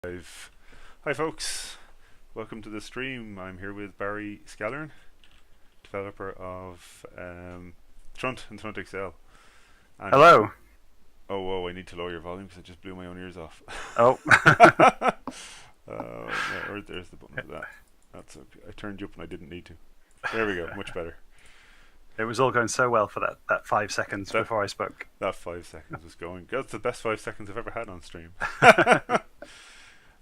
Live. Hi folks, welcome to the stream. I'm here with Barry Scallern, developer of Thrunt and Thrunt XL. And Hello. oh whoa, I need to lower your volume because I just blew my own ears off. Oh, There's the button for that. That's okay. I turned you up when I didn't need to. There we go, much better. it was all going so well for that 5 seconds That before I spoke. that 5 seconds was going. That's the best 5 seconds I've ever had on stream.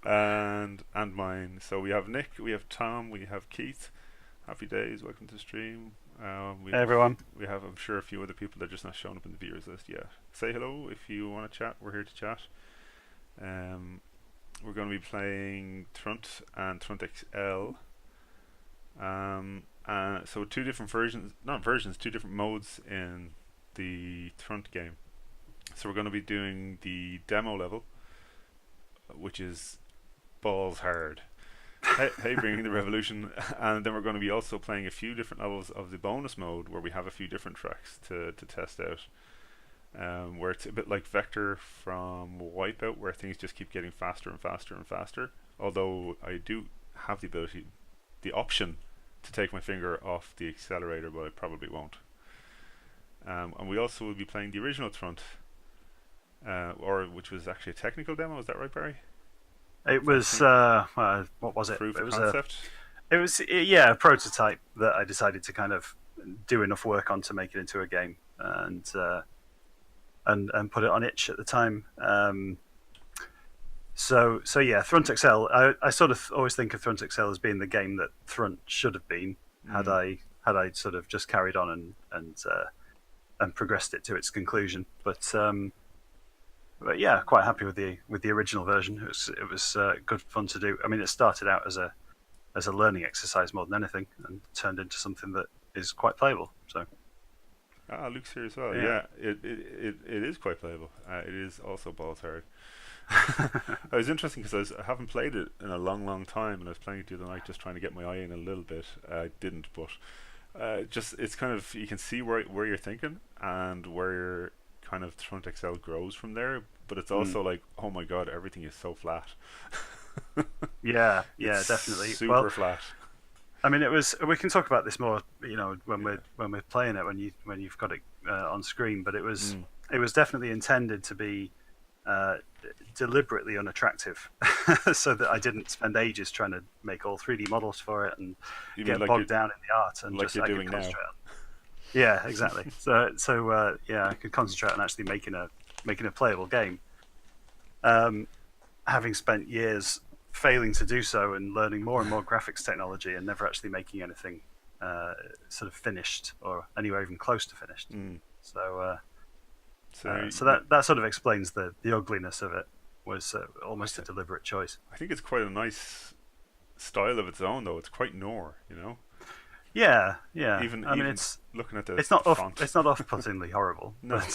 and mine. So we have Nick, we have Tom, we have Keith. Happy days, welcome to the stream. Hey, everyone. We have, I'm sure, a few other people that are just not showing up in the viewers list yet. Say hello if you want to chat. We're here to chat. We're going to be playing Thrunt and Thrunt XL. So two different versions, not versions, two different modes in the Thrunt game. So we're going to be doing the demo level, which is balls hard. Hey, bringing the revolution. And then we're going to be also playing a few different levels of the bonus mode where we have a few different tracks to test out. Where it's a bit like Vector from Wipeout, where things just keep getting faster and faster and faster. Although I do have the option to take my finger off the accelerator, but I probably won't. And we also will be playing the original Thrunt, which was actually a technical demo. Is that right, Barry? It was what was it? Proof It of was concept. a prototype that I decided to kind of do enough work on to make it into a game and put it on itch at the time. So yeah, Thrunt XL. I sort of always think of Thrunt XL as being the game that Thrunt should have been had I sort of just carried on and progressed it to its conclusion. But yeah, quite happy with the original version. It was good fun to do. I mean, it started out as a learning exercise more than anything, and turned into something that is quite playable. So Luke's here as well. yeah. Yeah, it is quite playable. It is also balls hard. It was interesting because I haven't played it in a long time, and I was playing it the other night just trying to get my eye in a little bit. I didn't, but it's kind of, you can see where you're thinking and where your kind of Thrunt XL grows from there. But it's also like, oh my god, everything is so flat. Yeah, It's definitely. super flat. I mean, it was. We can talk about this more, when we're playing it, when you've got it on screen. But it was definitely intended to be deliberately unattractive, so that I didn't spend ages trying to make all 3D models for it and get bogged down in the art and like just you're I doing could now. concentrate on. Yeah, exactly. So yeah, I could concentrate on actually making a playable game. Having spent years failing to do so and learning more and more graphics technology and never actually making anything sort of finished or anywhere even close to finished. So that sort of explains the ugliness of it. Was almost a deliberate choice. I think it's quite a nice style of its own, though. It's quite noir, Yeah. Even it's looking at the it's not font. it's not off-puttingly horrible. No, but,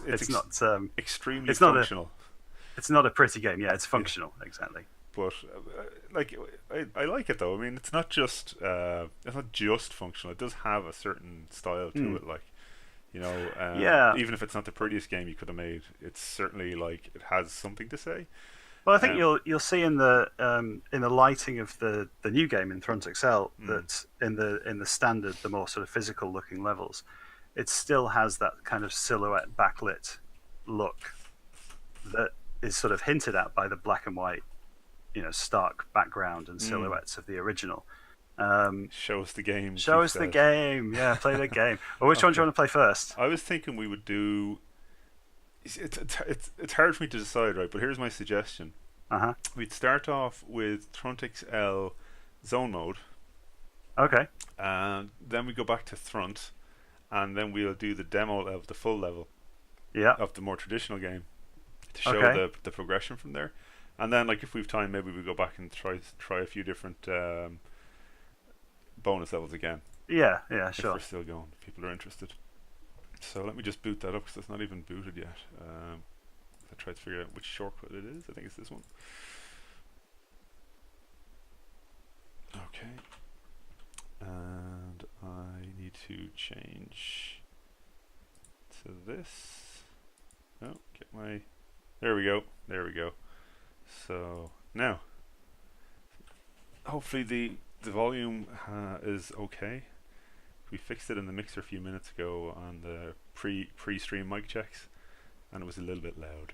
it's not extremely it's not functional. It's not a pretty game. Yeah, it's functional, exactly. But I like it though. I mean, it's not just functional. It does have a certain style to it, Yeah. Even if it's not the prettiest game you could have made, it's certainly like it has something to say. Well, I think you'll see in the lighting of the new game in Thrunt XL that in the standard, the more sort of physical looking levels, it still has that kind of silhouette backlit look that is sort of hinted at by the black and white, stark background and silhouettes of the original. Show us the game. Show us the game. Yeah, play the game. Well, which one do you want to play first? I was thinking we would do. It's hard for me to decide, right? But here's my suggestion. We'd start off with Thrunt XL zone mode. Okay. And then we go back to Thrunt, and then we'll do the demo of the full level. Yeah. Of the more traditional game to show the progression from there. And then, like, if we've time, maybe we go back and try a few different bonus levels again. Yeah, sure. If we're still going, if people are interested. So let me just boot that up because it's not even booted yet. I tried to figure out which shortcut it is. I think it's this one. Okay. And I need to change to this. Oh, get my... There we go. So Now, hopefully the volume is okay. We fixed it in the mixer a few minutes ago on the pre-stream mic checks, and it was a little bit loud.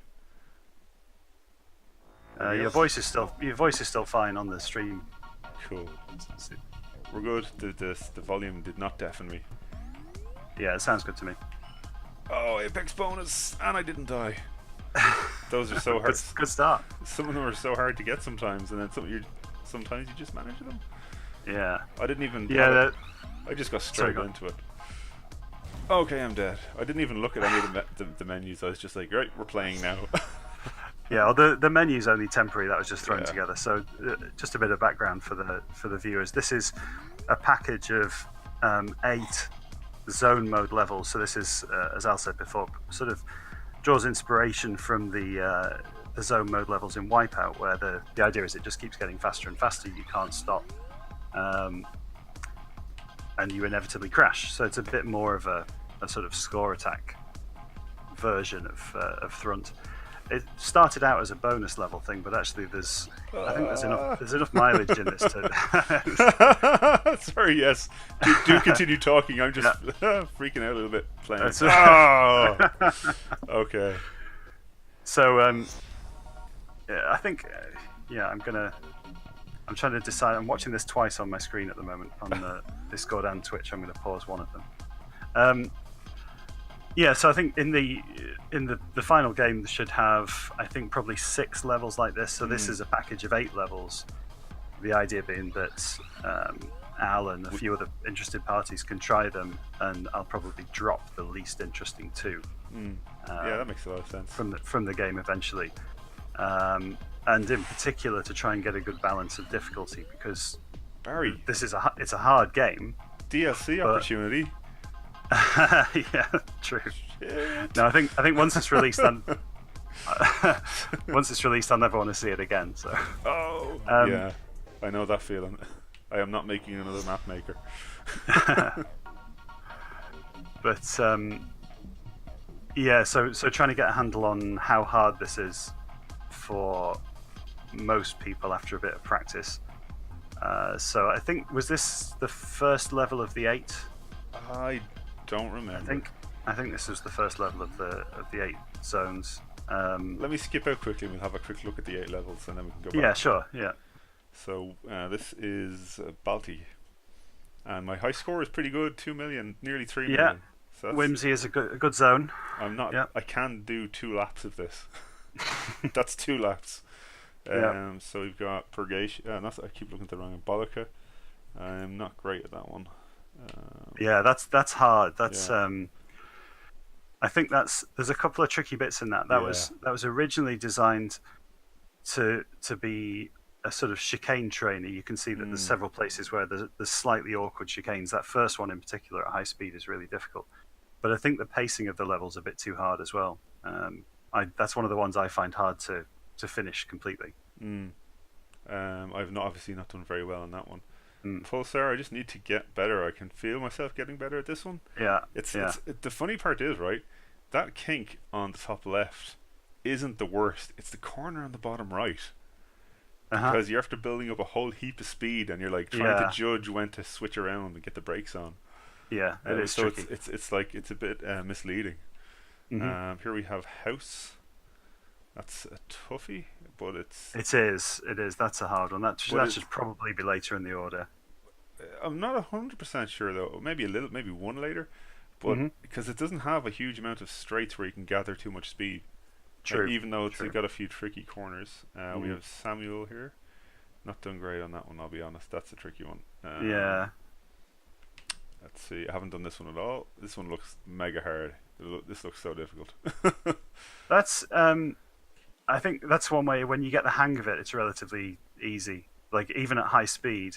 Your voice is still fine on the stream. Cool. We're good. The volume did not deafen me. Yeah, it sounds good to me. Oh, Apex bonus, and I didn't die. Those are so hard. Good start. Some of them are so hard to get sometimes, and then sometimes you just manage them. Yeah. I didn't even. Yeah. I just got straight into it. Okay, I'm dead. I didn't even look at any of the menus. I was just like, right, we're playing now. Yeah, well, the menu's only temporary. That was just thrown together. So, just a bit of background for the viewers. This is a package of 8 zone mode levels. So this is, as Al said before, sort of draws inspiration from the zone mode levels in Wipeout, where the idea is it just keeps getting faster and faster. You can't stop, and you inevitably crash. So it's a bit more of a sort of score attack version of Thrunt. It started out as a bonus level thing, but actually I think there's enough mileage in this to. Sorry, yes. Do continue talking. I'm just freaking out a little bit playing. Okay. So I think I'm trying to decide. I'm watching this twice on my screen at the moment on Discord and Twitch. I'm going to pause one of them. So I think in the final game should have, I think, probably 6 levels like this. So this is a package of 8 levels. The idea being that Al and a few other interested parties can try them, and I'll probably drop the least interesting 2. Yeah, that makes a lot of sense. From the game eventually, and in particular to try and get a good balance of difficulty, because Barry, this is it's a hard game. DLC opportunity. Yeah, true. Shit. No, I think once it's released, I'll never want to see it again. So. Yeah, I know that feeling. I am not making another map maker. But so trying to get a handle on how hard this is for most people after a bit of practice. So I think, was this the first level of the 8? I don't remember. I think this was the first level of the 8 zones. Let me skip out quickly and we'll have a quick look at the 8 levels and then we can go back. Yeah, sure, yeah. So this is Balti. And my high score is pretty good, 2 million, nearly 3 million. Yeah, so Whimsy is a good zone. I'm not. Yeah. I can do 2 laps of this. That's 2 laps. So we've got Purgation. I keep looking at the wrong. Bolica. I'm not great at that one. Yeah, that's hard. That's I think there's a couple of tricky bits in that. That was originally designed to be a sort of chicane trainer. You can see that there's several places where there's slightly awkward chicanes. That first one in particular at high speed is really difficult. But I think the pacing of the level's a bit too hard as well. That's one of the ones I find hard to finish completely. I've obviously not done very well on that one. Pulsar, I just need to get better. I can feel myself getting better at this one. Yeah. It's the funny part is, right, that kink on the top left isn't the worst. It's the corner on the bottom right. Because you're after building up a whole heap of speed and you're like trying to judge when to switch around and get the brakes on. Yeah, it is so tricky. it's like it's a bit misleading. Here we have House. That's a toughie, but It is. That's a hard one. That should probably be later in the order. I'm not 100% sure though. Maybe one later, but because it doesn't have a huge amount of straights where you can gather too much speed. True. Even though it's got a few tricky corners. We have Samuel here. Not done great on that one, I'll be honest. That's a tricky one. Yeah. Let's see. I haven't done this one at all. This one looks mega hard. This looks so difficult. That's I think that's one way. When you get the hang of it, it's relatively easy. Like even at high speed,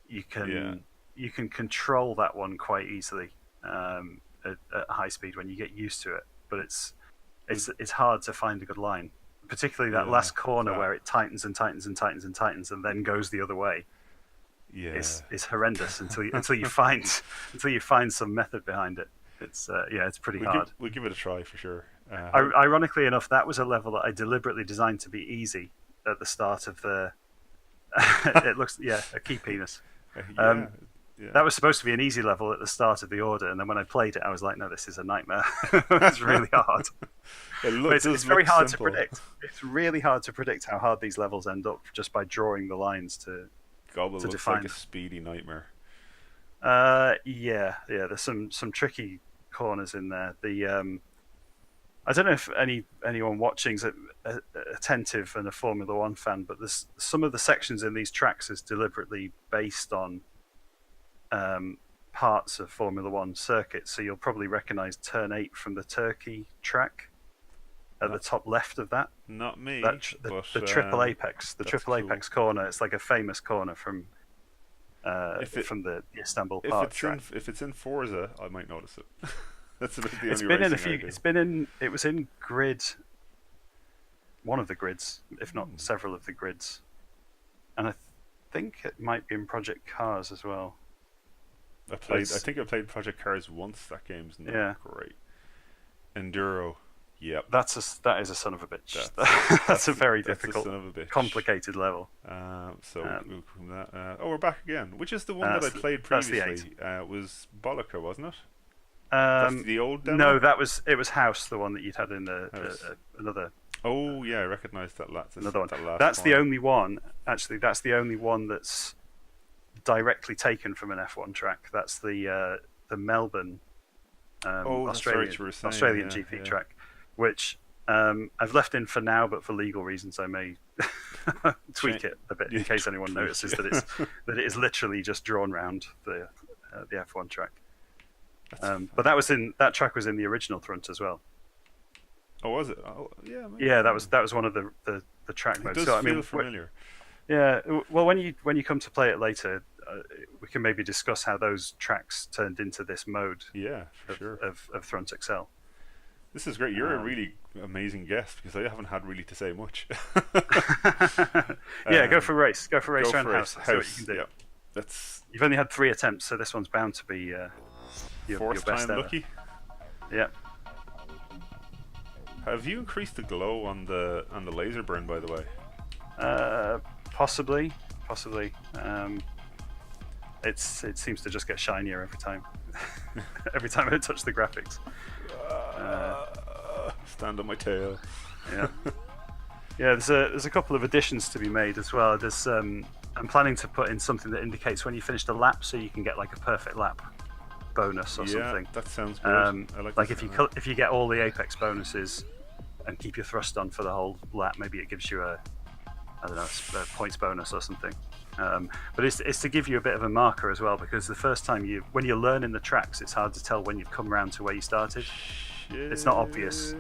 you can control that one quite easily at high speed when you get used to it. But it's hard to find a good line, particularly that last corner where it tightens and tightens and tightens and tightens and then goes the other way. Yeah, is horrendous until you find some method behind it. It's pretty hard. We'll give it a try for sure. Ironically enough, that was a level that I deliberately designed to be easy, at the start of the. It looks a key penis. Yeah. That was supposed to be an easy level at the start of the order, and then when I played it, I was like, "No, this is a nightmare." It's really hard. It's very hard simple. to predict. It's really hard to predict how hard these levels end up just by drawing the lines to Gobble looks define. like a speedy nightmare. Yeah. There's some tricky corners in there. I don't know if anyone watching's attentive and a Formula One fan, but there's some of the sections in these tracks is deliberately based on parts of Formula One circuits. So you'll probably recognise Turn 8 from the Turkey track at the top left of that. Not me. The triple apex, triple apex corner. It's like a famous corner from the Istanbul Park track. If it's in Forza, I might notice it. That's about the It's only been in a racing I few. do. It was in grid. One of the grids, if not several of the grids, and I think it might be in Project Cars as well. I think I played Project Cars once. That game's not great. Enduro, yep. That is a son of a bitch. That's a very difficult, son of a bitch. Complicated level. From that, we're back again. Which is the one that I played previously? Was Bollica, wasn't it? That's the old demo? No, it was House, the one that you'd had in another. Oh yeah, I recognise that. Another one. That's the only one. Actually, that's the only one that's directly taken from an F1 track. That's the Melbourne Australian GP track, which I've left in for now, but for legal reasons I may tweak it a bit in case anyone notices that it is literally just drawn round the F1 track. But that track was in the original Thrunt as well. Oh, was it? Oh, yeah. Maybe. Yeah, that was one of the track modes. It does feel familiar. Yeah, well, when you come to play it later, we can maybe discuss how those tracks turned into this mode. Yeah, for sure. Of Thrunt XL. This is great. You're a really amazing guest because I haven't had really to say much. Yeah, go for a race. Go for a race around the house. See what you can do. Yeah. You've only had 3 attempts, so this one's bound to be your best time ever. Lucky. Yeah. Have you increased the glow on the laser burn, by the way? Possibly. It seems to just get shinier every time. Every time I touch the graphics. Stand on my tail. Yeah. Yeah. There's a couple of additions to be made as well. I'm planning to put in something that indicates when you finished a lap, so you can get like a perfect lap bonus or something. That sounds good. I like if you get all the apex bonuses and keep your thrust on for the whole lap, maybe it gives you a points bonus or something. But it's to give you a bit of a marker as well, because the first time when you're learning the tracks, it's hard to tell when you've come around to where you started. Shit. It's not obvious.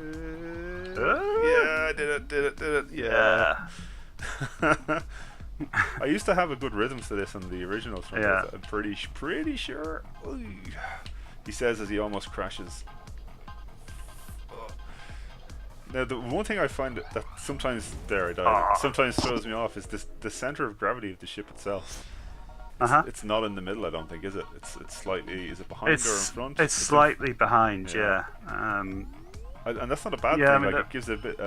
Yeah, I did it. Yeah. I used to have a good rhythm to this on the original one. Yeah. I'm pretty sure. Ooh. He says as he almost crashes. Now, the one thing I find that sometimes sometimes throws me off is the center of gravity of the ship itself. It's not in the middle, I don't think, is it? It's slightly. Is it behind or in front? It's slightly behind, yeah. And that's not a bad thing. I mean, it gives it a bit.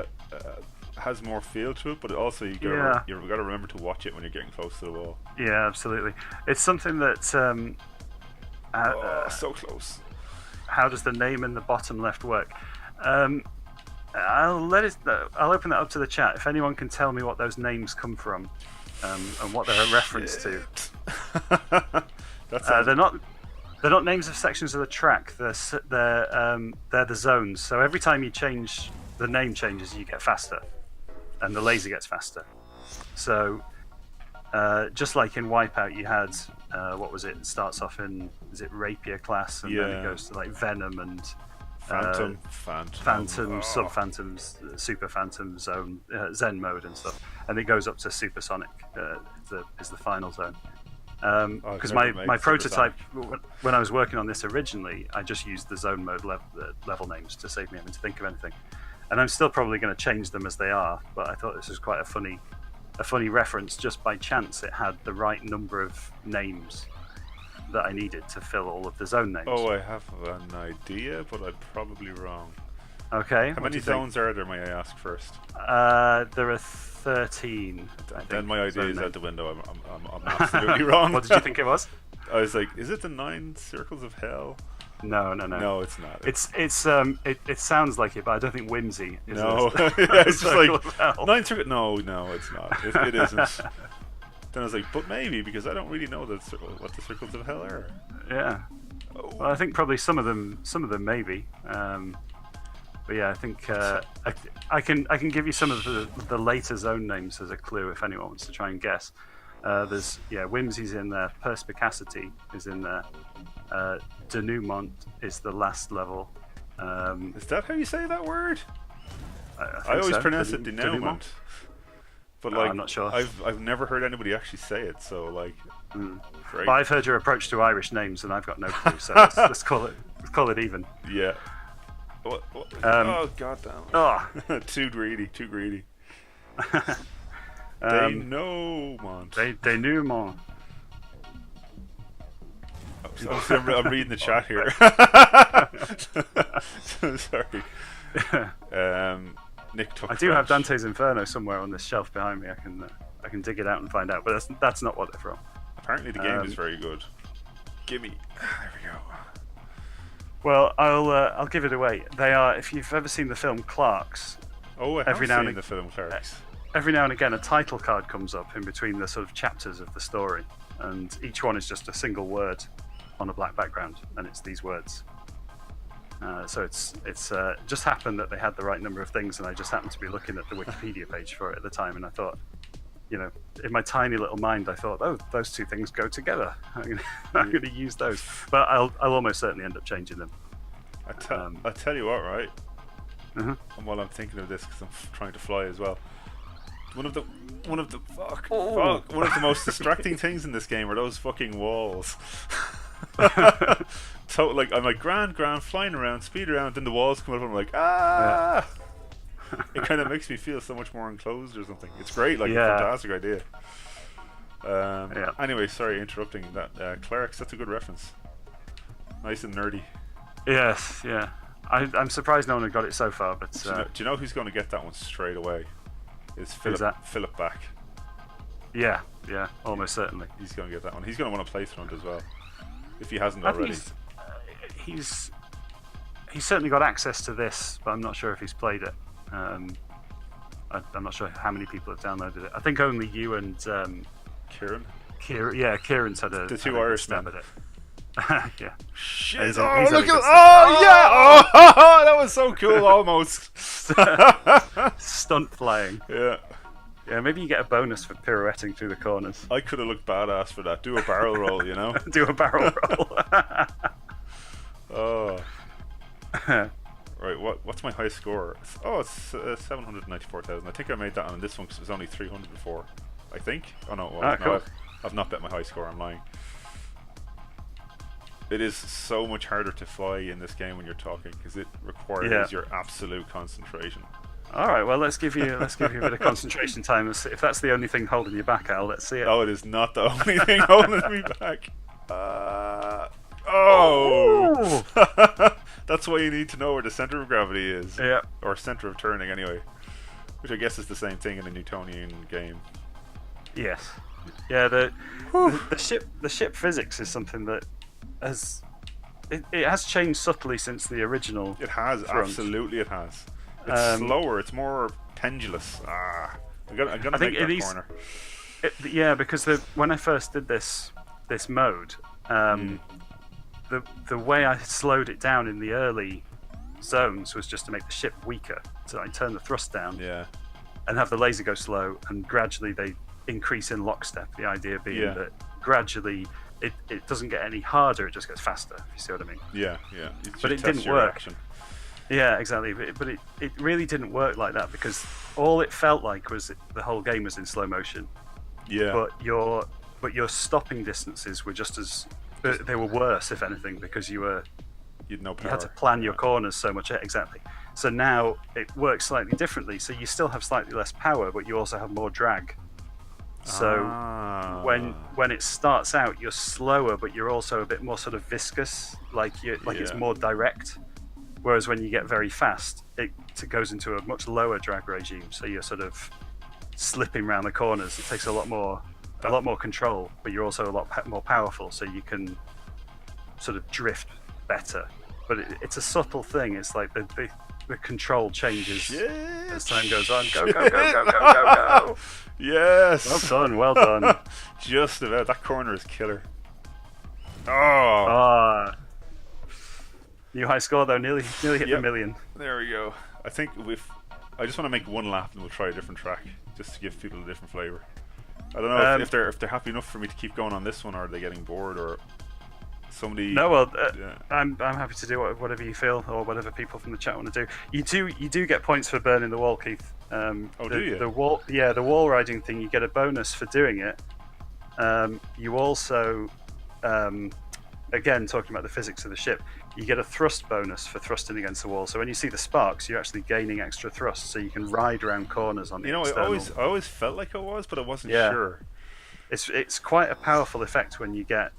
Has more feel to it, but also you've got to remember to watch it when you're getting close to the wall. Yeah, absolutely. It's something that. So close. How does the name in the bottom left work? I'll open that up to the chat. If anyone can tell me what those names come from, and what they're a reference to. They're not names of sections of the track. They're the zones. So every time you change, the name changes, you get faster, and the laser gets faster. So just like in Wipeout, you had what was it? It starts off in Rapier class, and then it goes to like Venom and Phantom, Sub-Phantoms, Super Phantom Zone, Zen mode and stuff, and it goes up to Supersonic is the final zone. Because my prototype, when I was working on this originally, I just used the zone mode level names to save me having to think of anything, and I'm still probably going to change them as they are. But I thought this was quite a funny reference. Just by chance, it had the right number of names that I needed to fill all of the zone names. Oh, I have an idea, but I'm probably wrong. Okay. How many zones are there, may I ask first? There are 13. I think, then my idea zone is name. out the window. I'm absolutely wrong. What did you think it was? I was like, is it the 9 Circles of Hell? No. No, it's not. It sounds like it, but I don't think whimsy is No, a it's just circle like of hell. 9 Circles. No, it's not. It isn't. Then I was like, but maybe, because I don't really know what the Circles of Hell are. Yeah. Oh. Well, I think probably some of them maybe. But yeah, I think I can give you some of the later zone names as a clue if anyone wants to try and guess. There's Whimsy's in there, Perspicacity is in there, Denouement is the last level. Is that how you say that word? I always so. pronounce it denouement. But like, I'm not sure. I've never heard anybody actually say it, so like, great. But I've heard your approach to Irish names, and I've got no clue. So let's call it even. Yeah. What? Oh goddamn! Oh, too greedy. Denouement. Denouement. So I'm reading the chat here. Sorry. Nick took. I do have Dante's Inferno somewhere on this shelf behind me. I can dig it out and find out, but that's not what they're from. Apparently, the game is very good. Gimme. There we go. Well, I'll give it away. They are. If you've ever seen the film Clerks. Oh, I have seen the film Clerks. Every now and again, a title card comes up in between the sort of chapters of the story, and each one is just a single word on a black background, and it's these words. So it's just happened that they had the right number of things, and I just happened to be looking at the Wikipedia page for it at the time, and I thought, in my tiny little mind, I thought, oh, those two things go together. I'm going to use those, but I'll almost certainly end up changing them. I tell you what, right? Uh-huh. And while I'm thinking of this, because I'm trying to fly as well. One of the most distracting things in this game are those fucking walls. So like I'm like grand flying around, speed around, then the walls come up and I'm like ah. Yeah. It kind of makes me feel so much more enclosed or something. It's great, like a fantastic idea. Anyway, sorry interrupting that. Clerics, that's a good reference. Nice and nerdy. Yes, yeah. I'm surprised no one had got it so far, but do you know who's going to get that one straight away? Is Philip Back. Yeah, almost certainly. He's going to get that one. He's going to want to play Thrunted as well, if he hasn't already. He's certainly got access to this, but I'm not sure if he's played it. I'm not sure how many people have downloaded it. I think only you and Kieran. Kieran's had the two Irishmen at it. Yeah. Shit! He's look at! yeah! Oh, that was so cool, almost. Stunt flying. Yeah. Yeah, maybe you get a bonus for pirouetting through the corners. I could have looked badass for that. Do a barrel roll, Do a barrel roll. Oh. Right, what's my high score? It's 794,000. I think I made that on this one because it was only 300 before. I think. Oh no, cool. I've not bet my high score. I'm lying. It is so much harder to fly in this game when you're talking because it requires your absolute concentration. All right, well let's give you a bit of concentration time. If that's the only thing holding you back, Al, let's see it. Oh, it is not the only thing holding me back. Oh! That's why you need to know where the center of gravity is. Yeah. Or center of turning, anyway. Which I guess is the same thing in a Newtonian game. Yes. Yeah. The ship physics is something that it has changed subtly since the original. It has, Thrunt. absolutely, it has. It's slower. It's more pendulous. I'm gonna make that corner. Because when I first did this mode, the way I slowed it down in the early zones was just to make the ship weaker. So I turn the thrust down, and have the laser go slow, and gradually they increase in lockstep. The idea being that gradually it doesn't get any harder; it just gets faster. If you see what I mean? Yeah. But it didn't work. Yeah, exactly. But it really didn't work like that because all it felt like was the whole game was in slow motion. Yeah. But your stopping distances were just as they were worse, if anything, because you had to plan your corners so much. Exactly. So now it works slightly differently. So you still have slightly less power, but you also have more drag. So when it starts out, you're slower, but you're also a bit more sort of viscous, it's more direct. Whereas when you get very fast, it goes into a much lower drag regime. So you're sort of slipping around the corners. It takes a lot more control, but you're also a lot more powerful, so you can sort of drift better. But it's a subtle thing. It's like the control changes as time goes on. Go, go, go, go, go, go, go. Yes. Well done. Just about. That corner is killer. Oh. New high score though. Nearly hit the million. There we go. I think I just want to make one lap and we'll try a different track just to give people a different flavour. I don't know if they're happy enough for me to keep going on this one, or are they getting bored, or somebody. No, well, I'm happy to do whatever you feel, or whatever people from the chat want to do. You do get points for burning the wall, Keith. Do you? The wall riding thing, you get a bonus for doing it. You also, again, talking about the physics of the ship, you get a thrust bonus for thrusting against the wall. So when you see the sparks, you're actually gaining extra thrust, so you can ride around corners on the external. I always felt like I was, but I wasn't sure. It's quite a powerful effect when you get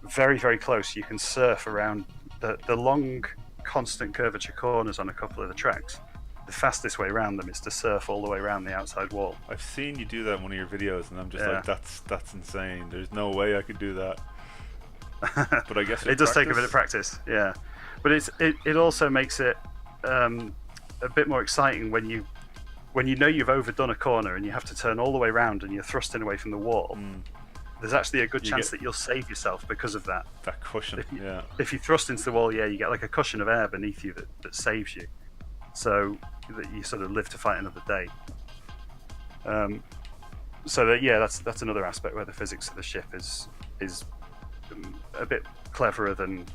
very, very close. You can surf around the long, constant curvature corners on a couple of the tracks. The fastest way around them is to surf all the way around the outside wall. I've seen you do that in one of your videos, and I'm just like, that's insane. There's no way I could do that. But I guess it does take a bit of practice, yeah. But it also makes it a bit more exciting when you know you've overdone a corner and you have to turn all the way around and you're thrusting away from the wall. There's actually a good chance that you'll save yourself because of that. That cushion, If you thrust into the wall, you get like a cushion of air beneath you that saves you, so that you sort of live to fight another day. That's another aspect where the physics of the ship is a bit cleverer than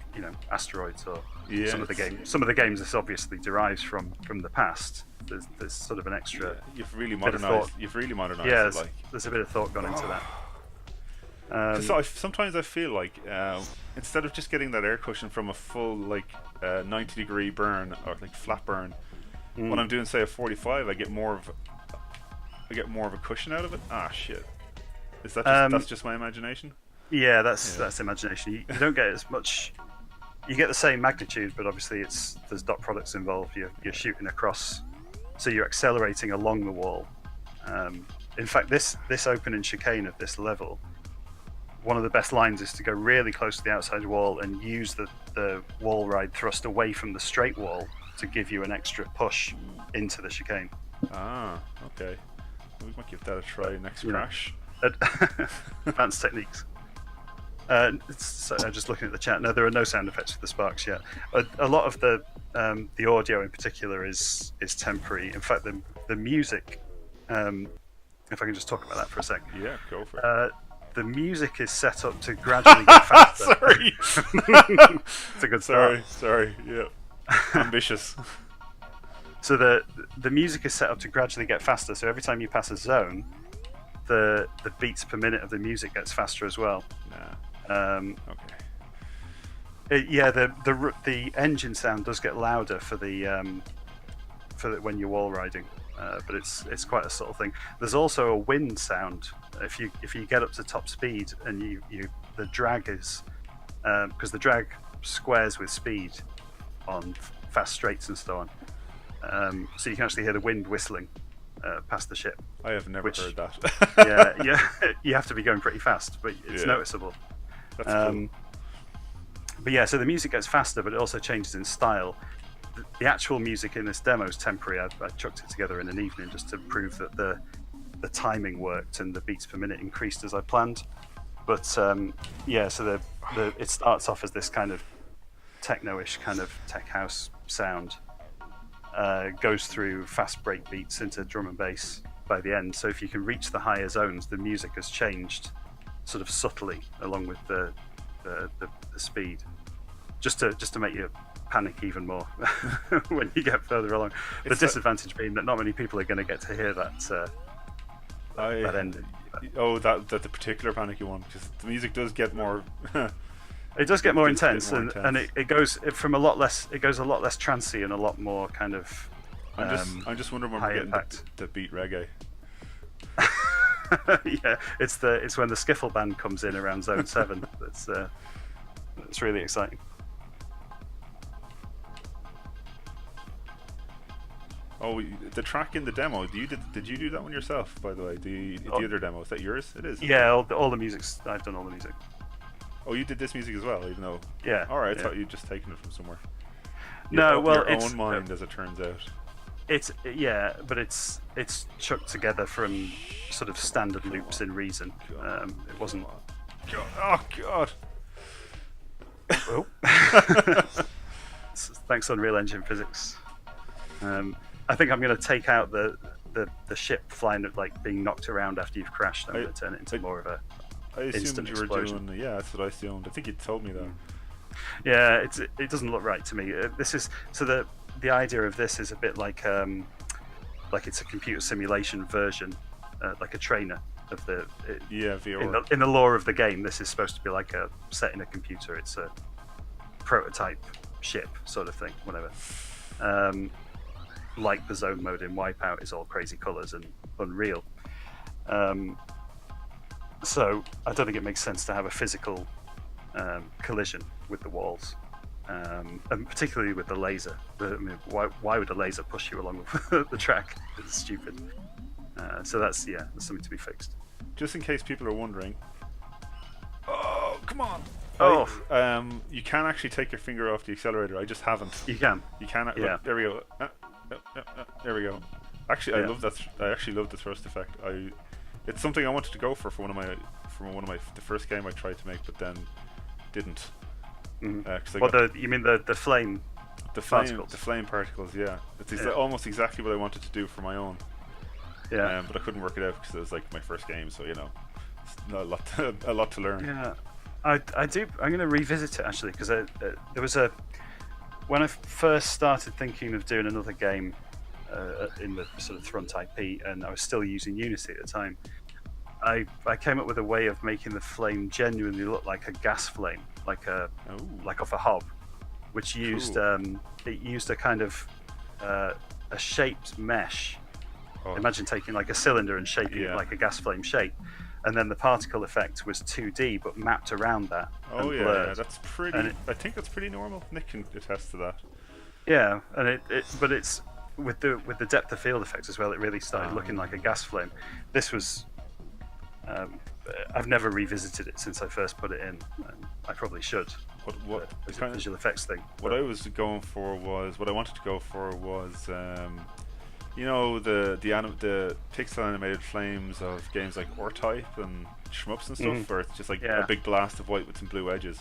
asteroids or some of the games. Some of the games this obviously derives from the past. There's sort of an extra. You've really modernized. Yeah, it, there's a bit of thought gone into that. Sometimes I feel like instead of just getting that air cushion from a full 90-degree burn or flat burn, when I'm doing say a 45, I get more of a cushion out of it. Shit! Is that that's just my imagination? Yeah, that's imagination. You don't get as much. You get the same magnitude, but obviously there's dot products involved. You're shooting across, so you're accelerating along the wall. In fact, this opening chicane of this level, one of the best lines is to go really close to the outside wall and use the wall ride thrust away from the straight wall to give you an extra push into the chicane. Okay. We might give that a try next crash. Advanced techniques. So just looking at the chat, no, there are no sound effects for the sparks yet. A lot of the audio in particular is temporary. In fact, the music, if I can just talk about that for a sec. Yeah, go for it. The music is set up to gradually get faster. Sorry. It's a good start. Sorry. Yeah. Ambitious. So the music is set up to gradually get faster. So every time you pass a zone, the beats per minute of the music gets faster as well. Okay. The engine sound does get louder for when you're wall riding, but it's quite a subtle thing. There's also a wind sound if you get up to top speed and the drag is because the drag squares with speed on fast straights and so on. So you can actually hear the wind whistling past the ship. I have never heard that. yeah, you have to be going pretty fast, but it's noticeable. That's cool. But yeah, so the music gets faster, but it also changes in style. The actual music in this demo is temporary. I chucked it together in an evening just to prove that the timing worked and the beats per minute increased as I planned. But so it starts off as this kind of techno-ish kind of tech house sound. Goes through fast break beats into drum and bass by the end. So if you can reach the higher zones, the music has changed sort of subtly along with the speed, just to make you panic even more when you get further along. The disadvantage being that not many people are going to get to hear that ending. That the particular panicky one, because the music does get more. It does get more intense, and it goes from a lot less. It goes a lot less trancey and a lot more kind of. I'm just wondering when we're getting the beat reggae. Yeah, it's when the skiffle band comes in around zone 7. It's really exciting. Oh, the track in the demo. Did you do that one yourself? By the way, the other demo, is that yours? It is. Yeah, all the music's. I've done all the music. Oh, you did this music as well, even though. Yeah. All right, I yeah. thought you'd just taken it from somewhere. No, well, your it's own mind, as it turns out. It's but it's chucked together from sort of standard loops in Reason. It wasn't. Oh God. Oh. Thanks, Unreal Engine Physics. I think I'm going to take out the ship flying, like being knocked around after you've crashed. I'm going to turn it into more of a. I assumed instant you were explosion. doing. Yeah, that's what I assumed. I think you told me that. Yeah, it doesn't look right to me. This is so the idea of this is a bit like it's a computer simulation version, like a trainer of the. VR. In the lore of the game, this is supposed to be like a set in a computer. It's a prototype ship sort of thing, whatever. Like the zone mode in Wipeout is all crazy colours and unreal. So I don't think it makes sense to have a physical collision with the walls, and particularly with the laser. Why would a laser push you along the track? It's stupid. So that's something to be fixed. Just in case people are wondering. Oh, come on! You can actually take your finger off the accelerator. I just haven't. You can. You can. Yeah. Look, there we go. There we go. Actually, I love that. I actually love the thrust effect. It's something I wanted to go for one of my the first game I tried to make, but then didn't. Mm-hmm. You mean the flame? The particles. The flame particles. Yeah, it's almost exactly what I wanted to do for my own. Yeah. But I couldn't work it out because it was like my first game, so it's not a lot to learn. Yeah. I do. I'm going to revisit it actually because there was when I first started thinking of doing another game in the sort of Thrunt IP, and I was still using Unity at the time. I came up with a way of making the flame genuinely look like a gas flame, like off a hob, which used it used a kind of a shaped mesh. Oh. Imagine taking like a cylinder and shaping it like a gas flame shape, and then the particle effect was 2D but mapped around that. Oh and yeah, blurred. that's pretty. I think that's pretty normal. Nick can attest to that. Yeah, and but it's with the depth of field effects as well. It really started looking like a gas flame. This was. I've never revisited it since I first put it in. I probably should. What the kind of visual effects thing? What I was going for was what I wanted to go for was. The pixel animated flames of games like R-Type and Shmups and stuff, where it's just like a big blast of white with some blue edges.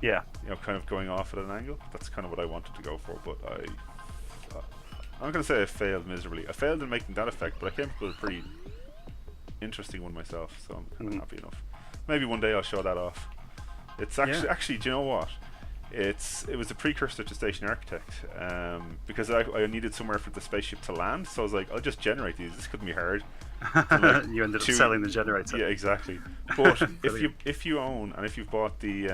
Yeah. Kind of going off at an angle. That's kind of what I wanted to go for, but I'm going to say I failed miserably. I failed in making that effect, but I came up with a pretty interesting one myself, so I'm kind of happy enough. Maybe one day I'll show that off. It's actually, do you know what? It was a precursor to Station Architect, because I needed somewhere for the spaceship to land, so I was like, I'll just generate these. This couldn't be hard. You ended up selling the generator. Yeah, exactly. But if you own and if you've bought the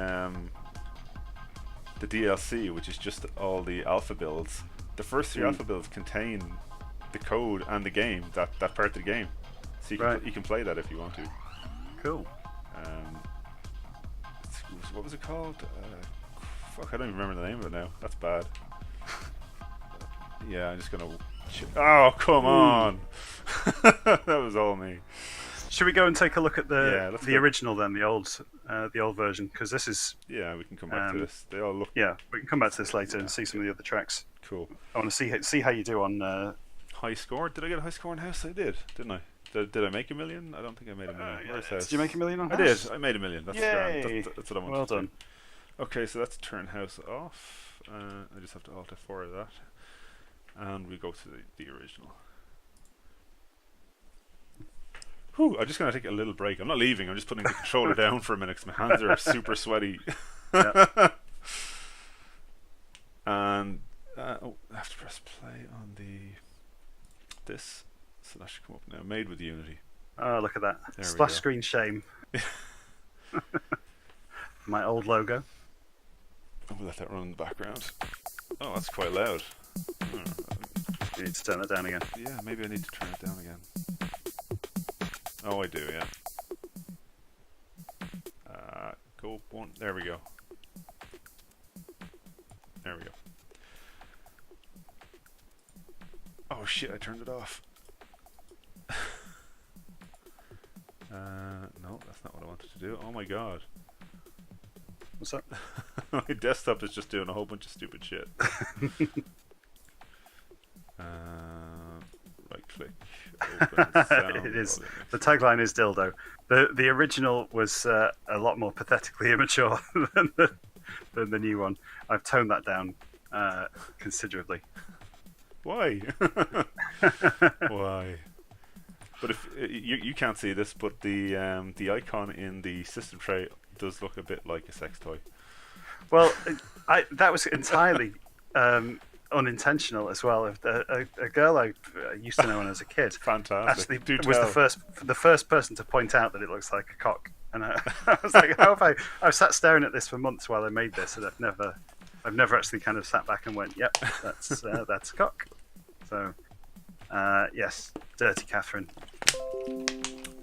DLC, which is just all the alpha builds, the first 3 alpha builds contain the code and the game, that part of the game, so you can play that if you want to. Cool. What was it called? Fuck, I don't even remember the name of it now. That's bad. Yeah, I'm just gonna. Oh, come on! That was all me. Should we go and take a look at the go. original then, the old version? Because this is. Yeah, we can come back to this. They all look. Yeah, we can come back to this later and see some of the other tracks. Cool. I want to see how you do on. High score? Did I get a high score in House? I did, didn't I? Did I make $1 million? I don't think I made $1 million. Where's House? Did you make $1 million on House? I did. I made $1 million. That's grand. That's what I wanted. Well done. Okay, so let's turn House off. I just have to Alt F4 that, and we go to the original. Whew, I'm just going to take a little break. I'm not leaving. I'm just putting the controller down for a minute because my hands are super sweaty. And I have to press play on this. So that should come up now. Made with Unity. Oh, look at that. There Splash screen shame. My old logo. We'll let that run in the background. Oh, that's quite loud. You need to turn that down again. Yeah, maybe I need to turn it down again. Oh, I do, yeah. Go one. There we go. There we go. Oh shit! I turned it off. No, that's not what I wanted to do. Oh my god. What's that? My desktop is just doing a whole bunch of stupid shit. Right click. Open sound. It is. The tagline is dildo. The original was a lot more pathetically immature than the new one. I've toned that down considerably. Why? Why? But if you can't see this, but the icon in the system tray does look a bit like a sex toy. Well, that was entirely unintentional as well. A girl I used to know when I was a kid Fantastic. actually was the first person to point out that it looks like a cock, and I was like, how have I sat staring at this for months while I made this, and I've never actually kind of sat back and went, yep, that's a cock. So yes, dirty Catherine,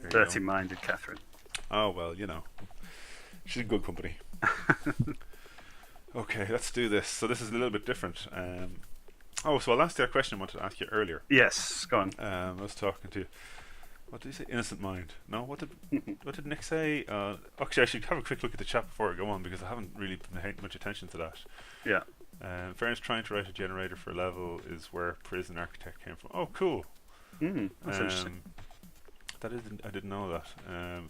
dirty-minded Catherine. Oh well, you know, she's in good company. Okay, let's do this. So this is a little bit different. So I'll ask you a question I wanted to ask you earlier. Yes, go on. I was talking to, what did he say? Innocent Mind. No, what did Nick say? Actually, I should have a quick look at the chat before I go on, because I haven't really paid much attention to that. Yeah. In fairness, trying to write a generator for a level is where Prison Architect came from. Oh, cool. That's interesting. I didn't know that.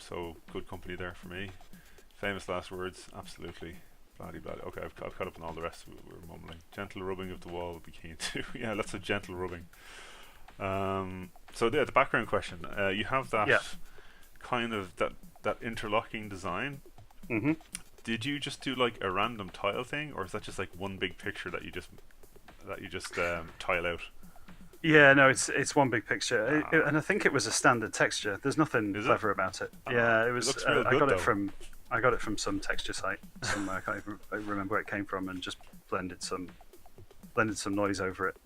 So good company there for me. Famous last words, absolutely. Bloody. Okay, I've caught up on all the rest. We're mumbling. Gentle rubbing of the wall would be keen too. Yeah, lots of gentle rubbing. So the background question. You have that kind of that interlocking design. Mm-hmm. Did you just do like a random tile thing, or is that just like one big picture that you just tile out? Yeah, no, it's one big picture, and I think it was a standard texture. There's nothing clever about it. Yeah, it was. It looks real I good, got though. it from I got it from some texture site somewhere. I can't even remember where it came from, and just blended some noise over it.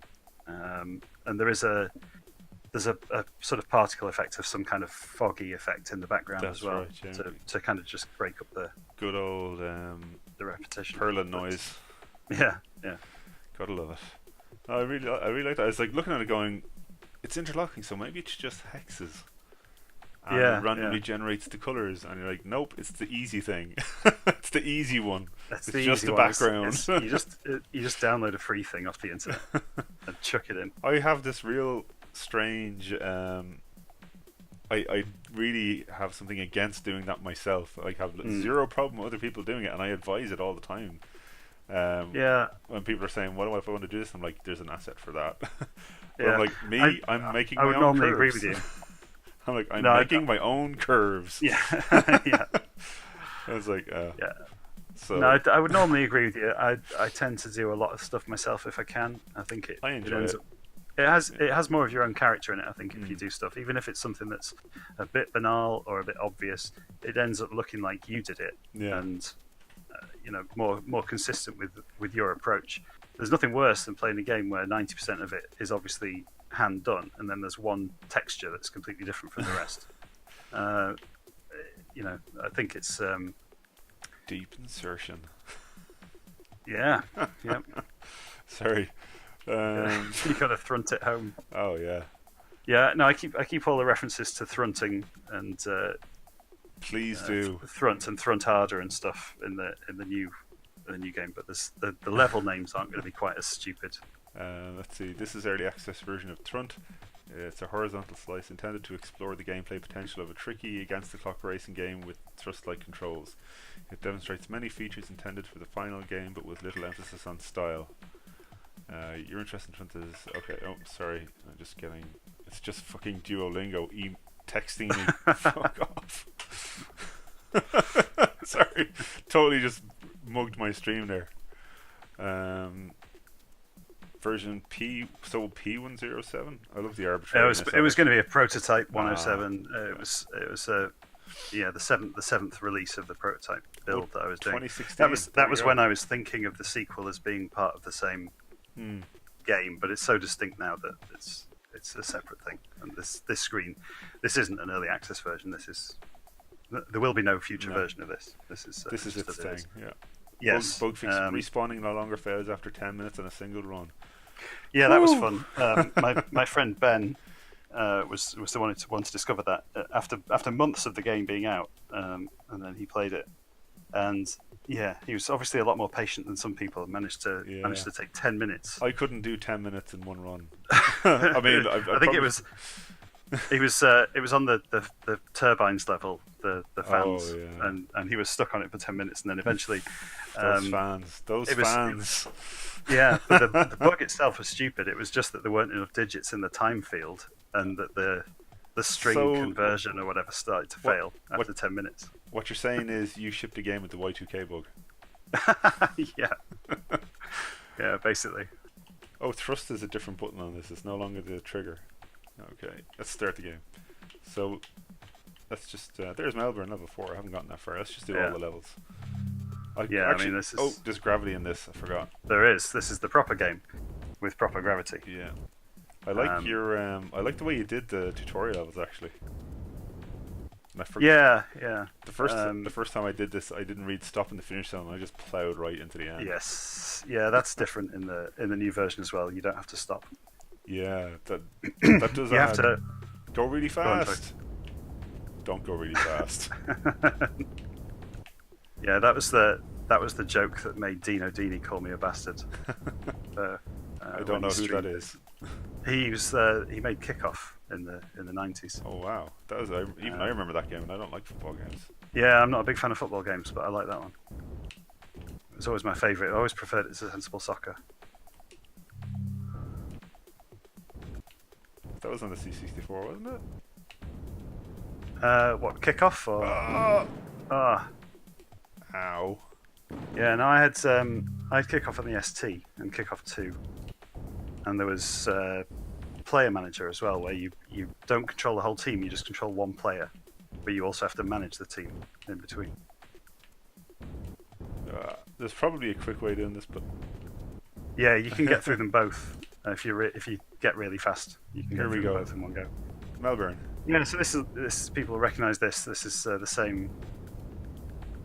And there's a sort of particle effect of some kind of foggy effect in the background That's as well, right, yeah. to kind of just break up the Good old the repetition. Perlin noise. Yeah. Gotta love it. I really like that. I was like looking at it going, it's interlocking, so maybe it's just hexes. And it randomly generates the colours, and you're like, nope, it's the easy thing. It's the easy one. It's just the background. You just download a free thing off the internet and chuck it in. I have this real strange. I really have something against doing that myself. I have zero problem with other people doing it, and I advise it all the time. When people are saying, "What if I want to do this?" I'm like, "There's an asset for that." But I'm like, I'm making my own curves. I would normally agree with you. I'm like, I'm making my own curves. Yeah, yeah. I was like, So no, I would normally agree with you. I tend to do a lot of stuff myself if I can. I think I enjoy it. It has more of your own character in it. I think if you do stuff, even if it's something that's a bit banal or a bit obvious, it ends up looking like you did it, and more consistent with your approach. There's nothing worse than playing a game where 90% of it is obviously hand done, and then there's one texture that's completely different from the rest. I think it's deep insertion. Yeah. Sorry. You got to Thrunt it home. Oh yeah. Yeah. No, I keep all the references to thrunting and please do Thrunt and Thrunt harder and stuff in the new game, but the level names aren't going to be quite as stupid. Let's see. This is early access version of Thrunt. It's a horizontal slice intended to explore the gameplay potential of a tricky against-the-clock racing game with thrust-like controls. It demonstrates many features intended for the final game, but with little emphasis on style. Your interest in Thrunt is okay. Oh, sorry. I'm just getting. It's just fucking Duolingo texting me. Fuck off. Sorry. Totally just mugged my stream there. Version P107. I love the arbitrariness. It was going to be a prototype 107. It was the seventh release of the prototype build that I was doing. 2016. That was when I was thinking of the sequel as being part of the same game, but it's so distinct now that it's a separate thing. And this screen, this isn't an early access version. There will be no future version of this. This is its thing. Yeah. Yes. Bug fix respawning no longer fails after 10 minutes on a single run. Yeah, that was fun. My friend Ben was the one to discover that after months of the game being out, and then he played it, and yeah, he was obviously a lot more patient than some people and managed to take 10 minutes. I couldn't do 10 minutes in one run. I mean, I think it was on the turbines level, the fans, Oh, yeah. and he was stuck on it for 10 minutes, and then eventually Those fans. Yeah, but the bug itself was stupid. It was just that there weren't enough digits in the time field, and that the string conversion or whatever started to fail after 10 minutes. What you're saying is you shipped a game with the Y2K bug. Yeah. Yeah, basically. Oh, thrust is a different button on this. It's no longer the trigger. Okay, let's start the game. So, let's just... there's Melbourne level 4. I haven't gotten that far. Let's just do all the levels. This is... Oh, there's gravity in this. I forgot. There is. This is the proper game with proper gravity. Yeah. I like your... I like the way you did the tutorial levels, actually. And I forgot. Yeah. The first time I did this, I didn't read stop in the finish zone. I just plowed right into the end. Yes. Yeah, that's different in the new version as well. You don't have to stop. Yeah, that does. You have to go really fast. Don't go really fast. Yeah, that was the joke that made Dino Dini call me a bastard. I don't know who that is. He made Kickoff in the 90s. Oh wow, that was I remember that game, and I don't like football games. Yeah, I'm not a big fan of football games, but I like that one. It was always my favourite. I always preferred it to Sensible Soccer. That was on the C64, wasn't it? What, Kickoff or? Ow. Yeah, no, I had Kickoff on the ST and Kickoff 2, and there was Player Manager as well, where you don't control the whole team, you just control one player, but you also have to manage the team in between. There's probably a quick way of doing this, but yeah, you can get through them both if you get really fast. You can get through them both in one go. Melbourne. Yeah, so this people recognise this. This is the same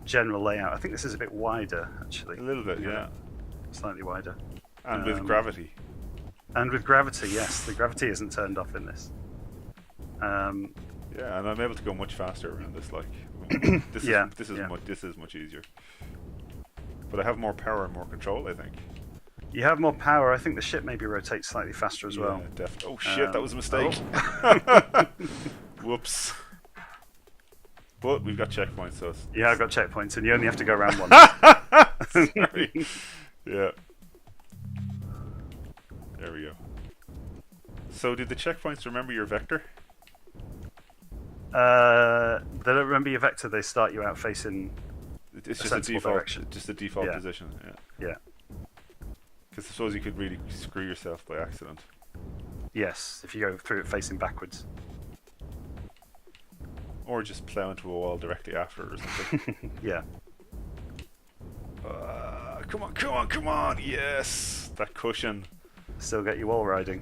general layout. I think this is a bit wider, actually. A little bit, yeah. Slightly wider. And with gravity. And with gravity, yes. The gravity isn't turned off in this. Yeah, and I'm able to go much faster around this. Like, this is much easier. But I have more power and more control, I think. You have more power. I think the ship maybe rotates slightly faster as well. Definitely. Oh shit, that was a mistake. Whoops. But we've got checkpoints, so yeah, I've got checkpoints, and you only have to go around once. Sorry. Yeah. There we go. So, did the checkpoints remember your vector? They don't remember your vector. They start you out facing. It's just a default direction. Just a default position. Yeah. Because I suppose you could really screw yourself by accident. Yes, if you go through it facing backwards. Or just plow into a wall directly after it or something. Yeah. Come on! Yes! That cushion. Still get you wall riding.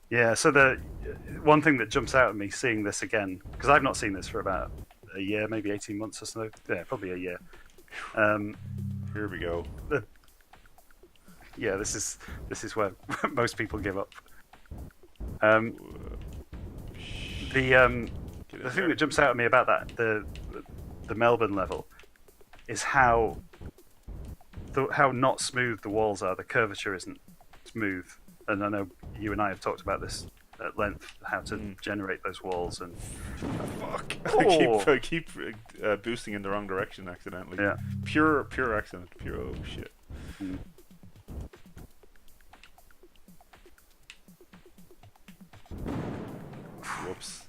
Yeah, so the one thing that jumps out at me seeing this again, because I've not seen this for about a year, maybe 18 months or so. Yeah, probably a year. Here we go. Yeah, this is where most people give up. The thing that jumps out at me about that the Melbourne level is how not smooth the walls are. The curvature isn't smooth, and I know you and I have talked about this at length, how to generate those walls. And fuck, I keep boosting in the wrong direction accidentally. Yeah, pure accident. Pure oh shit. Whoops.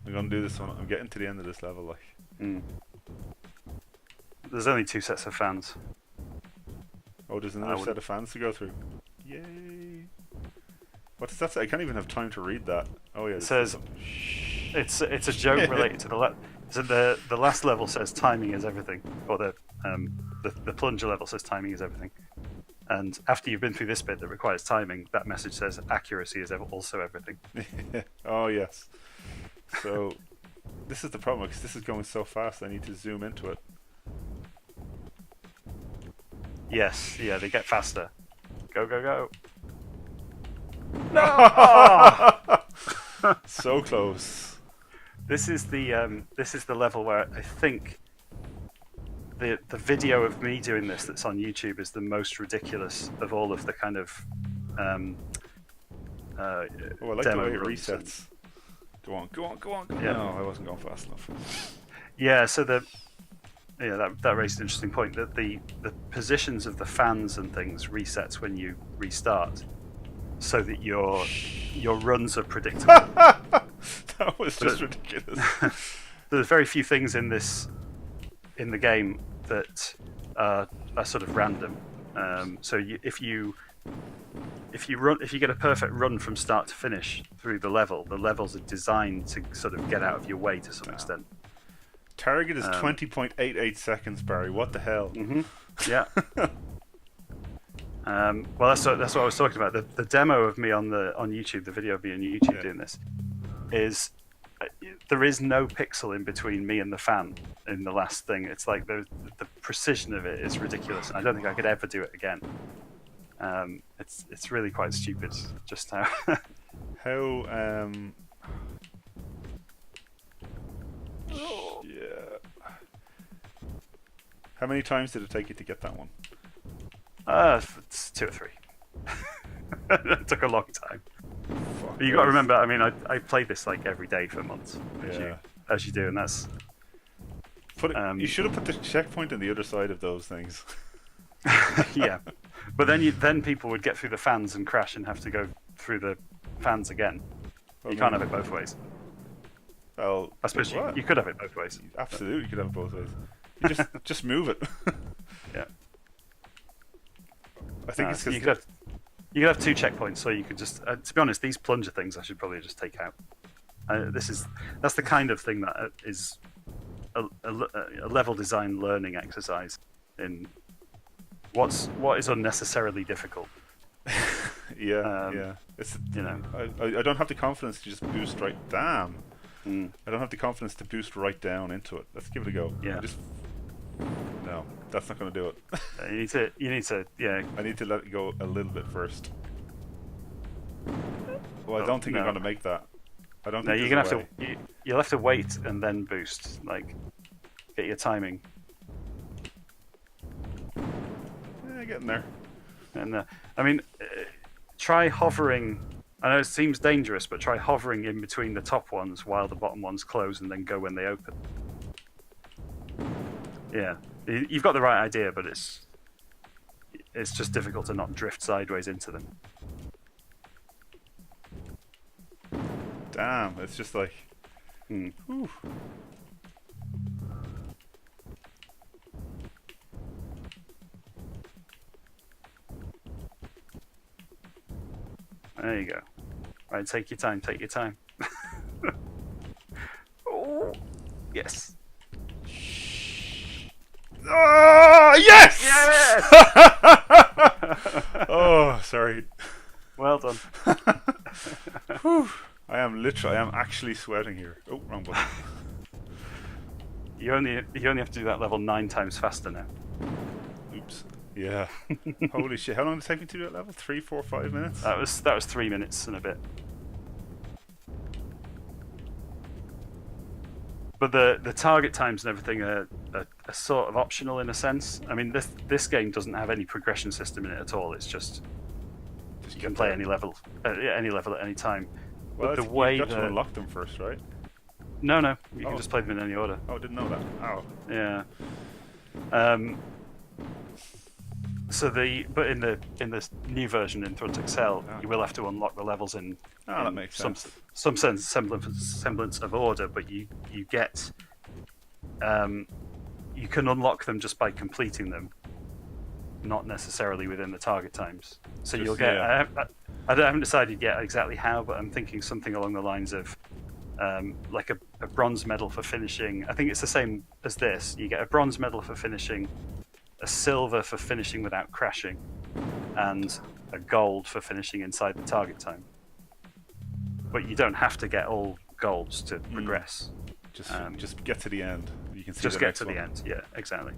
I'm gonna do this one. I'm getting to the end of this level, like. There's only 2 sets of fans. Oh, there's another set of fans to go through. Yay! What does that say? I can't even have time to read that. Oh yeah. It says it's a joke related to the so the last level says timing is everything, or the plunger level says timing is everything. And after you've been through this bit that requires timing, that message says accuracy is also everything. Oh yes. So this is the problem, because this is going so fast. I need to zoom into it. Yes, yeah, they get faster. Go, go, go. No! Oh! So close. This is the level where I think the video of me doing this that's on YouTube is the most ridiculous of all of the kind of Oh, I like the demo way it runs. resets. Go on, go on, go on. Yeah. No, I wasn't going fast enough. Yeah, so that raised an interesting point, that the positions of the fans and things resets when you restart, so that your runs are predictable. That was just ridiculous. There's very few things in the game that are sort of random. So if you get a perfect run from start to finish through the levels are designed to sort of get out of your way to some extent. Target is 20.88 seconds, Barry. What the hell? Mm-hmm. Yeah. Well, that's what I was talking about. The demo of me on YouTube, the video of me on YouTube doing this, is there is no pixel in between me and the fan in the last thing. It's like the precision of it is ridiculous. I don't think I could ever do it again. It's really quite stupid. Just how How yeah. How many times did it take you to get that one? it's 2 or 3. It took a long time. Fuck, But you got to remember, I mean, I played this like every day for months, Yeah. as you do, and that's Put it, you should have put the checkpoint on the other side of those things. yeah. But then people would get through the fans and crash and have to go through the fans again. Well, You can't have it both ways. Well, I suppose you could have it both ways. absolutely, you could have it both ways. You just move it. Yeah. I think it's you because could have 2 checkpoints, so you could just. To be honest, these plunger things I should probably just take out. That's the kind of thing that is a level design learning exercise in what is unnecessarily difficult. yeah. It's I don't have the confidence to just boost right. Damn. I don't have the confidence to boost right down into it. Let's give it a go. Yeah. No, that's not going to do it. You need to. Yeah. I need to let it go a little bit first. Well, I don't think I'm going to make that. I don't. No, think you're gonna there's a have way. to. You'll have to wait and then boost. Like, get your timing. Yeah, getting there. And I mean, try hovering. I know it seems dangerous, but try hovering in between the top ones while the bottom ones close, and then go when they open. Yeah, you've got the right idea, but it's just difficult to not drift sideways into them. Damn, it's just like. Whew. There you go. Right, take your time. Take your time. Oh, yes. Oh, yes! Yes! Oh, sorry. Well done. Whew. I am actually sweating here. Oh, wrong button. You only have to do that level 9 times faster now. Oops. Yeah. Holy shit! How long did it take me to do that level? 3, 4, 5 minutes? That was 3 minutes and a bit. But the target times and everything are sort of optional in a sense. I mean, this game doesn't have any progression system in it at all. It's just you can play any level at any time. Well, but the way you've got to unlock them first, right? No, you can just play them in any order. Oh, I didn't know that. Ow. Yeah. But in the new version in Thrunt XL, you will have to unlock the levels in that makes sense. Some semblance of order, but you get you can unlock them just by completing them, not necessarily within the target times. So you'll get. Yeah. I haven't decided yet exactly how, but I'm thinking something along the lines of like a bronze medal for finishing. I think it's the same as this. You get a bronze medal for finishing, a silver for finishing without crashing, and a gold for finishing inside the target time. But you don't have to get all golds to progress. Just get to the end. You can see Just the get next to one. the end. Yeah, exactly.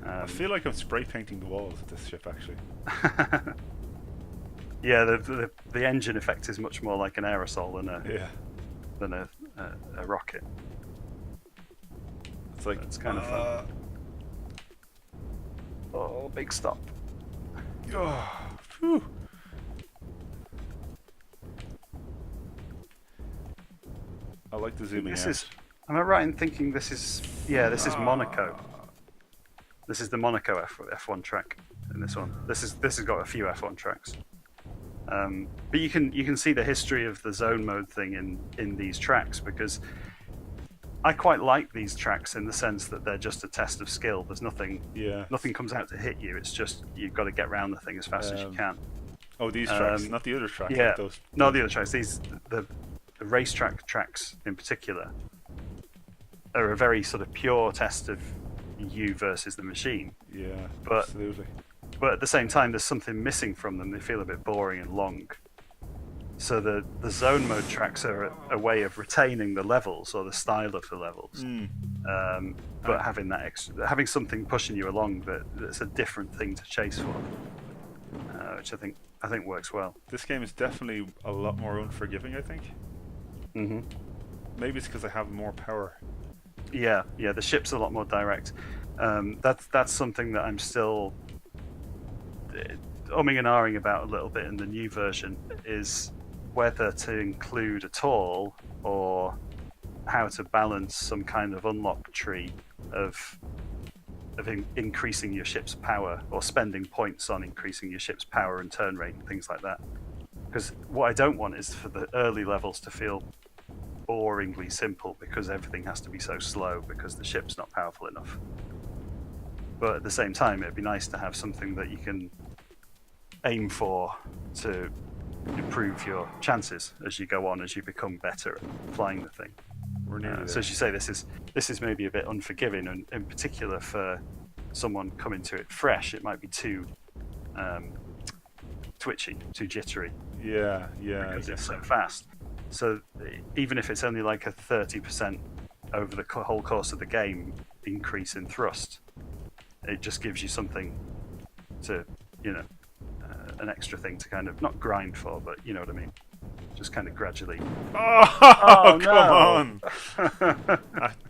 I feel like I'm spray painting the walls of this ship, actually. Yeah, the engine effect is much more like an aerosol than a rocket. It's like it's kind of fun. Oh, big stop! Oh, phew. I like the zooming out. Am I right in thinking this is? Yeah, this is Monaco. This is the Monaco F1 track in this one. This has got a few F1 tracks. But you can see the history of the zone mode thing in these tracks, because I quite like these tracks in the sense that they're just a test of skill. There's nothing comes out to hit you. It's just you've got to get around the thing as fast as you can. Oh, these tracks, not the other tracks. Yeah, like not the other tracks. The racetrack tracks in particular are a very sort of pure test of you versus the machine. Yeah, but, absolutely. But at the same time, there's something missing from them. They feel a bit boring and long. So the zone mode tracks are a way of retaining the levels or the style of the levels, but having something pushing you along that's a different thing to chase for, which I think works well. This game is definitely a lot more unforgiving, I think. Mm-hmm. Maybe it's because I have more power. Yeah, the ship's a lot more direct. That's something that I'm still umming and ahhing about a little bit in the new version, is whether to include at all or how to balance some kind of unlock tree of increasing your ship's power or spending points on increasing your ship's power and turn rate and things like that. Because what I don't want is for the early levels to feel boringly simple because everything has to be so slow because the ship's not powerful enough. But at the same time, it'd be nice to have something that you can aim for to improve your chances as you go on, as you become better at flying the thing. So as you say, this is maybe a bit unforgiving, and in particular for someone coming to it fresh, it might be too twitchy, too jittery. Yeah. Because it's so fast. So even if it's only like a 30% over the whole course of the game increase in thrust, it just gives you something to, an extra thing to kind of not grind for, but you know what I mean. Just kind of gradually. Oh come on!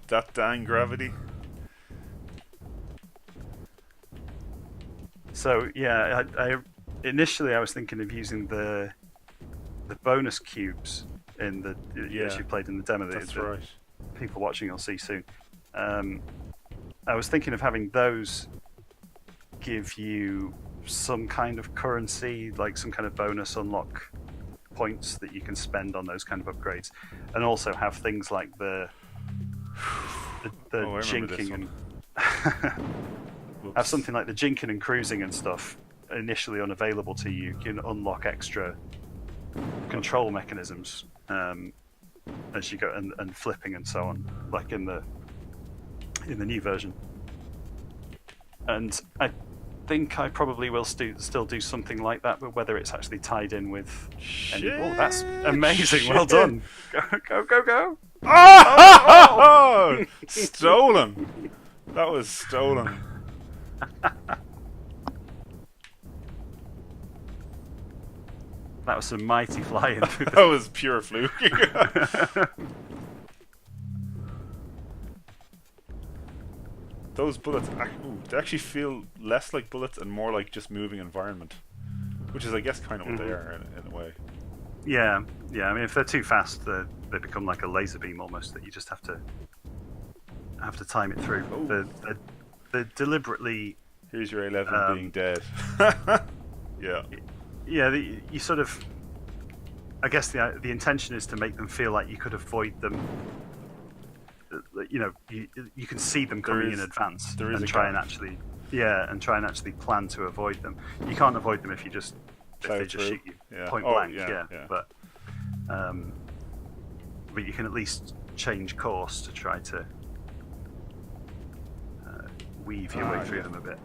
that dang gravity. So yeah, I initially I was thinking of using the bonus cubes in the as you played in the demo. That's right. People watching will see soon. I was thinking of having those give you some kind of currency, like some kind of bonus unlock points that you can spend on those kind of upgrades, and also have things like the jinking and have something like the jinking and cruising and stuff initially unavailable to you. You can unlock extra control mechanisms as you go, and flipping and so on, like in the new version. And I think I probably will still do something like that, but whether it's actually tied in with any... Oh, that's amazing. Well done. Go. Oh! Stolen. That was stolen. That was some mighty flying. That was pure fluke. Those bullets, they actually feel less like bullets and more like just moving environment, which is, I guess, kind of what they are in a way. Yeah. I mean, if they're too fast, they become like a laser beam almost that you just have to time it through. They're deliberately. Here's your 11 being dead. Yeah. Yeah, you sort of. I guess the intention is to make them feel like you could avoid them. You can see them coming in advance and try and actually plan to avoid them. You can't avoid them if they just shoot you point blank. Yeah. But you can at least change course to try to weave your way through them a bit.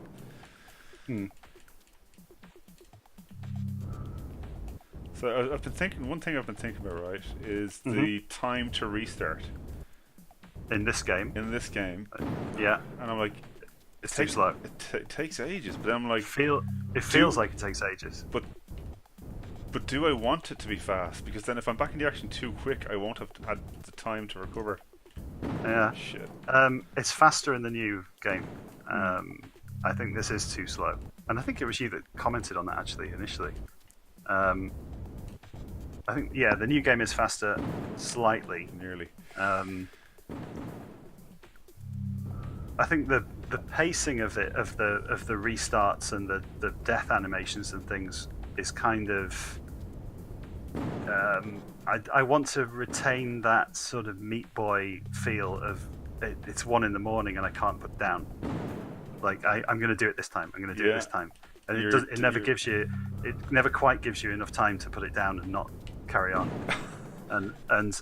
So I've been thinking. One thing I've been thinking about, right, is the time to restart in this game. Yeah, and I'm like, It's too slow. It takes ages, but then I'm like, it feels like it takes ages. But do I want it to be fast? Because then if I'm back in the action too quick, I won't have had the time to recover. Yeah. Shit. It's faster in the new game. I think this is too slow, and I think it was you that commented on that actually initially. I think the new game is faster, slightly. Nearly. I think the pacing of it, of the restarts and the death animations and things is kind of. I want to retain that sort of Meat Boy feel of it's 1 a.m. and I can't put down. Like I'm going to do it this time. I'm going to do it this time, and it never gives you. It never quite gives you enough time to put it down and not carry on. and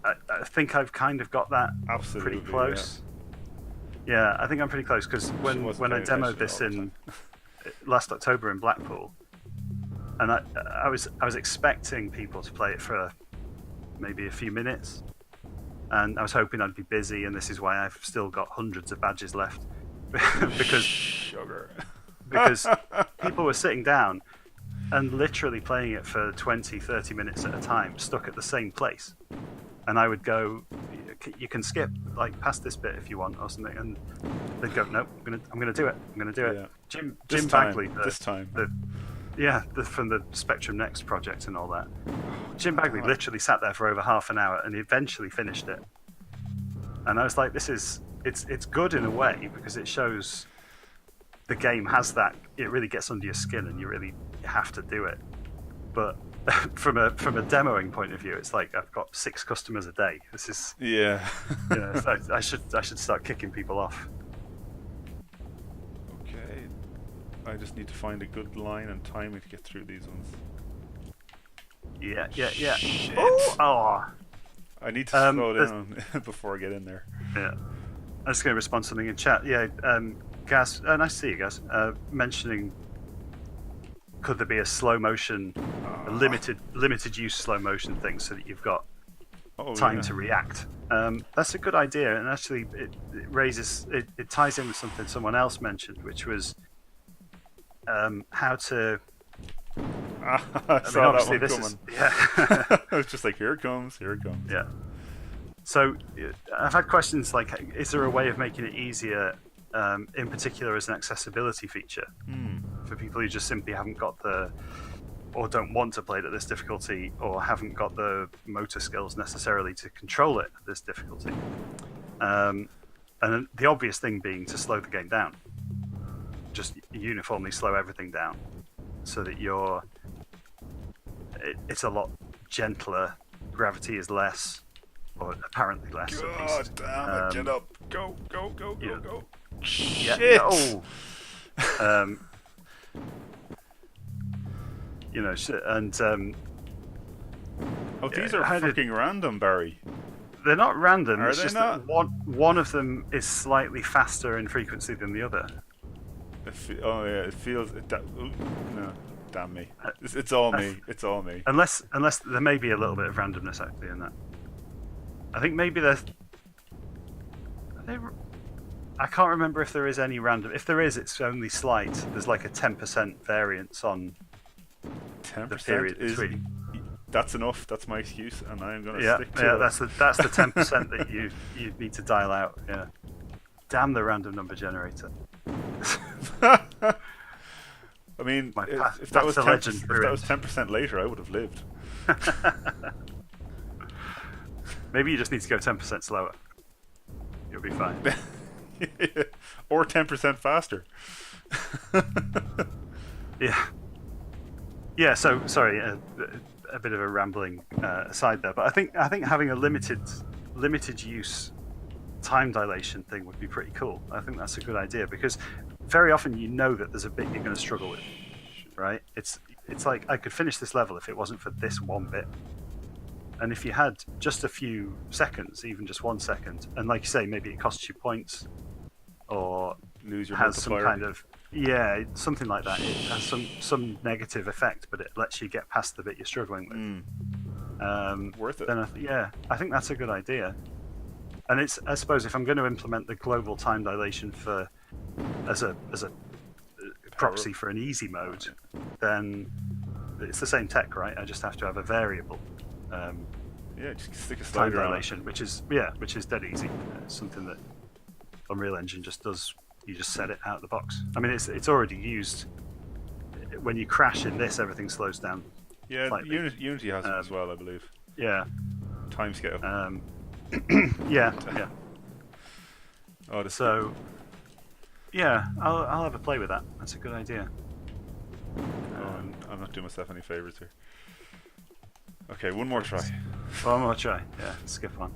I think I've kind of got that pretty close. Yeah, I think I'm pretty close because when I demoed this in last October in Blackpool, and I was expecting people to play it for maybe a few minutes, and I was hoping I'd be busy, and this is why I've still got hundreds of badges left because people were sitting down and literally playing it for 20, 30 minutes at a time, stuck at the same place. And I would go, you can skip like past this bit if you want or something, and they'd go, nope, I'm gonna do it. I'm gonna do it. Yeah. Jim Bagley, from the Spectrum Next project and all that. Jim Bagley literally sat there for over half an hour and he eventually finished it. And I was like, it's good in a way because it shows the game has that. It really gets under your skin and you have to do it. But from a demoing point of view, it's like I've got 6 customers a day. This is I should start kicking people off. Okay, I just need to find a good line and timing to get through these ones. Yeah. Shit. Oh. I need to slow down before I get in there. Yeah. I'm just going to respond to something in chat. Yeah, Gaz, nice to see you, Gaz. Mentioning, could there be a slow motion, a limited use slow motion thing, so that you've got time to react? That's a good idea, and actually, it ties in with something someone else mentioned, which was how to. I saw that one coming. I was just like, here it comes. Yeah. So I've had questions like, is there a way of making it easier, in particular as an accessibility feature for people who just simply haven't got or don't want to play it at this difficulty, or haven't got the motor skills necessarily to control it at this difficulty? And the obvious thing being to slow the game down. Just uniformly slow everything down so that it's a lot gentler, gravity is less, or apparently less at least. Damn it, get up. Go. Shit. Yeah, these are fucking random, Barry. They're not random. Are it's they just not? That one of them is slightly faster in frequency than the other. It feels. No, damn me. It's all me. It's all me. Unless there may be a little bit of randomness actually in that. I think maybe I can't remember if there is any random. If there is, it's only slight. There's like a 10% variance on 10% the period between. That's enough. That's my excuse, and I'm going to stick to it. That's the 10% that you need to dial out. Yeah. Damn the random number generator. I mean, if that was 10% later, I would have lived. Maybe you just need to go 10% slower. You'll be fine. Or 10% faster. Yeah. Yeah. So sorry, a bit of a rambling aside there, but I think having a limited use time dilation thing would be pretty cool. I think that's a good idea because very often you know that there's a bit you're going to struggle with, right? It's like I could finish this level if it wasn't for this one bit. And if you had just a few seconds, even just 1 second, and like you say, maybe it costs you points, or lose your has some multiplier. kind of something like that. It has some negative effect, but it lets you get past the bit you're struggling with. Worth it. Then I think that's a good idea. And I suppose if I'm going to implement the global time dilation for as a proxy for an easy mode, then it's the same tech, right? I just have to have a variable. Yeah, just stick a Time slider on it. dilation, which is dead easy. It's something that Unreal Engine just does. You just set it out of the box. I mean, it's already used. When you crash in this, everything slows down. Yeah, slightly. Unity has it as well, I believe. Yeah. Timescale. Yeah. Oh, this So, yeah, I'll have a play with that. That's a good idea. I'm not doing myself any favors here. Okay, one more try. One more try. Yeah, skip on.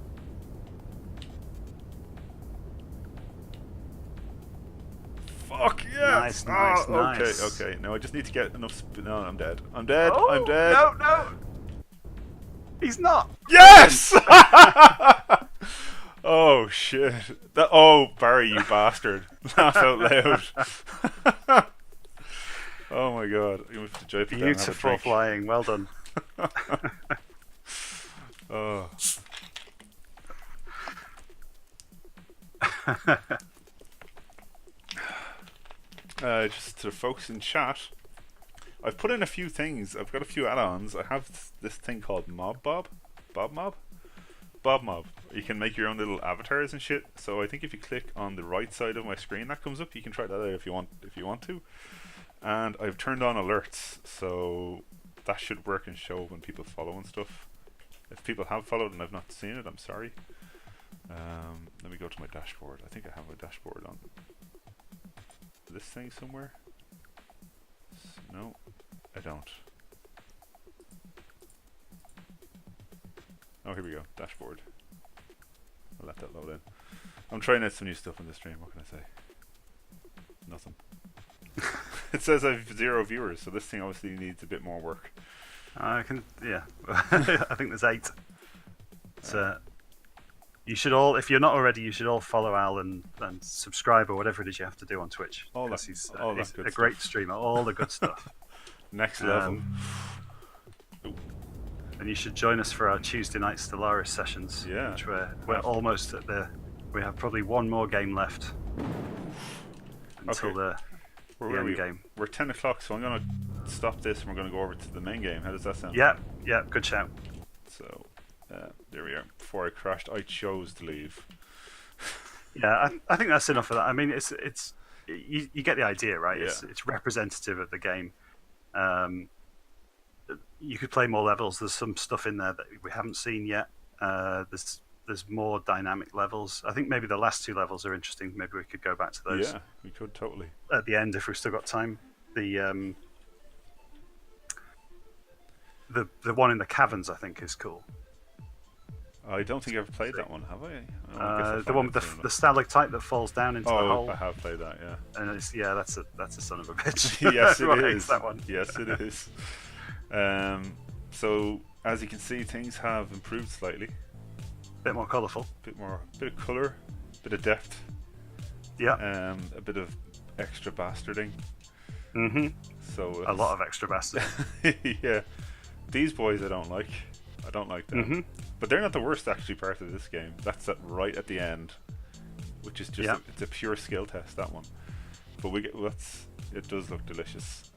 Fuck yes! Nice. Okay. No, I just need to get enough. No, I'm dead. I'm dead. Oh, I'm dead. No. He's not. Yes! Oh shit! Barry, you bastard! Laugh out loud. Oh my god! You have to joke with that and have a Beautiful drink. flying. Well done. Oh. Just to folks in chat, I've put in a few things. I've got a few add-ons. I have this thing called Bob Mob. You can make your own little avatars and shit. So I think if you click on the right side of my screen, that comes up. You can try that out if you want to. And I've turned on alerts, so that should work and show when people follow and stuff. If people have followed and I've not seen it, I'm sorry. Let me go to my dashboard. I think I have my dashboard on this thing somewhere. No, I don't. Oh, here we go. Dashboard. I'll let that load in. I'm trying out some new stuff on this stream. What can I say? Nothing. It says I have 0 viewers, so this thing obviously needs a bit more work. I think there's 8. So you should all, if you're not already, you should all follow Al and subscribe or whatever it is you have to do on Twitch. He's a great streamer. All the good stuff. Next level. And you should join us for our Tuesday night Stellaris sessions. Yeah. Which we're almost at we have probably one more game left until the end game. We're 10 o'clock, so I'm going to stop this and we're going to go over to the main game. How does that sound? Yeah, good shout. So, there we are. Before I crashed, I chose to leave. Yeah, I think that's enough of that. I mean, it's you get the idea, right? Yeah. It's representative of the game. You could play more levels. There's some stuff in there that we haven't seen yet. There's more dynamic levels. I think maybe the last 2 levels are interesting. Maybe we could go back to those. Yeah, we could totally. At the end, if we've still got time. The one in the caverns, I think, is cool. I don't think I've played that one, have I? The one with the stalactite that falls down into the hole. I have played that, yeah. And that's a son of a bitch. Yes, Everyone it hates is. that one. Yes, it is. So as you can see, things have improved slightly. Bit more colourful. Bit of colour, bit of depth. Yeah. A bit of extra bastarding. Mm-hmm. So a lot of extra bastarding. Yeah. These boys I don't like them. Mm-hmm. But they're not the worst actually part of this game. That's right at the end, which is just it's a pure skill test, that one. But it does look delicious.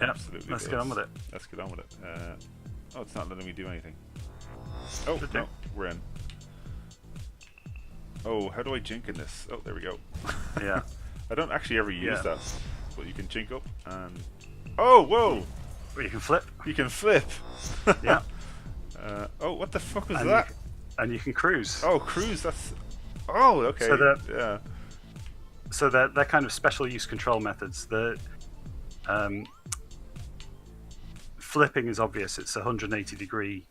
Absolutely. Let's get on with it. Let's get on with it. It's not letting me do anything. Oh no, we're in. Oh, how do I jink in this? Oh, there we go. Yeah. I don't actually ever use that, but you can jink up and. Oh, whoa! Well, you can flip. You can flip. Yeah. Oh, what the fuck was that? And you can cruise. Oh, cruise. That's. Oh, okay. So they're kind of special use control methods. The flipping is obvious. It's a 180-degree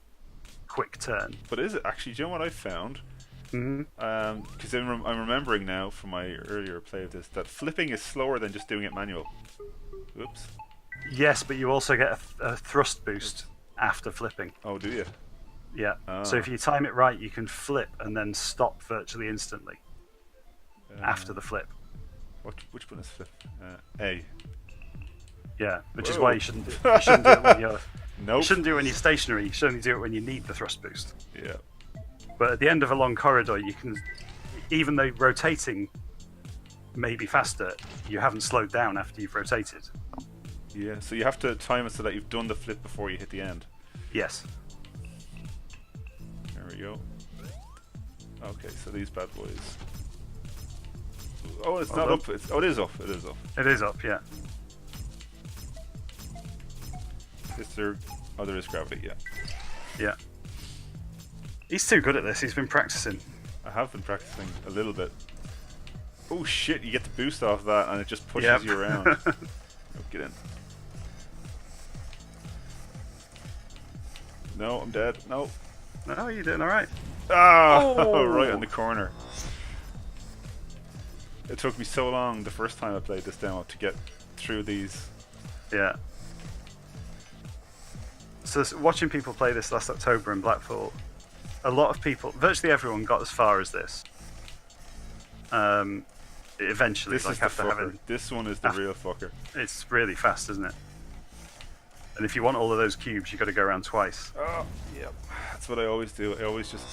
quick turn. But is it actually? Do you know what I found? Mm-hmm. Because I'm remembering now from my earlier play of this that flipping is slower than just doing it manual. Oops. Yes, but you also get a thrust boost after flipping. Oh, do you? Yeah. So if you time it right, you can flip and then stop virtually instantly after the flip. Which one is flip? A. Yeah, which is why you shouldn't do it when you're. Nope. You shouldn't do it when you're stationary. You should only do it when you need the thrust boost. Yeah. But at the end of a long corridor, you can, even though rotating maybe faster, you haven't slowed down after you've rotated. Yeah, so you have to time it so that you've done the flip before you hit the end. Yes. There we go. Okay, so these bad boys. Oh, it's not up. It is up. It is up. It is up, yeah. Is there? Oh, there is gravity. Yeah. Yeah. He's too good at this. He's been practicing. I have been practicing a little bit. Oh shit! You get the boost off that, and it just pushes you around. Oh, get in. No, I'm dead. No. No, you're doing all right. Ah! Oh! Right on the corner. It took me so long the first time I played this demo to get through these. Yeah. So watching people play this last October in Blackpool, a lot of people, virtually everyone, got as far as this. Eventually, This like is the after fucker. having, This one is the real fucker. it's really fast, isn't it? And if you want all of those cubes, you've got to go around twice. Oh, yep. That's what I always do. I always just.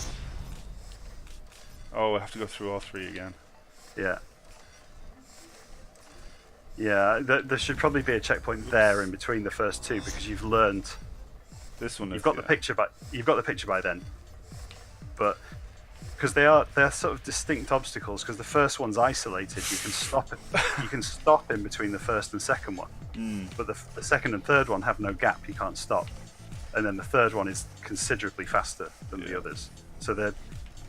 Oh, I have to go through all three again. Yeah. Yeah, there should probably be a checkpoint there in between the first two because you've learned. This one. You've got the picture by. You've got the picture by then. But because they're sort of distinct obstacles. Because the first one's isolated, you can stop it. You can stop in between the first and second one. But the second and third one have no gap. You can't stop. And then the third one is considerably faster than the others. So they're,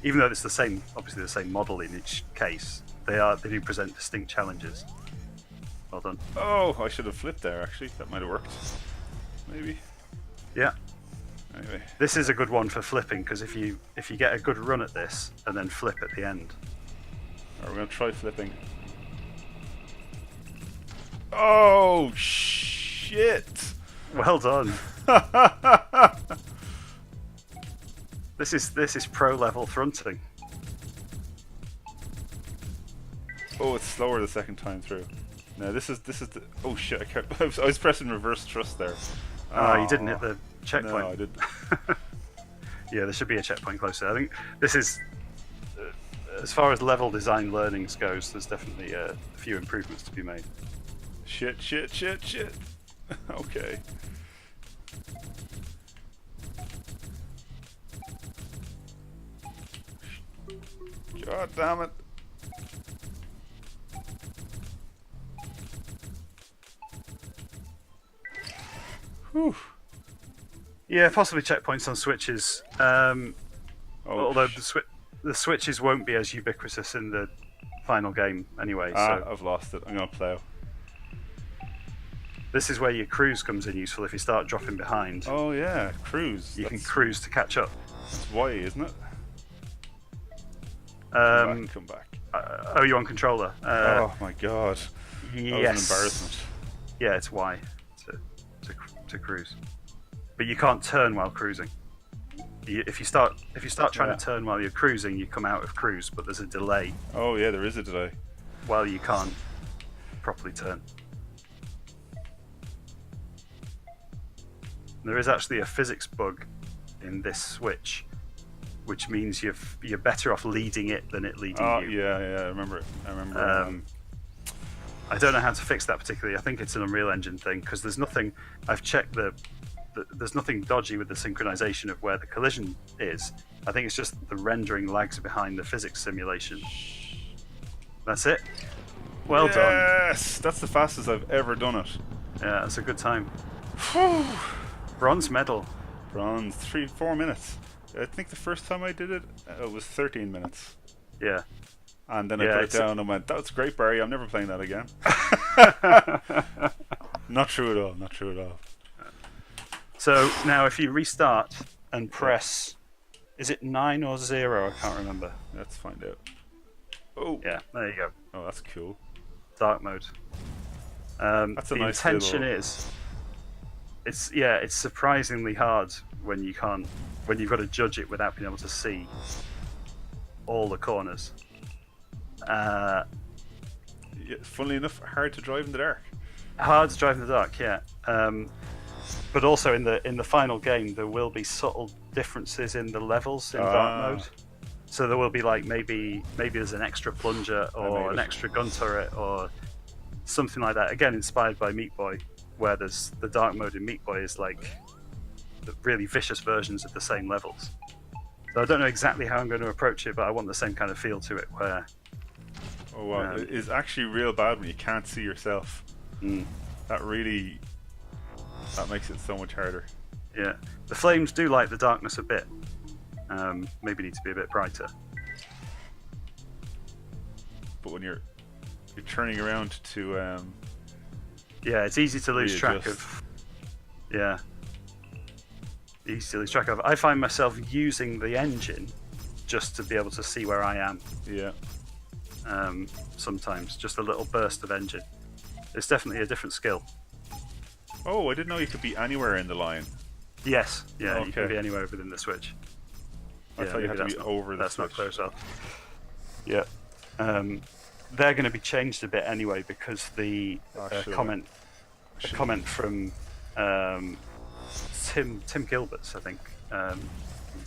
even though it's the same, obviously the same model in each case, they do present distinct challenges. Well done. Oh, I should have flipped there. Actually, that might have worked. Maybe. Yeah. Anyway. This is a good one for flipping because if you get a good run at this and then flip at the end. Alright, we're gonna try flipping. Oh shit! Well done. This is pro level thrunting. Oh, it's slower the second time through. No, this is the. Oh shit! I was pressing reverse thrust there. Oh, you didn't hit the checkpoint. No, I didn't. Yeah, there should be a checkpoint closer. I think this is, as far as level design learnings goes, there's definitely a few improvements to be made. Shit! Okay. God damn it! Whew. Yeah, possibly checkpoints on switches. Although the switches won't be as ubiquitous in the final game anyway. So I've lost it. I'm gonna plow. this is where your cruise comes in useful. If you start dropping behind, Oh yeah, cruise. you can cruise to catch up. That's Y, isn't it? Come back. Oh, you on controller? Oh my god. That was an embarrassment. Yeah, it's Y to cruise, but you can't turn while cruising. If you start trying to turn while you're cruising, you come out of cruise, but there's a delay Oh yeah, there is a delay. while you can't properly turn. There is actually a physics bug in this switch, which means you're better off leading it than it leading you. Yeah, I remember it. I don't know how to fix that particularly. I think it's an Unreal Engine thing because there's nothing. I've checked there's nothing dodgy with the synchronization of where the collision is. I think it's just the rendering lags behind the physics simulation. That's it. Well done. Yes, that's the fastest I've ever done it. Yeah, that's a good time. Whew. Bronze medal. Bronze, 4 minutes. I think the first time I did it, it was 13 minutes. Yeah. And then I put it down and went, "That's great, Barry. I'm never playing that again." Not true at all. Not true at all. So now, if you restart and press, is it 9 or 0? I can't remember. Let's find out. Oh, Yeah, there you go. oh, that's cool. Dark mode. That's a the nice intention little- is, it's surprisingly hard when you've got to judge it without being able to see all the corners. Yeah, funnily enough, hard to drive in the dark. Hard to drive in the dark, yeah. But also in the final game, there will be subtle differences in the levels in dark mode. So there will be like maybe there's an extra plunger or an extra gun turret or something like that. Again, inspired by Meat Boy, where there's the dark mode in Meat Boy is like the really vicious versions of the same levels. So I don't know exactly how I'm going to approach it, but I want the same kind of feel to it where... Oh wow, it's actually real bad when you can't see yourself. That makes it so much harder. Yeah, the flames do light the darkness a bit. Maybe need to be a bit brighter. But when you're turning around to yeah, it's easy to lose track readjust. of. Yeah, easy to lose track of. I find myself using the engine just to be able to see where I am. Yeah. Sometimes just a little burst of engine. It's definitely a different skill. Oh, I didn't know you could be anywhere in the line. Yes, yeah, Okay. you can be anywhere within the switch. I thought you had to be over the That's switch. not clear as well. Yeah. They're going to be changed a bit anyway because the comment from Tim Gilbert's, I think,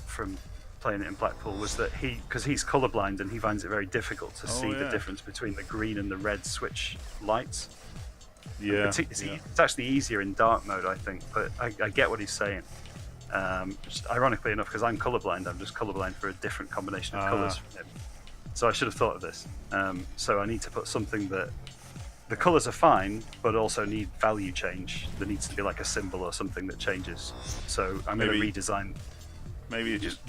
from playing it in Blackpool, was that because he's colourblind and he finds it very difficult to see the difference between the green and the red switch lights. Yeah, It's actually easier in dark mode, I think, but I get what he's saying. Just ironically enough, because I'm colourblind, I'm just colourblind for a different combination of colours from him. So I should have thought of this. So I need to put something that the colours are fine, but also need value change. There needs to be like a symbol or something that changes. So I'm going to redesign. Maybe it just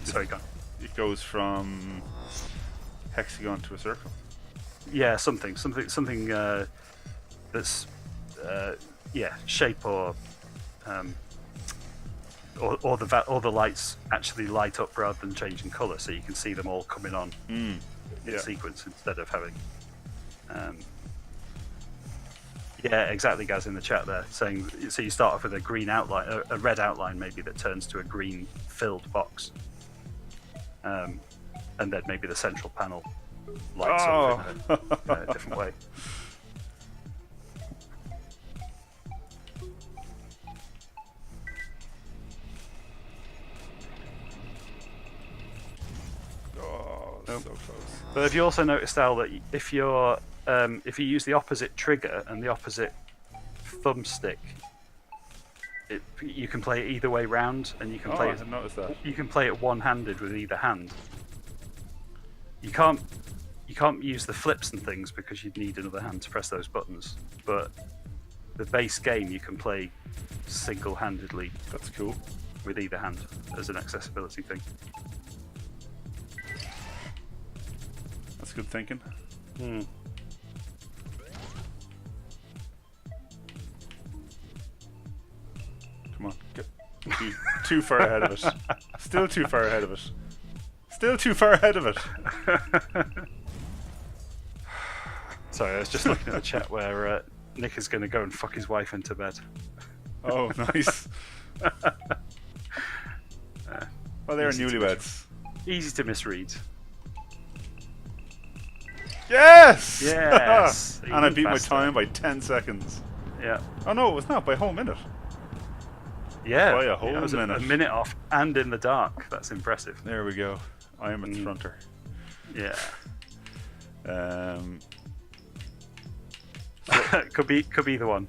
Sorry, go on. it goes from hexagon to a circle. Yeah, something that's shape or the lights actually light up rather than changing colour, so you can see them all coming on in sequence instead of having. Exactly, Gaz in the chat there saying so you start off with a green outline, a red outline maybe that turns to a green filled box, and then maybe the central panel lights up in a different way. So close. But have you also noticed, Al, that if you use the opposite trigger and the opposite thumbstick, you can play it either way round, and you can play I it. didn't notice that. You can play it one-handed with either hand. You can't use the flips and things because you'd need another hand to press those buttons. But the base game you can play single-handedly. That's cool. With either hand as an accessibility thing. That's good thinking. Come on, get too far ahead of it. Still too far ahead of it. Still too far ahead of it. Sorry, I was just looking at the chat where Nick is going to go and fuck his wife into bed. Oh, nice. Well, they're newlyweds. Easy to misread. Yes! Yes! And I beat my time by 10 seconds. Yeah. Oh no, it was not, by a whole minute. Yeah. By a whole I was minute. a minute off and in the dark. That's impressive. There we go. I am a Thrunter. Yeah. So could be the one.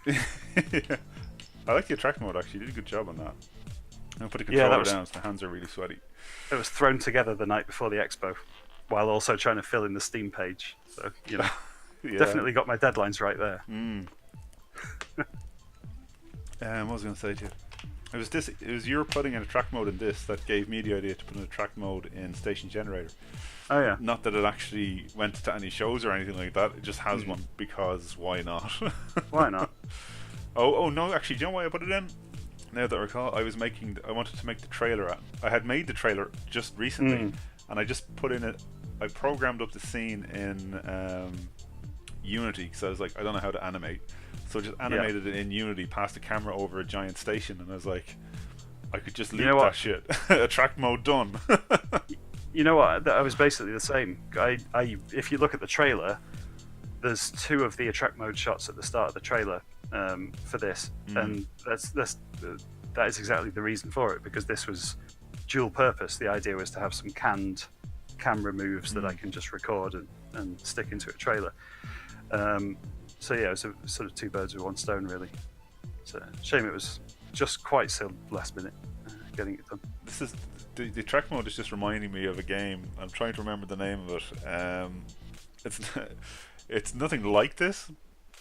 yeah. I like the attract mode actually. You did a good job on that. I'll put the controller down so the hands are really sweaty. It was thrown together the night before the expo, while also trying to fill in the Steam page. So, you know, definitely got my deadlines right there. What was I going to say to you? It was your putting in a track mode in this that gave me the idea to put in a track mode in Station Generator. Oh yeah. Not that it actually went to any shows or anything like that. It just has one because why not? Why not? Oh no! Actually, do you know why I put it in? Now that I recall, I wanted to make the trailer. I had made the trailer just recently, and I just put in it. I programmed up the scene in Unity because I was like, I don't know how to animate, so I just animated it in Unity, passed the camera over a giant station, and I was like, I could just loop that shit. Attract mode done. You know what? I was basically the same. If you look at the trailer, there's 2 of the attract mode shots at the start of the trailer for this, and that is exactly the reason for it, because this was dual purpose. The idea was to have some canned camera moves that I can just record and stick into a trailer. So yeah, it was sort of two birds with one stone, really. It's a shame it was just quite so last minute getting it done. This is the track mode is just reminding me of a game. I'm trying to remember the name of it. It's nothing like this,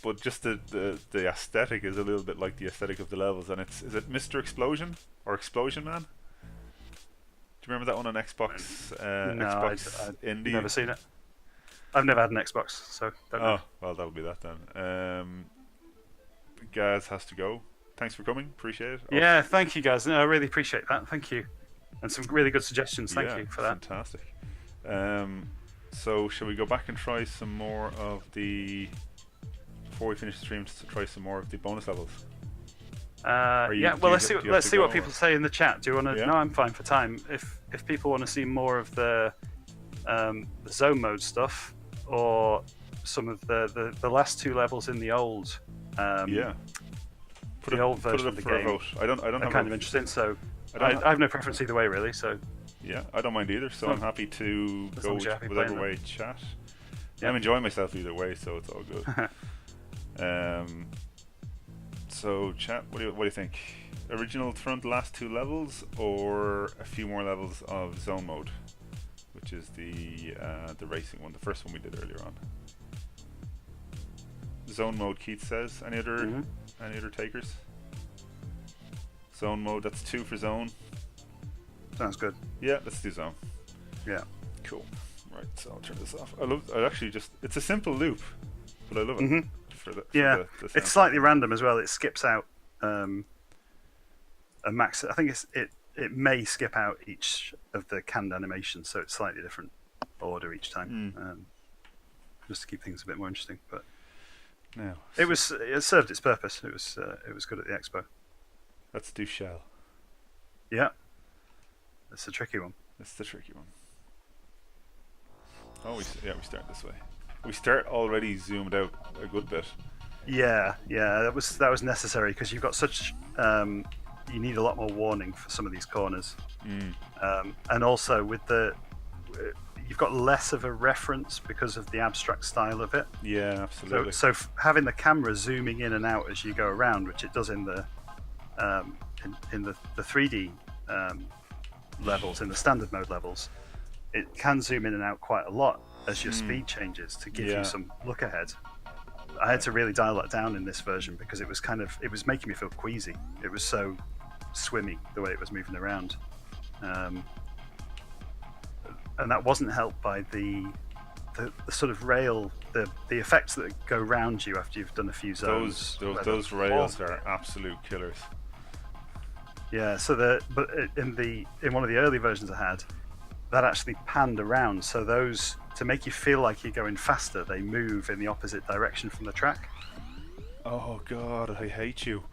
but just the aesthetic is a little bit like the aesthetic of the levels. And is it Mr. Explosion or Explosion Man? Do you remember that one on Xbox? No, Xbox I've Indie. never seen it. I've never had an Xbox, so don't know. Well, that'll be that then. Gaz has to go. Thanks for coming. Appreciate it. Yeah, thank you guys. No, I really appreciate that. Thank you, and some really good suggestions. Thank you for that. Fantastic. So shall we go back and try some more of the before we finish the stream? To try some more of the bonus levels. Yeah. Well, let's see what people say in the chat. Do you want to? Yeah. No, I'm fine for time. If people want to see more of the zone mode stuff, or some of the last two levels in the old Put the old version of the game, vote. I don't are have kind of interesting. So I have no preference either way, really. So yeah, I don't mind either. So I'm happy to as go long as you're happy whatever playing way chat. Yeah. I'm enjoying myself either way, so it's all good. So chat, what do you think? Original Thrunt last two levels, or a few more levels of zone mode, which is the racing one, the first one we did earlier on. Zone mode, Keith says. Any other takers? Zone mode, that's 2 for zone. sounds good. Yeah, let's do zone. Yeah. Cool. Right, so I'll turn this off. It's a simple loop, but I love it. Mm-hmm. For the It's sound. slightly random as well. It skips out a max. I think it may skip out each of the canned animations, so it's slightly different order each time, just to keep things a bit more interesting. But Now, it served its purpose. It was good at the expo. let's do shell. Yeah, it's a tricky one. That's the tricky one. Oh, we start this way. We start already zoomed out a good bit. Yeah, that was necessary because you've got such. You need a lot more warning for some of these corners, and also with you've got less of a reference because of the abstract style of it. Yeah, absolutely. So having the camera zooming in and out as you go around, which it does in the in the 3D levels, in the standard mode levels, it can zoom in and out quite a lot as your speed changes to give you some look ahead. I had to really dial that down in this version because it was making me feel queasy. It was so swimmy the way it was moving around, and that wasn't helped by the sort of rail, the effects that go around you after you've done a few zones. Those rails are absolute killers. Yeah. But in one of the early versions I had, that actually panned around. So those, to make you feel like you're going faster, they move in the opposite direction from the track. Oh God, I hate you.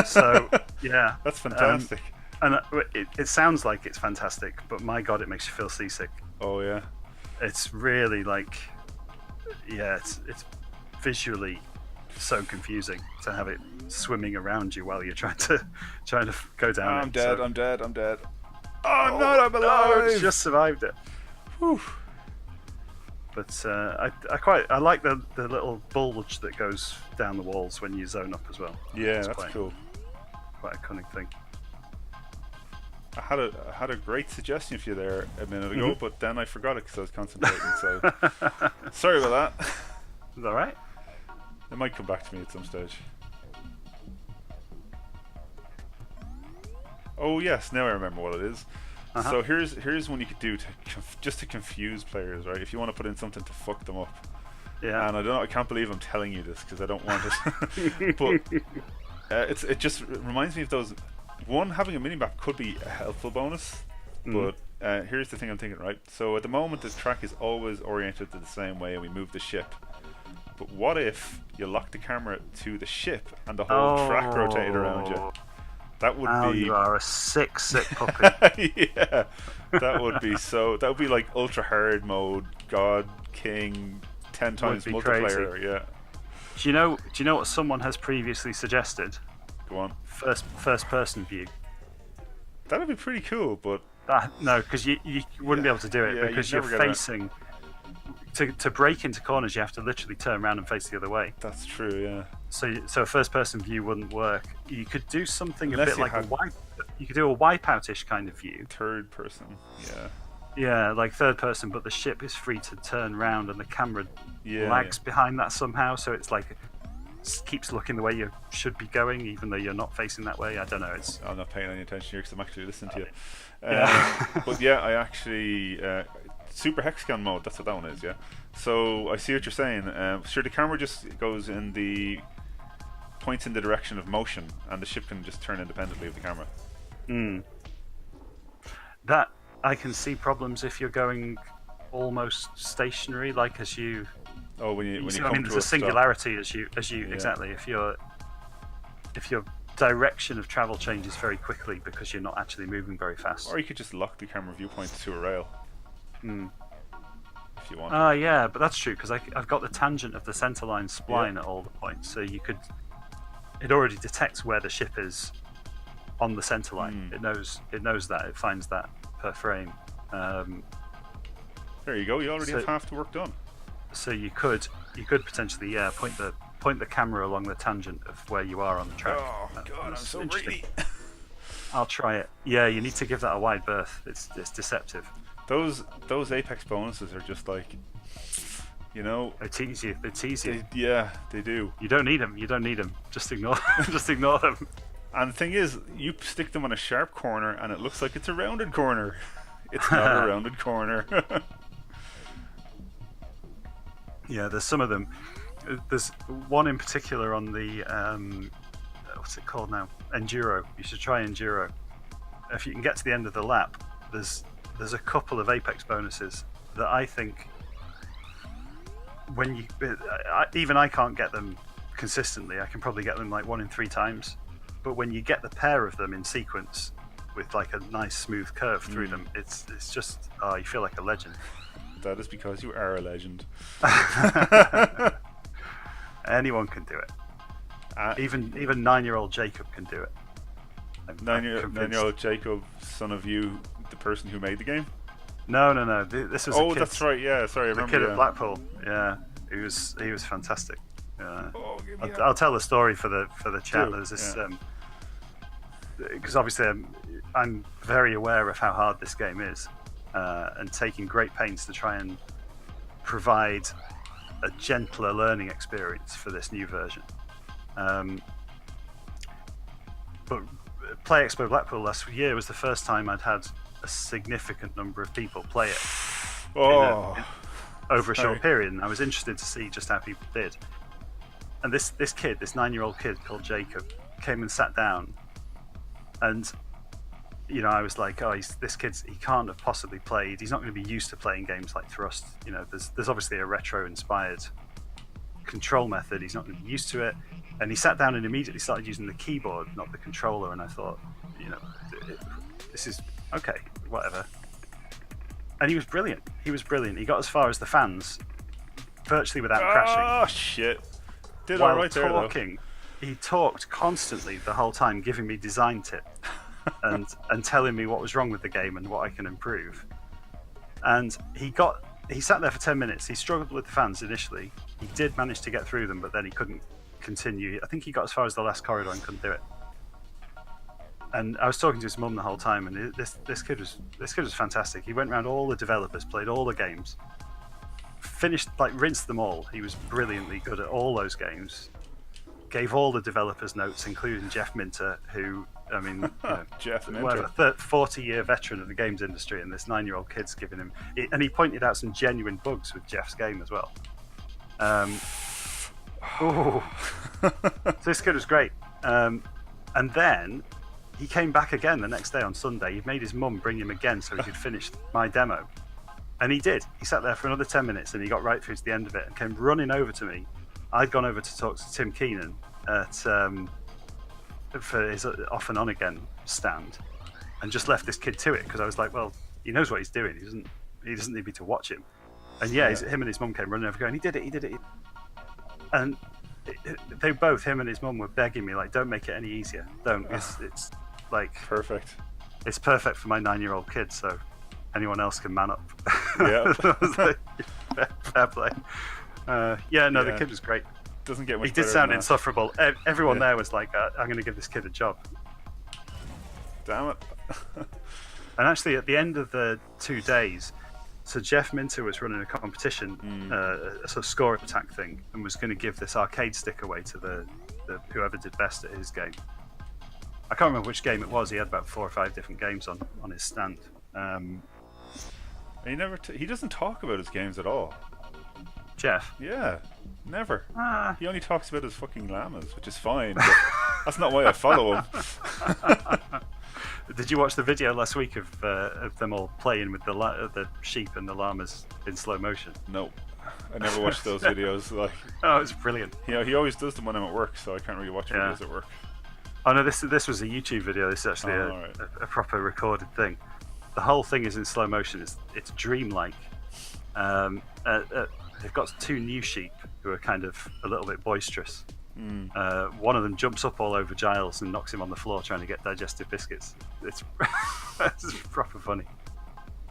So yeah, that's fantastic. And it sounds like it's fantastic, but my God, it makes you feel seasick. Oh yeah. It's really it's visually so confusing to have it swimming around you while you're trying to go down. I'm dead. Oh no, I'm alive! No, just survived it. Whew. But I like the little bulge that goes down the walls when you zone up as well. Yeah, that's cool. Quite a cunning thing. I had a great suggestion for you there a minute ago, but then I forgot it because I was concentrating. So sorry about that. Is that right? It might come back to me at some stage. Oh yes, now I remember what it is. So here's one you could do just to confuse players, right? If you want to put in something to fuck them up. Yeah. And I can't believe I'm telling you this because I don't want it. But it just reminds me of those. One, having a minimap could be a helpful bonus, but here's the thing I'm thinking, right? So at the moment, the track is always oriented the same way, and we move the ship. But what if you lock the camera to the ship and the whole track rotated around you? That would be. You are a sick puppy. Yeah, that would be so. That would be like ultra hard mode, God King, 10 times multiplayer. Crazy. Yeah. Do you know what someone has previously suggested? Go on. First person view. That would be pretty cool, but No, because you wouldn't be able to do it because you're facing. To break into corners, you have to literally turn around and face the other way. That's true, yeah. So a first-person view wouldn't work. You could do something Unless a bit like you could do a wipeout-ish kind of view. Third person, yeah. Yeah, like third person, but the ship is free to turn around and the camera lags behind that somehow, so it's like keeps looking the way you should be going, even though you're not facing that way. I don't know. I'm not paying any attention here because I'm actually listening to you. But I actually super hexagon mode. That's what that one is. Yeah. So I see what you're saying. Sure, the camera just points in the direction of motion, and the ship can just turn independently of the camera. That I can see problems if you're going almost stationary, like as you. Oh, when you come I mean, to there's a singularity stop. as you exactly. If your direction of travel changes very quickly because you're not actually moving very fast. Or you could just lock the camera viewpoint to a rail. If you want. Yeah, but that's true because I've got the tangent of the centerline spline at all the points, so you could. It already detects where the ship is on the centerline. It knows that. It finds that per frame. There you go. You already have half the work done. So you could potentially point the camera along the tangent of where you are on the track. Oh god, I'm so greedy. I'll try it. Yeah, you need to give that a wide berth. It's deceptive. Those Apex bonuses are just like, they tease you. They do. You don't need them. Just ignore them. And the thing is, you stick them on a sharp corner, and it looks like it's a rounded corner. It's not a rounded corner. Yeah, there's some of them. There's one in particular on the what's it called now? Enduro. You should try Enduro. If you can get to the end of the lap, there's a couple of Apex bonuses that I think even I can't get them consistently. I can probably get them like 1 in 3 times. But when you get the pair of them in sequence with like a nice smooth curve through them, it's just you feel like a legend. That is because you are a legend. Anyone can do it. Even 9-year-old Jacob can do it. 9-year-old Jacob, son of you, the person who made the game? No. This was. Oh, that's right. Yeah, sorry, I remember. The kid at Blackpool. Yeah, he was fantastic. I'll tell the story for the chat. There's this because obviously I'm very aware of how hard this game is, and taking great pains to try and provide a gentler learning experience for this new version. But Play Expo Blackpool last year was the first time I'd had a significant number of people play it over a short period, and I was interested to see just how people did. And this 9-year-old kid called Jacob came and sat down, and I was like, this kid's, he can't have possibly played. He's not going to be used to playing games like Thrust. There's obviously a retro-inspired control method. He's not going to be used to it. And he sat down and immediately started using the keyboard, not the controller. And I thought, this is okay, whatever. And he was brilliant. He got as far as the fans virtually without crashing. Oh shit! Did while all right there, talking. He talked constantly the whole time, giving me design tips and telling me what was wrong with the game and what I can improve. And he sat there for 10 minutes. He struggled with the fans initially. He did manage to get through them, but then he couldn't continue. I think he got as far as the last corridor and couldn't do it. And I was talking to his mum the whole time, and this kid was fantastic. He went around all the developers, played all the games, finished, rinsed them all. He was brilliantly good at all those games. Gave all the developers notes, including Jeff Minter, who, Jeff Minter, a 40-year veteran of the games industry, and this 9-year-old kid's giving him. And he pointed out some genuine bugs with Jeff's game as well. So this kid was great. And then he came back again the next day on Sunday. He made his mum bring him again so he could finish my demo. And he did. He sat there for another 10 minutes and he got right through to the end of it and came running over to me. I'd gone over to talk to Tim Keenan for his off and on again stand, and just left this kid to it because I was like, well, he knows what he's doing. He doesn't need me to watch him. And him and his mum came running over going, he did it. And they both, him and his mum, were begging me, like, don't make it any easier. Don't. It's like perfect. it's perfect for my 9-year-old kid. So anyone else can man up. Yeah. I was like, fair play. The kid was great. Doesn't get much. He did sound insufferable. Everyone there was like, "I'm going to give this kid a job." Damn it. And actually, at the end of the 2 days, so Jeff Minter was running a competition, a sort of score attack thing, and was going to give this arcade stick away to the whoever did best at his game. I can't remember which game it was. He had about 4 or 5 different games on his stand. He doesn't talk about his games at all. Jeff? Yeah, never. He only talks about his fucking llamas, which is fine, but that's not why I follow him. Did you watch the video last week of them all playing with the sheep and the llamas in slow motion? No, I never watched those videos. Like, oh, it's brilliant. He always does them when I'm at work, so I can't really watch videos at work. Oh no, this was a YouTube video. This is actually a proper recorded thing. The whole thing is in slow motion. It's dreamlike. They've got 2 new sheep who are kind of a little bit boisterous. One of them jumps up all over Giles and knocks him on the floor trying to get digestive biscuits. It's proper funny.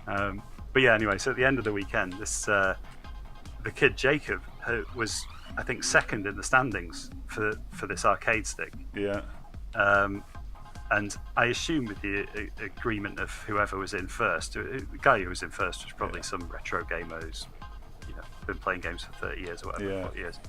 But yeah, anyway, so at the end of the weekend, the kid Jacob was, I think, second in the standings for this arcade stick. Yeah. And I assume with the agreement of whoever was in first, the guy who was in first was probably some retro gamer who's been playing games for 30 years or whatever. 40 years.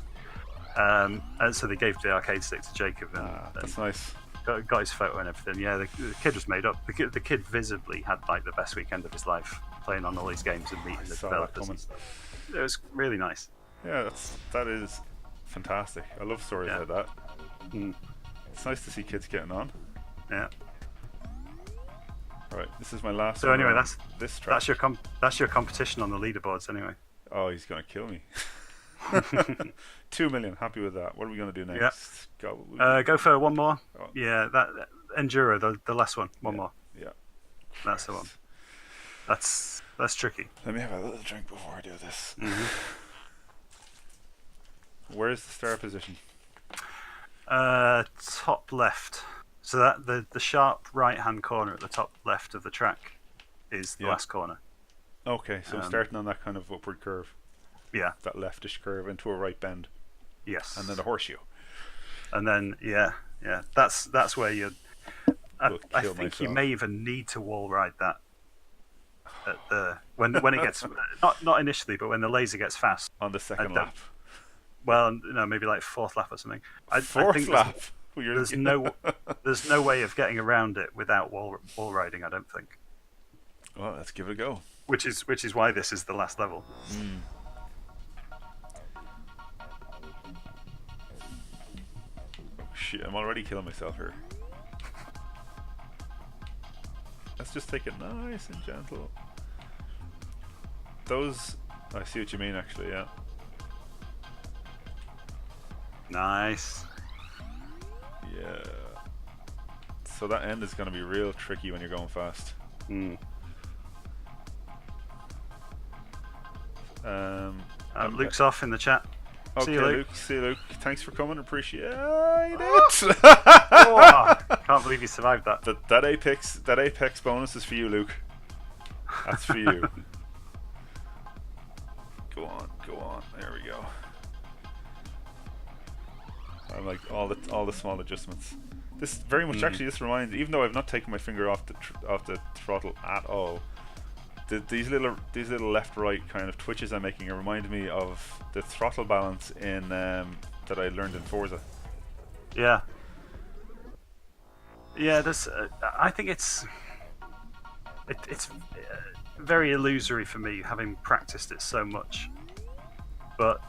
And so they gave the arcade stick to Jacob. And that's nice. Got his photo and everything. Yeah, the kid was made up. The kid visibly had like the best weekend of his life, playing on all these games and meeting the developers and stuff. It was really nice. Yeah, that is fantastic. I love stories like that. It's nice to see kids getting on. Yeah. All right, this is my last. So anyway, this track. That's your competition on the leaderboards anyway. Oh, he's gonna kill me. 2 million. Happy with that. What are we gonna do next? Go for one more. Oh. Yeah, that Enduro, the last one. One more. Yeah. That's the one. That's tricky. Let me have a little drink before I do this. Where's the start position? Top left. So that the sharp right-hand corner at the top left of the track is the last corner. Okay, so starting on that kind of upward curve. Yeah. That leftish curve into a right bend. Yes. And then a horseshoe. And then that's where you. I think you may even need to wall ride that. When it gets not initially, but when the laser gets fast on the second lap. Well, no, maybe like 4th lap or something. Fourth lap. There's no way of getting around it without wall riding. I don't think. Well, let's give it a go. Which is why this is the last level. Oh, shit, I'm already killing myself here. Let's just take it nice and gentle. I see what you mean, actually. Yeah. Nice. Yeah. So that end is going to be real tricky when you're going fast. Luke's off in the chat. Okay, see you, Luke. See you, Luke. Thanks for coming. Appreciate it. Can't believe you survived that. That Apex bonus is for you, Luke. That's for you. Go on. There we go. I like all the small adjustments. This very much actually. This reminds, even though I've not taken my finger off the throttle at all, these little left-right kind of twitches I'm making remind me of the throttle balance in that I learned in Forza. Yeah. This I think it's very illusory for me, having practiced it so much. But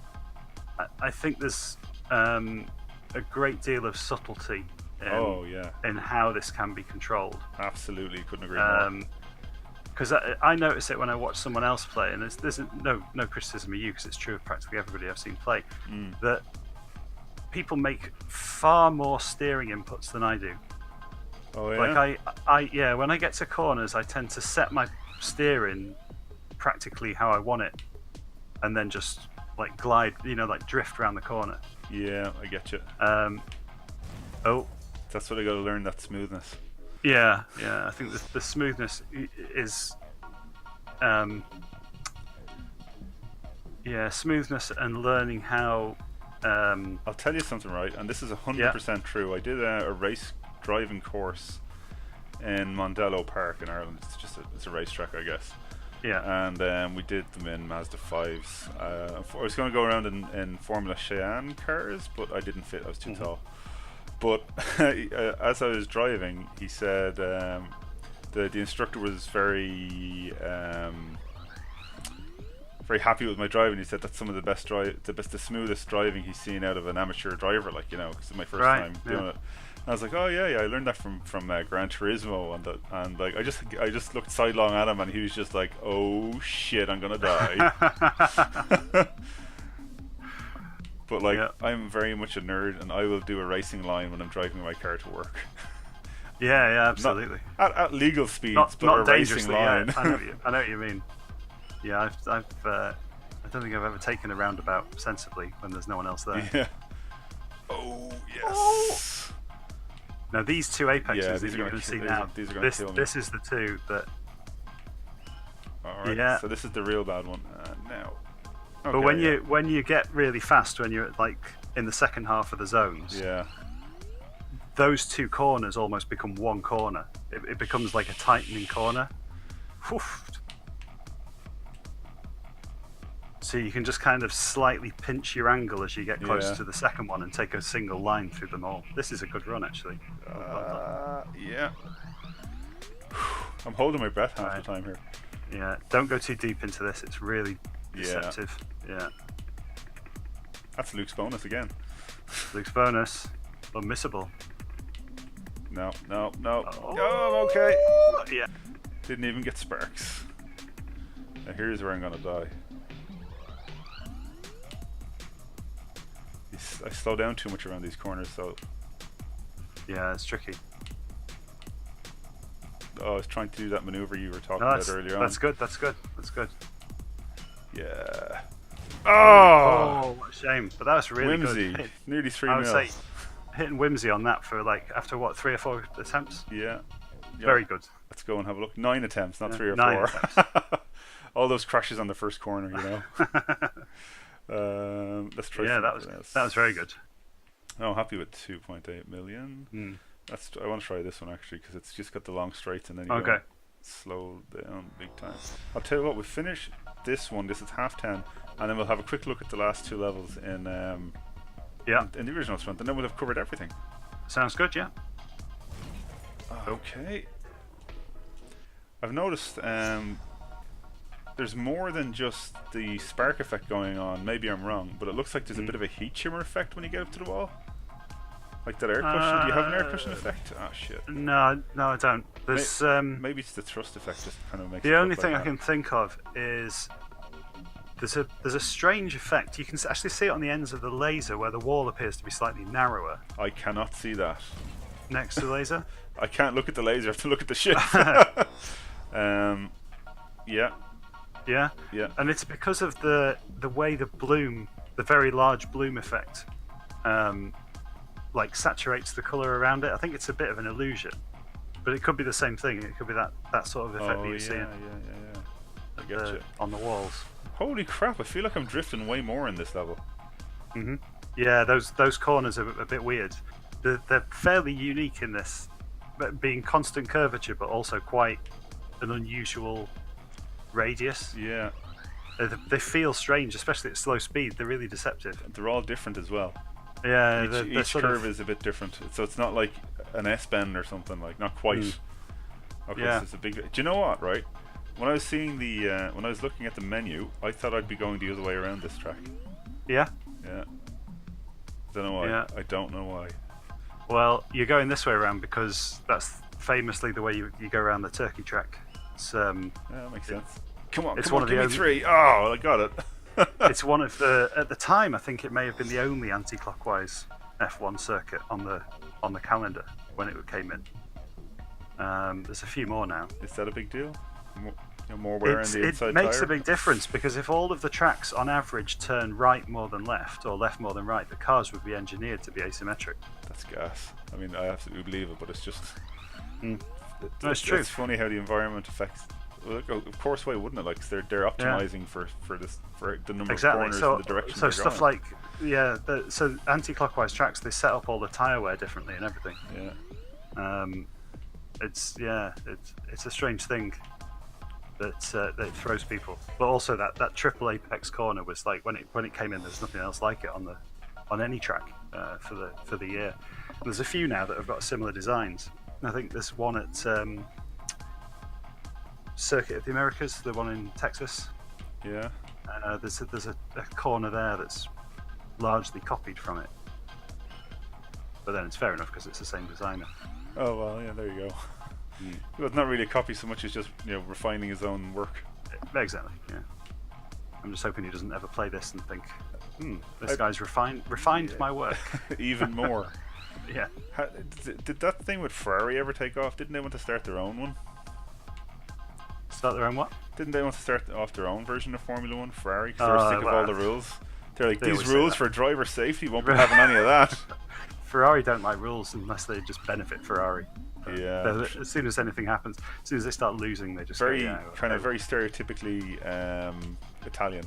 I think there's a great deal of subtlety in how this can be controlled. Absolutely, couldn't agree more. Because I notice it when I watch someone else play, and there's no criticism of you, because it's true of practically everybody I've seen play, that people make far more steering inputs than I do. Oh yeah. Like when I get to corners, I tend to set my steering practically how I want it, and then just like glide, like drift around the corner. Yeah, I get you. That's what I got to learn, that smoothness. Yeah, yeah. I think the smoothness is, um, yeah, smoothness and learning how. I'll tell you something, right? And this is Yeah, 100% true. I did a race driving course in Mondello Park in Ireland. It's a racetrack, I guess. yeah. And we did them in Mazda 5s. I was going to go around in Formula Cheyenne cars, but I didn't fit. I was too tall. But as I was driving, he said the instructor was very very happy with my driving. He said that's some of the best the smoothest driving he's seen out of an amateur driver. Like, because it's my first time doing it. And I was like, oh yeah, I learned that from Gran Turismo, and like I just looked sidelong at him, and he was just like, oh shit, I'm gonna die. But like, I'm very much a nerd, and I will do a racing line when I'm driving my car to work. Yeah, absolutely. Not at legal speeds, but a racing line. Yeah, I know what you mean. Yeah, I don't think I've ever taken a roundabout sensibly when there's no one else there. Yeah. Oh yes. Now these two apexes that you're going to see now. These are going to kill me. This is the two that. All right. Yeah. So this is the real bad one now. Okay, But when you get really fast, when you're like in the second half of the zones, those two corners almost become one corner. It becomes like a tightening corner. Oof. So you can just kind of slightly pinch your angle as you get closer to the second one and take a single line through them all. This is a good run, actually. Yeah. I'm holding my breath half the time here. Yeah, don't go too deep into this. It's really deceptive. Yeah. That's Luke's bonus again. Luke's bonus. Unmissable. No. Oh, okay. Yeah. Didn't even get sparks. Now here's where I'm gonna die. I slow down too much around these corners, so. Yeah, it's tricky. Oh, I was trying to do that maneuver you were talking about earlier on. That's good. Yeah. Oh, what a shame. But that was really Whimsy. good. Nearly 3 I mil. would say hitting Whimsy on that for like after what 3 or 4 attempts. Yeah. Very good. Let's go and have a look. 9 attempts, not 3 or 9 4. attempts. All those crashes on the first corner, Let's try. Yeah, that was very good. I'm happy with 2.8 million. I want to try this one actually because it's just got the long straights and then you go slow down big time. I'll tell you what, we finish this one. This is half 10, and then we'll have a quick look at the last 2 levels in the original Thrunt, and then we'll have covered everything. Sounds good, yeah. Okay. I've noticed there's more than just the spark effect going on. Maybe I'm wrong, but it looks like there's a bit of a heat shimmer effect when you get up to the wall. Like that air cushion. Do you have an air cushion effect? Oh shit. No, I don't. There's maybe it's the thrust effect just kind of makes. The only thing I can think of is there's a strange effect. You can actually see it on the ends of the laser where the wall appears to be slightly narrower. I cannot see that. Next to the laser? I can't look at the laser. I have to look at the ship. Yeah. Yeah. And it's because of the way the bloom, the very large bloom effect, like saturates the color around it. I think it's a bit of an illusion, but it could be the same thing. It could be that sort of effect that you're seeing. I get you. On the walls. Holy crap! I feel like I'm drifting way more in this level. Yeah, those corners are a bit weird. They're fairly unique in this, but being constant curvature, but also quite an unusual radius. Yeah. They feel strange, especially at slow speed. They're really deceptive. They're all different as well. Yeah, each curve is a bit different, so it's not like an S bend or something, like not quite. Okay, so it's a big. Do you know what? Right, when I was seeing when I was looking at the menu, I thought I'd be going the other way around this track. Yeah. Yeah. Don't know why. Yeah. I don't know why. Well, you're going this way around because that's famously the way you go around the turkey track. It's yeah, that makes sense. Come on, it's come one on, of give the me 3. Oh, I got it. It's one of the, at the time, I think it may have been the only anti-clockwise F1 circuit on the calendar when it came in. There's a few more now. Is that a big deal? More wear in the inside It makes tire? a big difference because if all of the tracks on average turn right more than left or left more than right, the cars would be engineered to be asymmetric. That's gas. I mean, I absolutely believe it, but it's just That's true. It's funny how the environment affects. Well, of course, why wouldn't it? Like, they're optimizing for the number of corners and the direction. So they're stuff going. like so anti-clockwise tracks, they set up all the tire wear differently and everything. Yeah. It's a strange thing that it throws people. But also that triple apex corner was like when it came in, there's nothing else like it on any track for the year. And there's a few now that have got similar designs. I think there's one at Circuit of the Americas, the one in Texas. Yeah. There's a corner there that's largely copied from it. But then it's fair enough because it's the same designer. Oh well, yeah. There you go. Well, it's not really a copy so much as just refining his own work. Exactly. Yeah. I'm just hoping he doesn't ever play this and think, this guy's refined my work even more. Yeah. Did that thing with Ferrari ever take off? Didn't they want to start their own one? Start their own what? Didn't they want to start off their own version of Formula One, Ferrari? Because they were sick of all the rules. They're like, these rules for driver safety won't be having any of that. Ferrari don't like rules unless they just benefit Ferrari. Yeah. As soon as anything happens, as soon as they start losing, they just very very stereotypically Italian.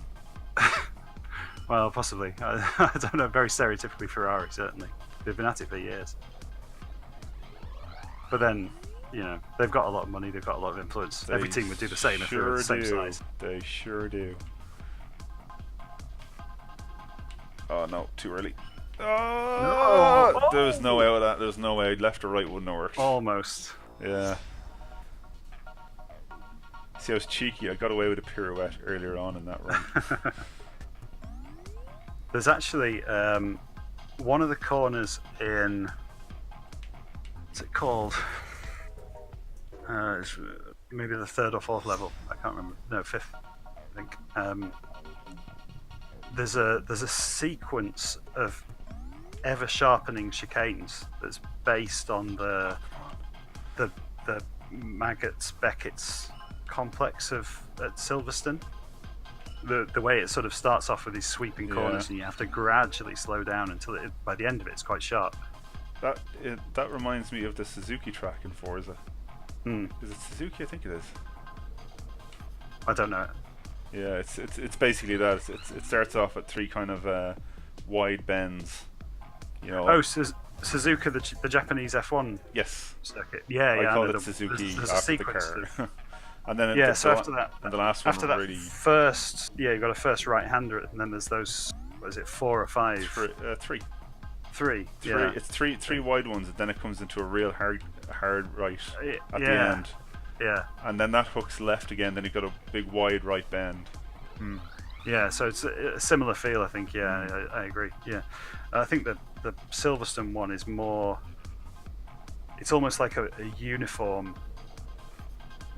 Well, possibly. I don't know. Very stereotypically Ferrari, certainly. They've been at it for years. But then, they've got a lot of money. They've got a lot of influence. Every team would do the same if they were the same size. They sure do. Oh no! Too early. Oh, no. There was no way with that. There was no way. Left or right wouldn't have worked. Almost. Yeah. See, I was cheeky. I got away with a pirouette earlier on in that run. There's actually one of the corners in. What's it called? It's maybe the third or fourth level. I can't remember. No, fifth, I think. There's a sequence of ever sharpening chicanes that's based on the Maggots Beckett's complex at Silverstone. The way it sort of starts off with these sweeping corners, and you have to gradually slow down until by the end of it, it's quite sharp. That reminds me of the Suzuki track in Forza. Is it Suzuki? I think it is. I don't know. Yeah, it's basically that. It starts off at three kind of wide bends. Oh, Suzuka, the Japanese F1 yes circuit. Yeah, I call it Suzuki there's after a the sequence car. And then so after that, and the last one after that really first, you've got a first right-hander, and then there's those. What is it, 4 or 5? three. Three. Yeah. It's three wide ones, and then it comes into a real hard right at the end. Yeah. And then that hooks left again. Then you've got a big wide right bend. Yeah, so it's a similar feel, I think. Yeah, I agree. Yeah, I think that the Silverstone one is more. It's almost like a uniform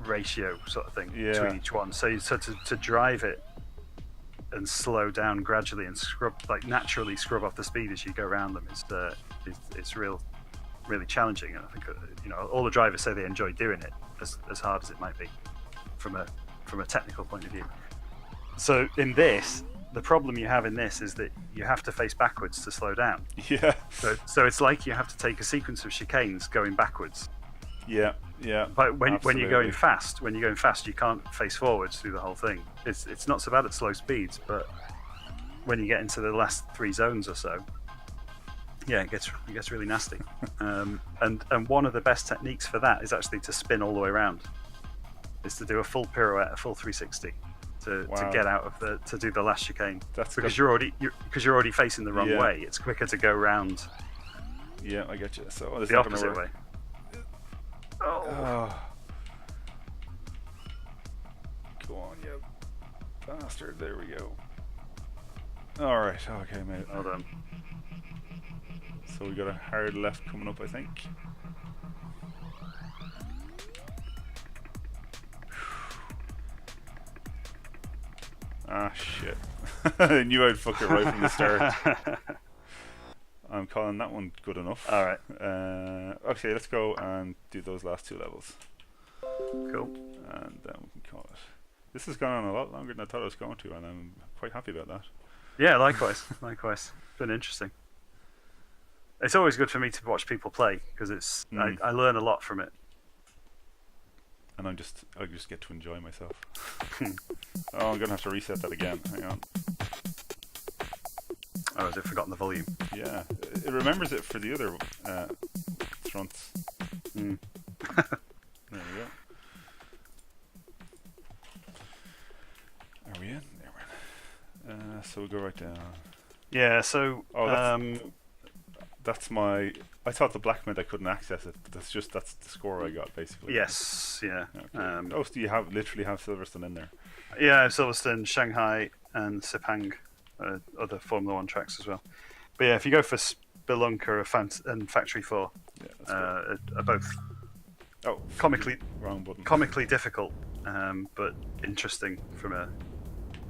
ratio sort of thing between each one. So to drive it and slow down gradually and naturally scrub off the speed as you go around them it's really challenging. And I think all the drivers say they enjoy doing it as hard as it might be from a technical point of view. So in this, the problem you have in this is that you have to face backwards to slow down. Yeah. So it's like you have to take a sequence of chicanes going backwards. Yeah. But when you're going fast, you can't face forwards through the whole thing. It's not so bad at slow speeds, but when you get into the last 3 zones or so, it gets really nasty. And one of the best techniques for that is actually to spin all the way around. Is to do a full pirouette, a full 360. To get out of to do the last chicane. That's because you're already facing the wrong way. It's quicker to go round. Yeah, I get you. So the opposite way. Oh. Go on, you bastard. There we go. All right. Okay, mate. Well done. So we got a hard left coming up, I think. Ah, shit. I knew I'd fuck it right from the start. I'm calling that one good enough. Alright. Okay, let's go and do those last 2 levels. Cool. And then we can call it. This has gone on a lot longer than I thought it was going to, and I'm quite happy about that. Yeah, likewise. It's been interesting. It's always good for me to watch people play, because I learn a lot from it. and I just get to enjoy myself. Oh, I'm gonna have to reset that again. Hang on. Oh, has it forgotten the volume? Yeah, it remembers it for the other Thrunts. Mm. There we go. Are we in? There we're in. So we'll go right down. Yeah. So. That's my. I thought the black meant I couldn't access it, but that's the score I got basically. Yes. Yeah. Okay. Do you literally have Silverstone in there? Yeah, Silverstone, Shanghai, and Sepang, other Formula One tracks as well. But yeah, if you go for Spelunker and Factory 4, are both wrong button. comically difficult, but interesting from a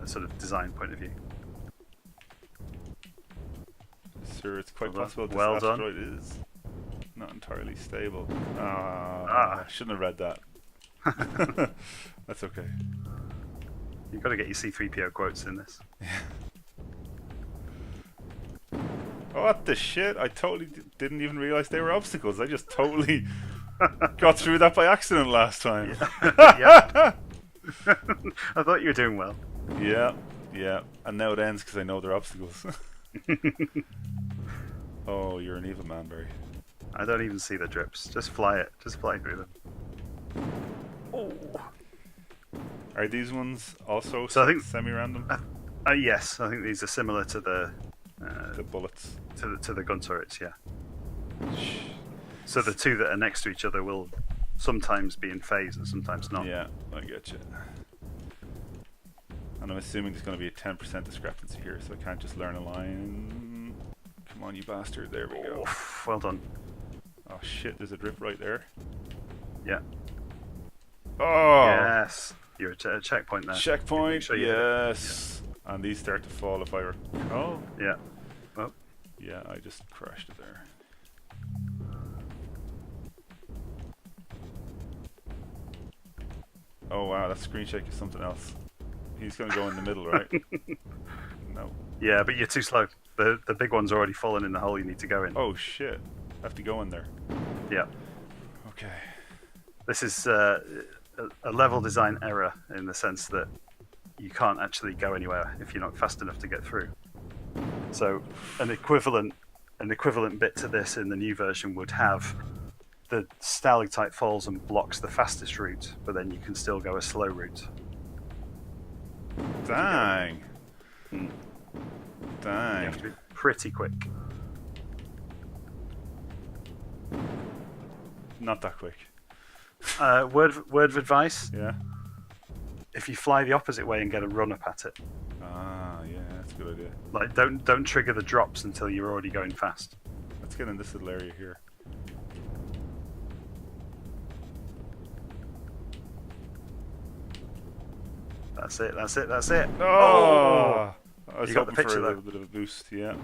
sort of design point of view. Sir, it's quite possible this well asteroid done. is not entirely stable. I shouldn't have read that. That's okay. You've got to get your C-3PO quotes in this. Oh, what the shit? I totally didn't even realize they were obstacles. I just totally got through that by accident last time. Yeah. I thought you were doing well. Yeah. And now it ends because I know they're obstacles. Oh, you're an evil man, Barry. I don't even see the drips. Just fly it. Just fly through them. Oh. Are these ones also semi-random? Yes, I think these are similar to the bullets. To the gun turrets, yeah. So the two that are next to each other will sometimes be in phase and sometimes not. Yeah, I get you. And I'm assuming there's going to be a 10% discrepancy here, so I can't just learn a line. Come on, you bastard. There we go. Well done. Oh shit, there's a drip right there. Yeah. Oh! Yes. You're at a checkpoint there. Checkpoint, sure yes. Yeah. And these start to fall if I recall. Yeah. Oh. Yeah, I just crashed it there. Oh wow, that screen shake is something else. He's going to go in the middle, right? No. Yeah, but you're too slow. The big one's already fallen in the hole you need to go in. Oh shit. I have to go in there. Yeah. Okay. This is a level design error in the sense that you can't actually go anywhere if you're not fast enough to get through. So an equivalent bit to this in the new version would have the stalactite falls and blocks the fastest route, but then you can still go a slow route. Dang. Mm. Dang. You have to be pretty quick. Not that quick. Word of advice: Yeah. if you fly the opposite way and get a run up at it, Yeah, that's a good idea. like don't trigger the drops until you're already going fast. Let's get in this little area here. That's it. Oh! I was You got the hoping picture, for a though. little bit of a boost, yeah.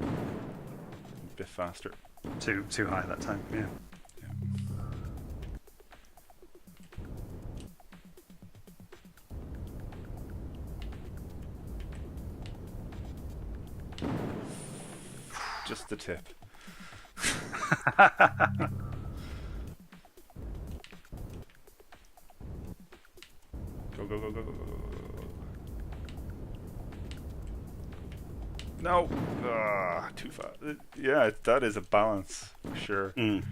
A bit faster. Too high that time. Yeah. Just the tip. Go. No! Too fast. Yeah, that is a balance, for sure. Mm.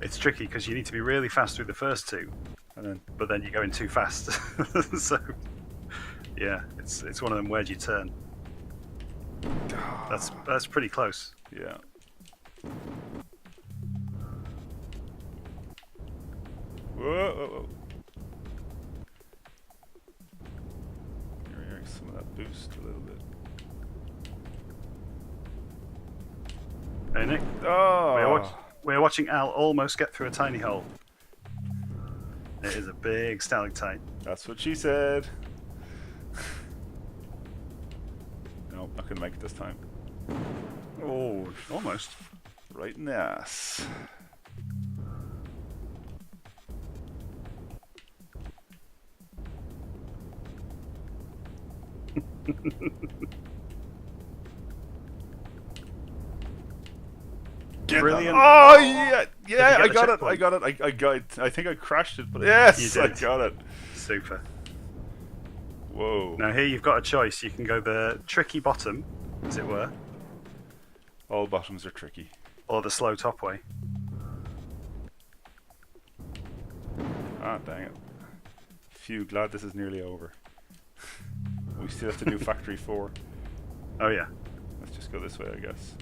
It's tricky because you need to be really fast through the first two, but then you're going too fast. So, yeah, it's one of them. Where'd you turn? That's pretty close. Yeah. Whoa. You're hearing some of that boost a little bit. Hey Nick, Oh! we're watching Al almost get through a tiny hole. It is a big stalactite. That's what she said. No, not gonna make it this time. Oh, almost. Right in the ass. Brilliant. Oh yeah, yeah! Did you get the I checkpoint? got it. I got it. I think I crashed it, but yes, You I did. got it. Super. Whoa! Now here you've got a choice. You can go the tricky bottom, as it were, All bottoms are tricky. or the slow top way. Ah, dang it! Phew, glad this is nearly over. We still have to do Factory 4. Oh yeah. Let's just go this way, I guess.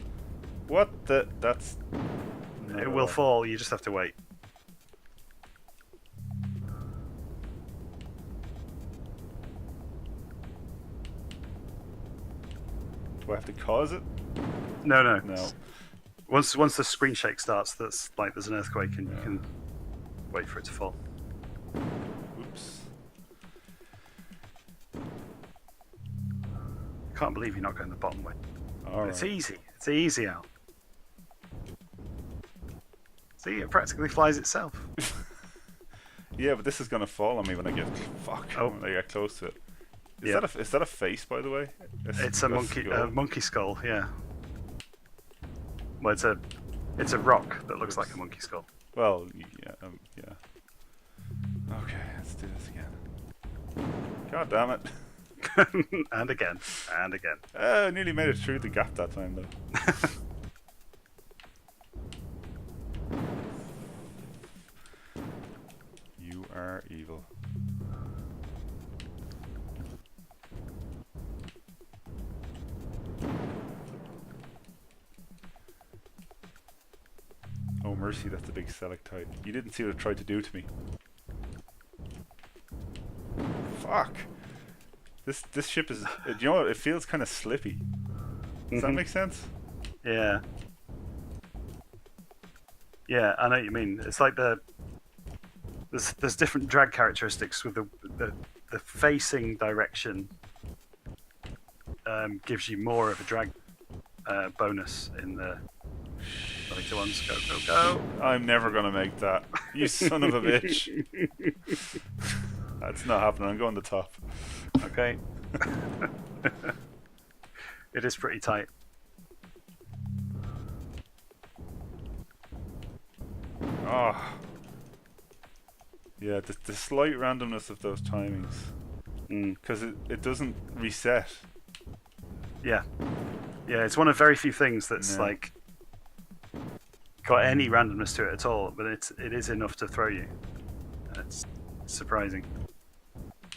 What the? That's. not It at will all. fall. You just have to wait. Do I have to cause it? No, no. No. Once the screen shake starts, that's like there's an earthquake, and you can wait for it to fall. Oops. Can't believe you're not going the bottom way. All It's right. easy. It's easy out. See, it practically flies itself. Yeah, but this is gonna fall on me when I get Oh. when I get close to it. Yeah. Is that a face, by the way? It's a monkey skull. Yeah. Well, it's a rock that looks like a monkey skull. Well, yeah, yeah. Okay, let's do this again. God damn it! And again, and again. I nearly made it through the gap that time, though. You are evil. Oh mercy, that's a big stalactite. You didn't see what it tried to do to me. Fuck! This ship is... you know what? It feels kind of slippy. Does that make sense? Yeah. Yeah, I know what you mean. It's like there's different drag characteristics with the facing direction gives you more of a drag bonus in the later ones. Go, go, go. I'm never gonna make that. You son of a bitch. That's not happening. I'm going to the top. Okay. It is pretty tight. Oh. Yeah, the slight randomness of those timings. Because it doesn't reset. Yeah. Yeah, it's one of very few things that's No. like got any randomness to it at all, but it is enough to throw you. It's surprising.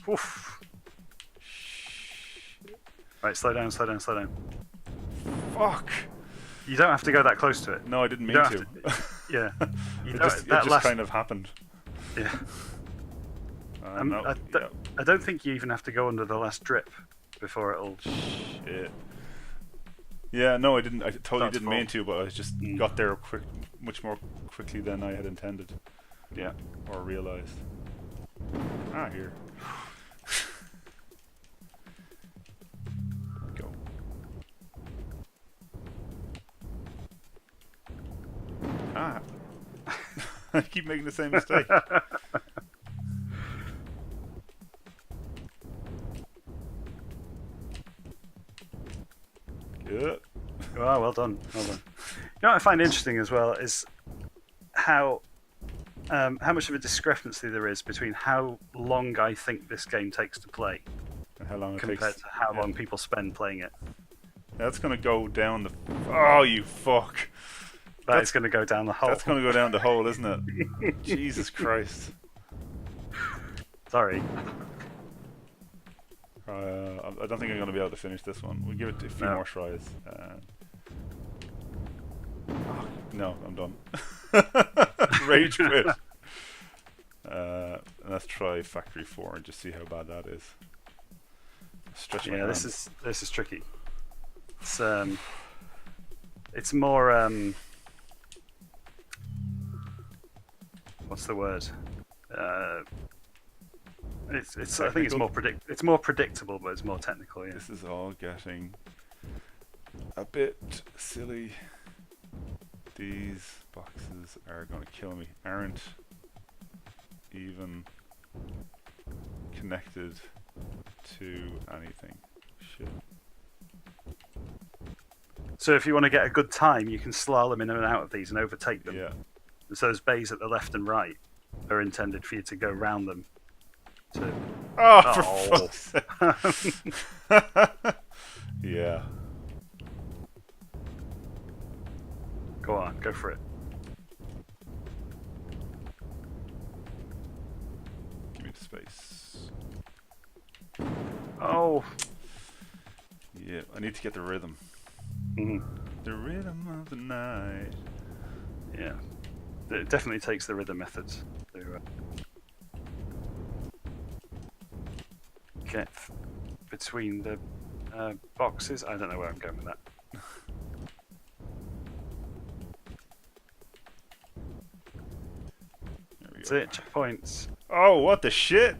Oof. Right, slow down, slow down, slow down. Fuck! You don't have to go that close to it. No, I didn't You mean don't to. have Yeah. You It don't- just, that last- kind of happened. Yeah. No, yeah. I don't think you even have to go under the last drip before it'll. Shit. Yeah, no, I didn't. I totally Start to didn't mean fall. to, but I just got there much more quickly than I had intended Yeah. or realized. Ah, here. Go. Ah. I keep making the same mistake. Good. Oh, well done. Well done. You know what I find interesting as well is how much of a discrepancy there is between how long I think this game takes to play And how long it compared takes? to how long people spend playing it. That's gonna go down the. Oh, you fuck! That is going to go down the hole. That's gonna go down the hole, isn't it? Jesus Christ! Sorry. I don't think I'm gonna be able to finish this one. We'll give it a few No. more tries. No, I'm done. Rage quit. Let's try Factory 4 and just see how bad that is. Stretch my Yeah, hand. this is tricky. It's more what's the word? It's I think it's Technical? more predictable, but it's more technical. Yeah. This is all getting a bit silly. These boxes are going to kill me. Aren't even connected to anything. Shit. So if you want to get a good time, you can slalom in and out of these and overtake them. Yeah. And so those bays at the left and right are intended for you to go round them. For fuck's sake. Yeah. Go on, go for it. Give me the space. Oh. Yeah, I need to get the rhythm. Mm-hmm. The rhythm of the night. Yeah. It definitely takes the rhythm methods to get between the boxes. I don't know where I'm going with that. That's it, checkpoints. Oh, what the shit?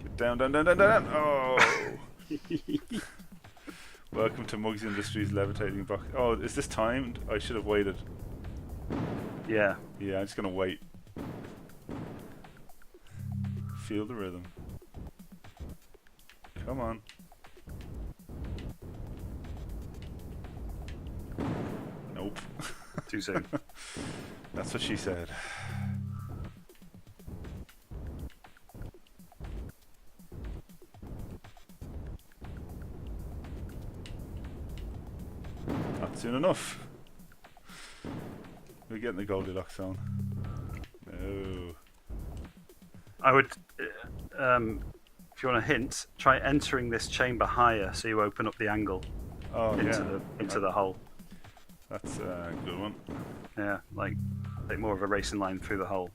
Get down, down, down, down, down. Oh. Welcome to Mugs Industries levitating box. Oh, is this timed? I should have waited. Yeah. Yeah, I'm just gonna wait. Feel the rhythm. Come on. Nope. Too soon. That's what she said. Not soon enough. We're getting the Goldilocks zone. No. I would, if you want a hint, try entering this chamber higher so you open up the angle into the hole. That's a good one. Yeah, like more of a racing line through the hole.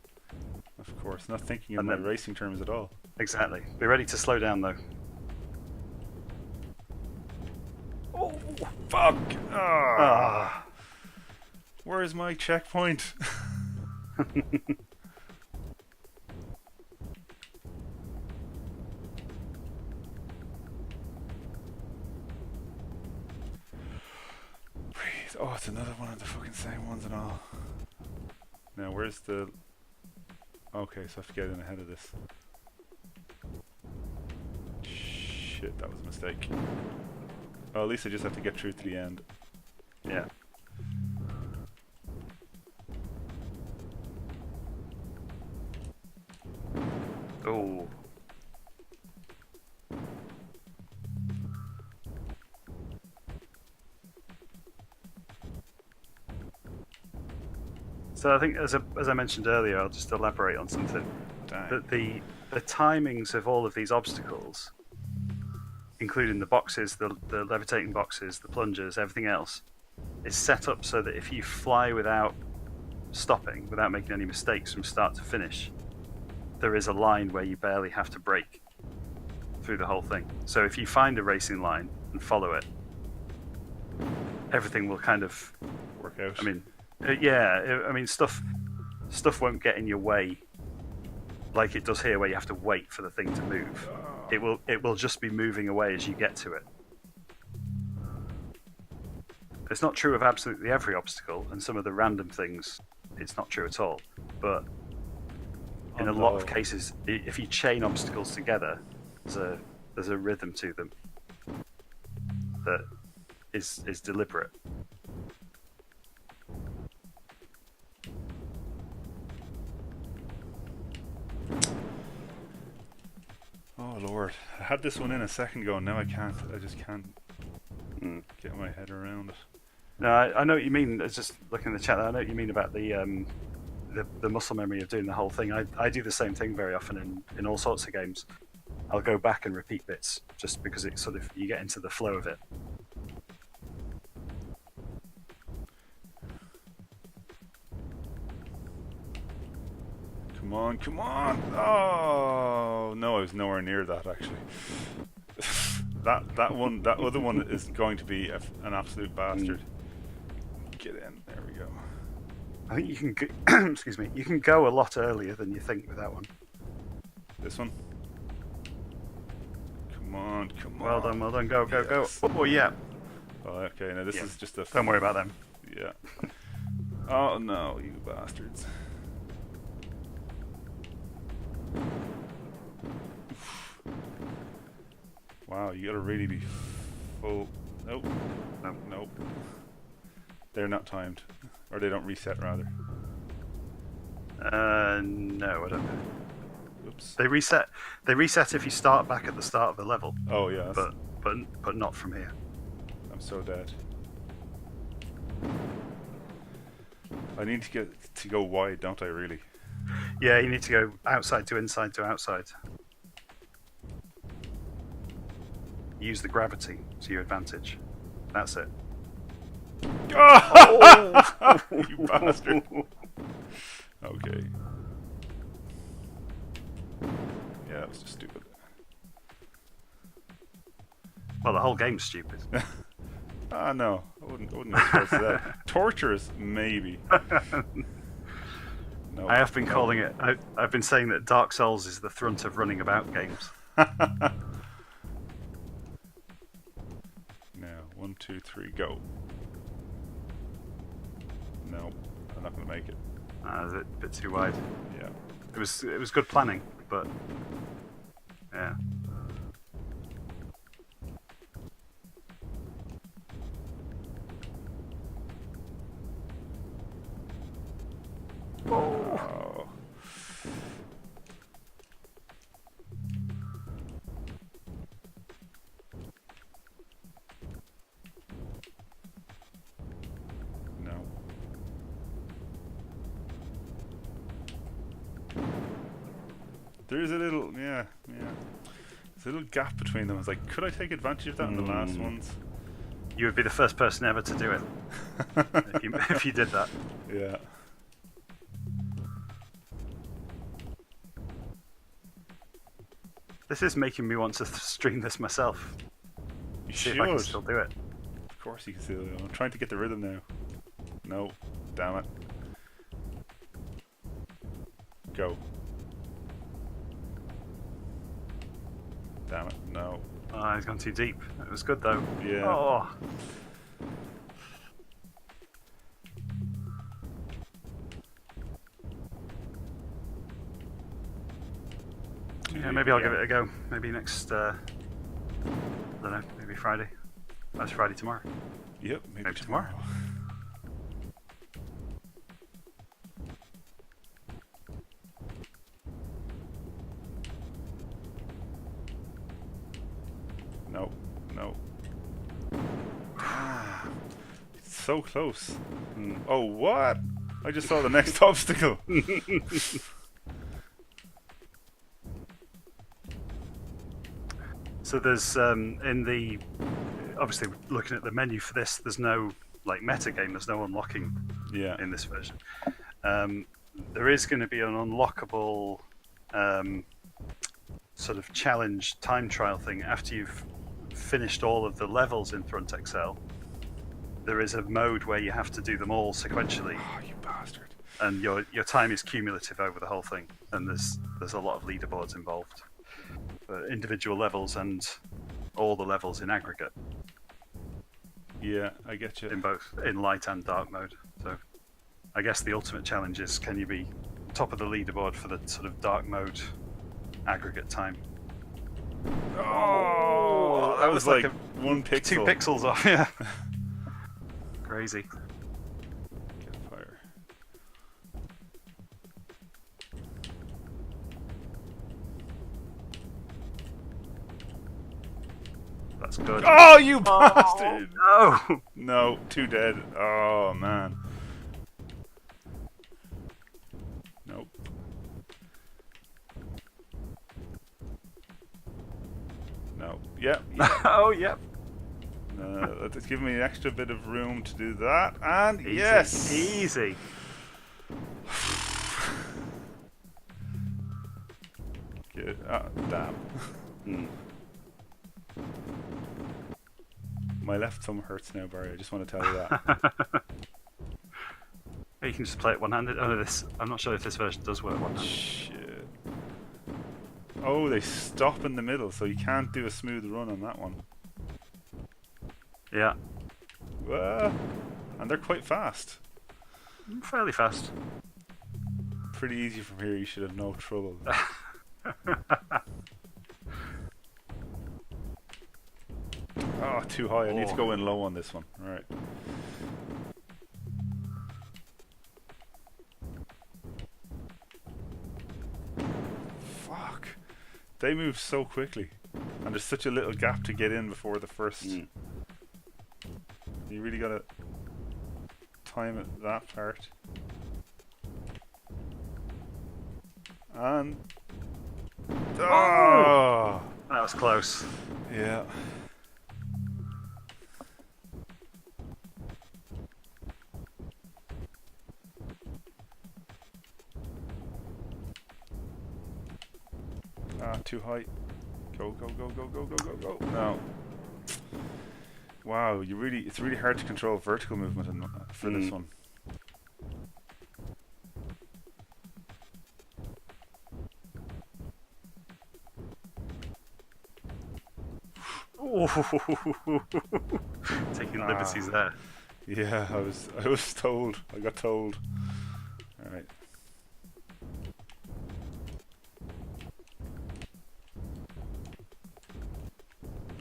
Of course, not thinking in my racing terms at all. Exactly. Be ready to slow down though. Oh, fuck! Ah. Where's my checkpoint? Breathe. Oh, it's another one of the fucking same ones and all. Now, where's the... Okay, so I have to get in ahead of this. Shit, that was a mistake. Oh, at least I just have to get through to the end. Yeah. Oh. So I think, as I mentioned earlier, I'll just elaborate on something. That the timings of all of these obstacles, including the boxes, the levitating boxes, the plungers, everything else, is set up so that if you fly without stopping, without making any mistakes from start to finish, there is a line where you barely have to brake through the whole thing. So if you find a racing line and follow it, everything will kind of work out. I mean, yeah, I mean stuff won't get in your way like it does here, where you have to wait for the thing to move. It will just be moving away as you get to it. It's not true of absolutely every obstacle, and some of the random things, it's not true at all. But in a lot of cases, if you chain obstacles together, there's a rhythm to them that is deliberate. Oh Lord, I had this one in a second ago and now I can't. I just can't get my head around it. No, I know what you mean. It's just looking at the chat. I know what you mean about the muscle memory of doing the whole thing. I do the same thing very often in all sorts of games. I'll go back and repeat bits just because it's sort of, you get into the flow of it. Come on, come on! Oh no, I was nowhere near that actually. that other one is going to be an absolute bastard. Get in, there we go. I think you can excuse me, you can go a lot earlier than you think with that one. This one? Come on, come on. Well done, go, yes. go. Oh yeah. Oh, okay, now this is just a... Don't worry about them. Yeah. Oh no, you bastards. Wow, you gotta really be full. Nope. No. Nope. They're not timed. Or they don't reset, rather. No, I don't know. Oops. They reset. They reset if you start back at the start of the level. Oh, yeah. But not from here. I'm so dead. I need to go wide, don't I, really? Yeah, you need to go outside to inside to outside. Use the gravity to your advantage. That's it. Oh! You bastard. Okay. Yeah, that was just stupid. Well, the whole game's stupid. Ah, no. I wouldn't go as that. Torturous, maybe. No. I have been calling it. I've been saying that Dark Souls is the Thrunt of running about games. Now, 1, 2, 3, go. No, I'm not going to make it. A bit too wide. Yeah. It was good planning, but yeah. Oh. No. There's a little, yeah. There's a little gap between them. I was like, could I take advantage of that in the last ones? You would be the first person ever to do it if you did that. Yeah. This is making me want to stream this myself. You See should. if I can still do it. Of course you can still do it. I'm trying to get the rhythm now. No. Damn it. Go. Damn it. No. Oh, he's gone too deep. It was good though. Yeah. Oh. Yeah, maybe I'll give it a go. Maybe next, I don't know, maybe Friday. That's Friday tomorrow. Yep, maybe tomorrow. No. It's so close. Oh, what? I just saw the next obstacle. So there's in the obviously looking at the menu for this, there's no like meta game. There's no unlocking in this version. There is going to be an unlockable sort of challenge time trial thing after you've finished all of the levels in Thrunt XL. There is a mode where you have to do them all sequentially. Oh, you bastard! And your time is cumulative over the whole thing, and there's a lot of leaderboards involved. Individual levels and all the levels in aggregate. Yeah, I get you. In both in light and dark mode. So I guess the ultimate challenge is, can you be top of the leaderboard for the sort of dark mode aggregate time? Oh, that was like 1 pixel. 2 pixels off, yeah. Crazy. Get fire. That's good. Oh, you bastard! No! No, 2 dead. Oh, man. Nope. No. Yep. Oh, yep. That's giving me an extra bit of room to do that. And Easy. yes! Easy. Good. Damn. My left thumb hurts now, Barry. I just want to tell you that. You can just play it one-handed. Oh, I'm not sure if this version does work one-handed. Shit. Oh, they stop in the middle, so you can't do a smooth run on that one. Yeah. And they're quite fast. Fairly fast. Pretty easy from here. You should have no trouble. Oh, too high. I need to go in low on this one. All right. Fuck. They move so quickly. And there's such a little gap to get in before the first. You really gotta time it, that part. And. Oh! That was close. Yeah. Ah, too high. Go, go, go, go, go, go, go, go. No. Wow, it's really hard to control vertical movement for this one. Taking liberties there. Yeah, I was told. I got told. All right.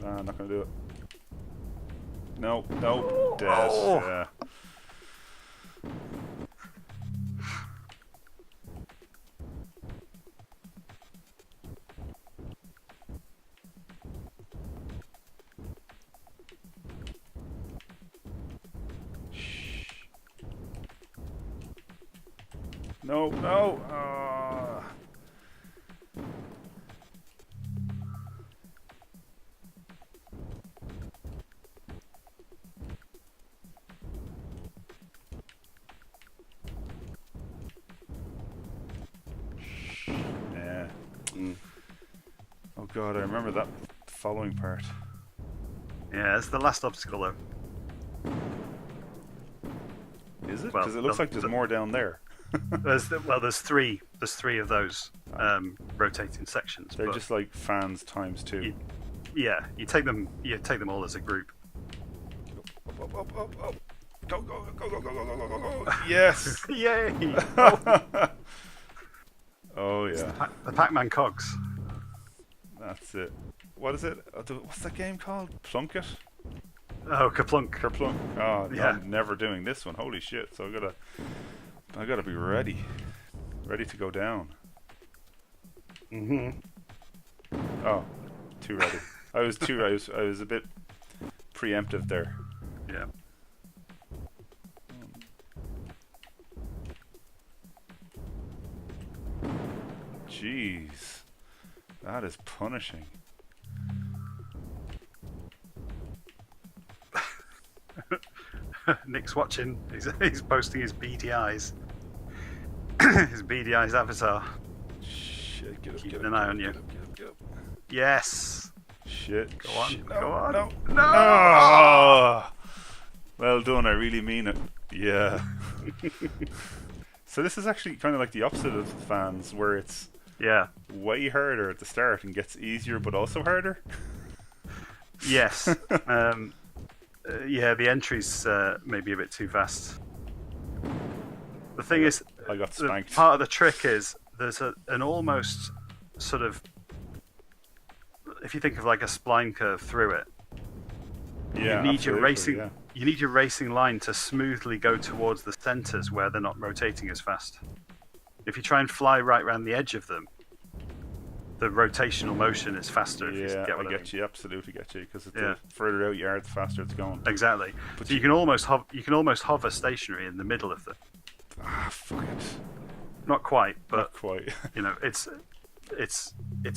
Nah, I'm not gonna do it. No, no, dead. Oh. Yeah. No, no. Yeah. Oh god, I remember that following part. Yeah, it's the last obstacle though. Is it? Because it looks like there's more down there. There's three. There's three of those rotating sections. They're just like fans times two. You take them all as a group. Up, up, up, up. Go, go, go, go, go, go, go, go, go. Yes! Yay! Oh yeah. The Pac-Man cogs. That's it. What is it? What's that game called? Plunket? Oh, Kerplunk. Kerplunk. Oh, Yeah. I'm never doing this one. Holy shit! So I gotta be ready to go down. Oh, too ready. I was a bit preemptive there. Yeah. Jeez, that is punishing. Nick's watching. He's posting his beady eyes. His beady eyes avatar. Shit, get up, Keeping get up, an eye get on up, you. get up, get up, get up. Yes. Shit. Go on. Shit. Go on. No. No. Oh, well done. I really mean it. Yeah. So this is actually kind of like the opposite of fans, where it's way harder at the start and gets easier, but also harder. Yes. The entries may be a bit too fast. The thing is, I got spanked. part of the trick is there's an almost sort of, if you think of like a spline curve through it, Yeah, you need your racing. yeah. You need your racing line to smoothly go towards the centers where they're not rotating as fast. If you try and fly right around the edge of them, the rotational motion is faster. If you get what I get mean. you, absolutely get you, because the further out you are, the faster it's going. Exactly. But so you can almost hover stationary in the middle of them. Ah, fuck it. Not quite, but Not quite. you know, it's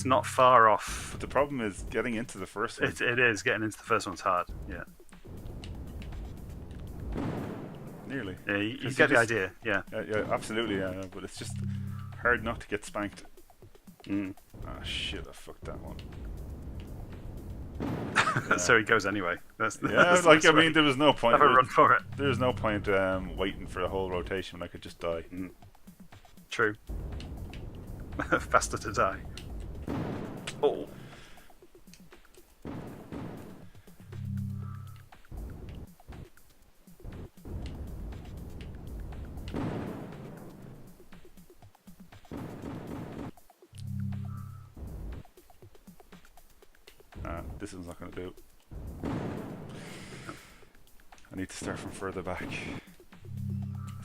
not far off. But the problem is getting into the first one. It is getting into the first one's hard. Yeah. Nearly. Yeah, you get the idea. Yeah. Yeah, absolutely. Yeah, but it's just hard not to get spanked. Ah, shit! I fucked that one. So he goes anyway. That's I mean, there was no point. Have a run for it. There was no point waiting for the whole rotation when I could just die. True. Faster to die. Oh. This one's not going to do. need to start from further back.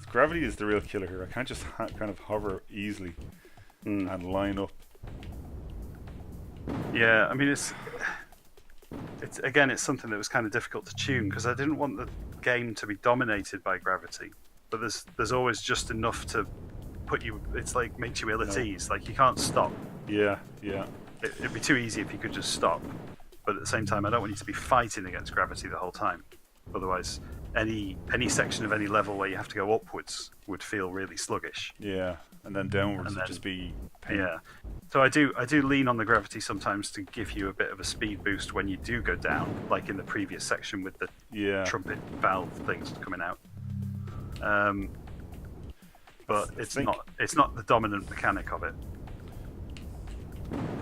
Gravity is the real killer here. I can't just kind of hover easily and line up. Yeah, I mean it's again, it's something that was kind of difficult to tune because I didn't want the game to be dominated by gravity, but there's always just enough to put you. It's like makes you ill at ease. Like you can't stop. Yeah, yeah. It'd be too easy if you could just stop, but at the same time, I don't want you to be fighting against gravity the whole time. Otherwise, any section of any level where you have to go upwards would feel really sluggish. Yeah, and then downwards would just be pain. Yeah. So I do lean on the gravity sometimes to give you a bit of a speed boost when you do go down, like in the previous section with the trumpet valve things coming out. But it's not the dominant mechanic of it.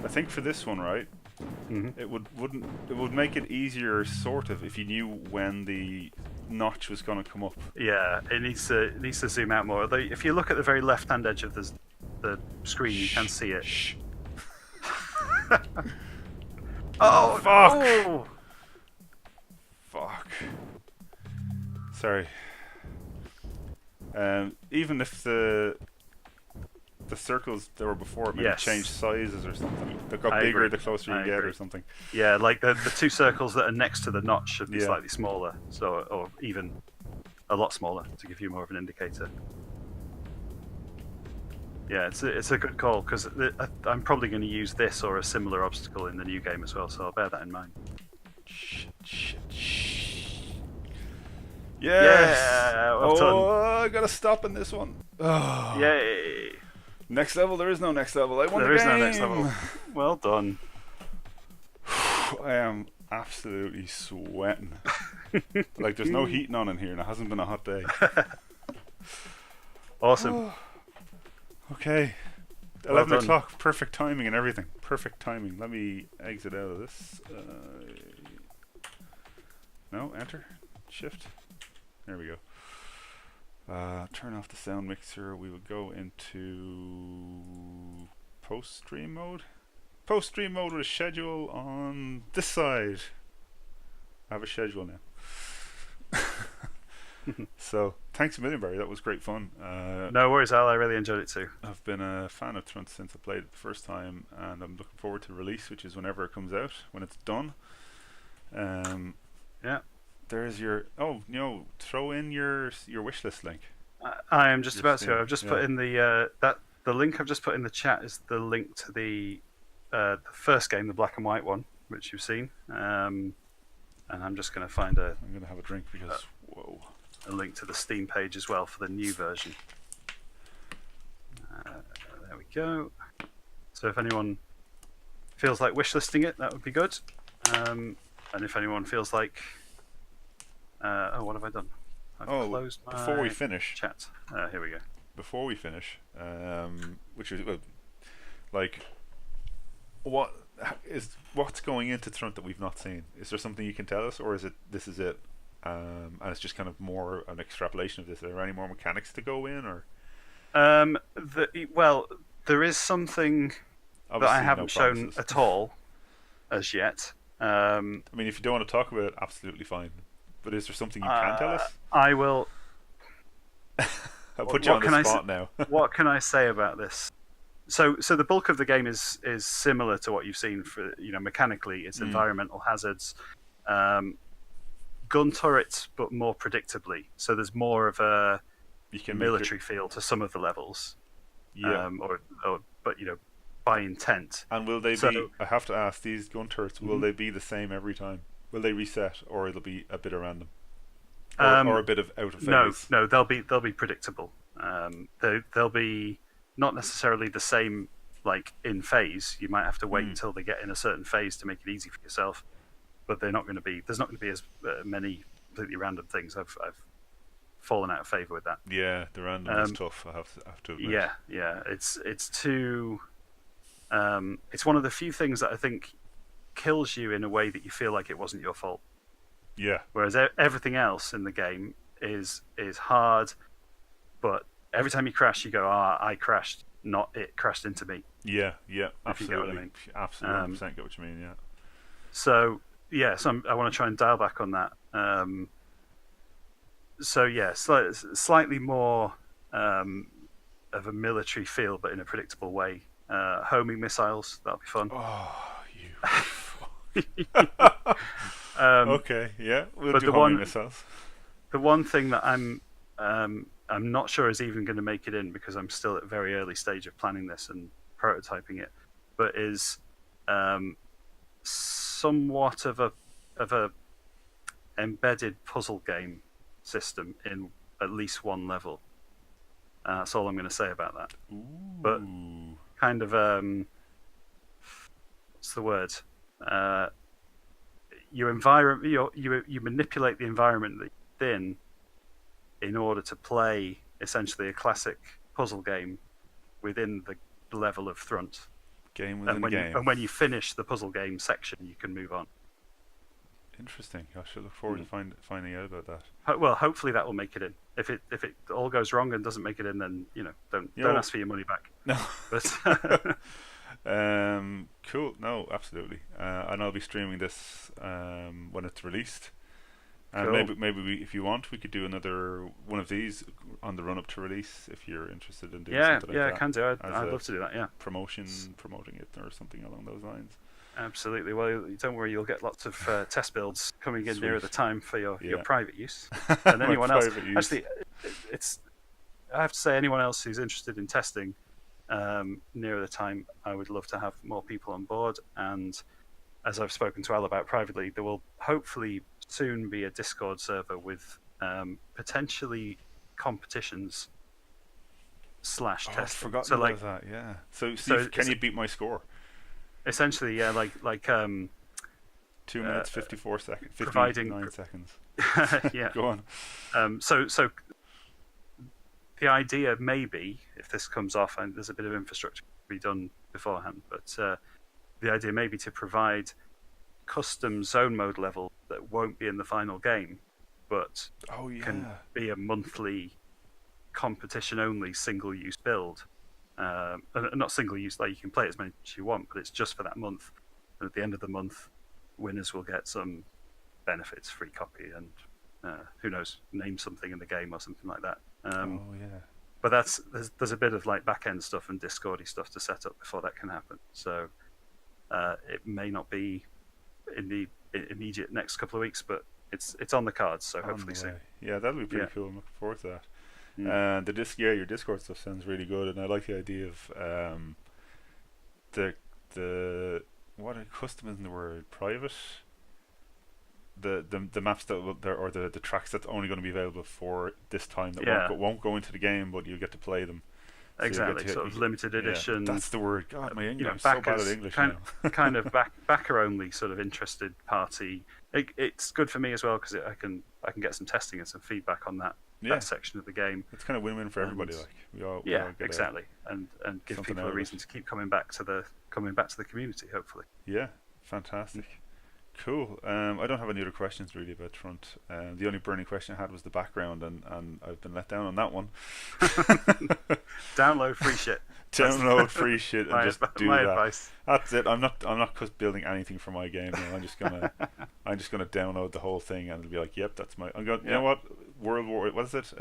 I think for this one, right? Mm-hmm. It would make it easier, sort of, if you knew when the notch was going to come up. Yeah, it needs to zoom out more. Although if you look at the very left-hand edge of the screen, you can see it. Shh. Oh fuck! No! Fuck. Sorry. Even if the circles that were before it maybe changed sizes or something. They got bigger the closer you get or something. Yeah, like the two circles that are next to the notch should be slightly smaller, or even a lot smaller to give you more of an indicator. Yeah, it's a good call because I'm probably going to use this or a similar obstacle in the new game as well, so I'll bear that in mind. Shit. Yes! Yeah, well done. I gotta stop in this one. Oh. Yay! Next level? There is no next level. I won There the is game. no next level. Well done. I am absolutely sweating. Like there's no heating on in here, and it hasn't been a hot day. Awesome. Oh. Okay. Well 11 done. o'clock. Perfect timing and everything. Perfect timing. Let me exit out of this. No, enter. Shift. There we go. Turn off the sound mixer. We would go into post-stream mode. Post-stream mode with a schedule on this side. I have a schedule now. So, thanks a million, Barry. That was great fun. No worries, Al. I really enjoyed it too. I've been a fan of Thrunted since I played it the first time, and I'm looking forward to release, which is whenever it comes out, when it's done. Yeah. There's your throw in your wishlist link. I am just about to. I've just put in the link I've just put in the chat is the link to the first game, the black and white one, which you've seen. And I'm just going to find I'm going to have a drink because a link to the Steam page as well for the new version. There we go. So if anyone feels like wishlisting it, that would be good. And if anyone feels like what have I done? I've closed my before we finish chat. Here we go. Before we finish, which is like, what's going into Thrunt that we've not seen? Is there something you can tell us, or is it this is it, and it's just kind of more an extrapolation of this? Are there any more mechanics to go in, or? Well, there is something Obviously, that I haven't shown at all as yet. I mean, if you don't want to talk about it, absolutely fine. But is there something you can tell us? I will. I'll put you on the spot now. What can I say about this? So the bulk of the game is similar to what you've seen for mechanically. It's environmental hazards, gun turrets, but more predictably. So there's more of a military feel to some of the levels. Yeah. But by intent. And will they be? I have to ask, these gun turrets, will they be the same every time? Will they reset, or it'll be a bit of random, or a bit of out of phase? No, they'll be predictable. They'll be not necessarily the same, like in phase. You might have to wait until they get in a certain phase to make it easy for yourself. But they're not going to be. There's not going to be as many completely random things. I've fallen out of favour with that. Yeah, the random is tough. I have to admit. Yeah. It's too. It's one of the few things that I think kills you in a way that you feel like it wasn't your fault. Yeah. Whereas everything else in the game is hard, but every time you crash, you go, I crashed, not it crashed into me. Yeah, absolutely. You get what I mean. Absolutely, 100% get what you mean, yeah. So I want to try and dial back on that. So yeah, slightly more of a military feel, but in a predictable way. Homing missiles, that'll be fun. Oh, you. Um, Okay, yeah, we'll but do homing missiles. the one thing that I'm not sure is even going to make it in because I'm still at a very early stage of planning this and prototyping it, but is somewhat of a embedded puzzle game system in at least one level. That's all I'm going to say about that. Ooh. But kind of what's the word? Your environment, you manipulate the environment that you're in order to play essentially a classic puzzle game within the level of Thrunt. Game within a game. And when you finish the puzzle game section, you can move on. Interesting. I should look forward to finding out about that. Well, hopefully that will make it in. If it all goes wrong and doesn't make it in, then don't ask for your money back. No. But cool. No, absolutely. And I'll be streaming this when it's released. And cool. maybe if you want, we could do another one of these on the run up to release if you're interested in doing something like that. Yeah, I can do. I'd love to do that. Yeah, promoting it or something along those lines. Absolutely. Well, don't worry, you'll get lots of test builds coming in nearer the time for your private use. And anyone else, actually, I have to say, anyone else who's interested in testing nearer the time, I would love to have more people on board. And as I've spoken to Al about privately, there will hopefully soon be a Discord server with potentially competitions / testing. I've forgotten about that. Yeah. So can you beat my score? Essentially, yeah, like 2 minutes 54 seconds, 59 seconds. Yeah. Go on. So the idea maybe, if this comes off, and there's a bit of infrastructure to be done beforehand, but the idea maybe to provide custom zone mode level that won't be in the final game, but can be a monthly competition only single use build. Not single use, like you can play as many as you want, but it's just for that month. And at the end of the month, winners will get some benefits, free copy, and who knows, name something in the game or something like that. But there's a bit of like back end stuff and Discordy stuff to set up before that can happen. So it may not be in the immediate next couple of weeks, but it's on the cards. So hopefully soon. Yeah, that'll be pretty cool. I'm looking forward to that. And your Discord stuff sounds really good, and I like the idea of the what custom isn't the word, private, the maps that will or the tracks that's only going to be available for this time that won't go into the game, but you get to play them. So exactly, sort of limited edition. That's the word. God, my English, I'm so bad at English now. kind of backer only sort of interested party. It's good for me as well because I can get some testing and some feedback on that section of the game. It's kind of win-win for everybody. Like we all get exactly, and give people a reason to keep coming back to the community. Hopefully. Yeah, fantastic. Cool. I don't have any other questions really about Thrunt. The only burning question I had was the background, and I've been let down on that one. Download free shit. Download free shit and just do my that. Advice. That's it. I'm not building anything for my game now. I'm just gonna download the whole thing and it'll be like, yep, that's my. I'm going. You know what? World War. What is it?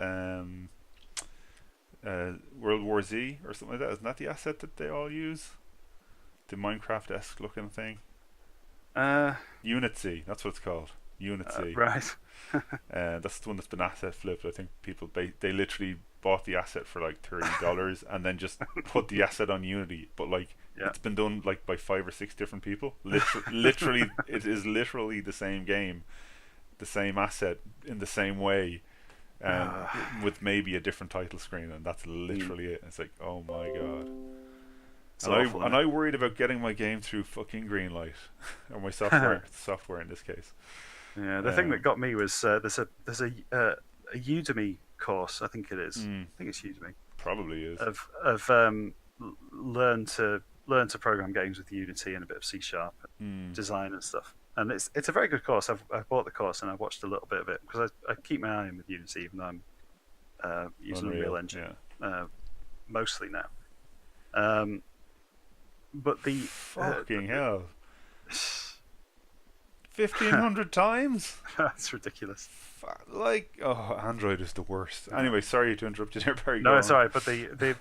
World War Z or something like that. Isn't that the asset that they all use? The Minecraft-esque looking thing. Unit C, that's what it's called. Unit C. Right. That's the one that's been asset flipped. I think people they literally bought the asset for like $30 and then just put the asset on Unity. But like it's been done like by 5 or 6 different people. Literally, it is literally the same game, the same asset in the same way, with maybe a different title screen, and that's literally it. It's like, oh my god. And I worried about getting my game through fucking Greenlight, or my software in this case. Yeah, the thing that got me was there's a Udemy course, I think it is. I think it's Udemy. Probably is. Of learn to program games with Unity and a bit of C# design and stuff. And it's a very good course. I've bought the course and I've watched a little bit of it because I keep my eye on with Unity, even though I'm using Unreal Engine mostly now. But the fucking hell, 1,500 times. That's ridiculous. Like, oh, Android is the worst. Anyway, sorry to interrupt you there, Barry. No, it's all right. But the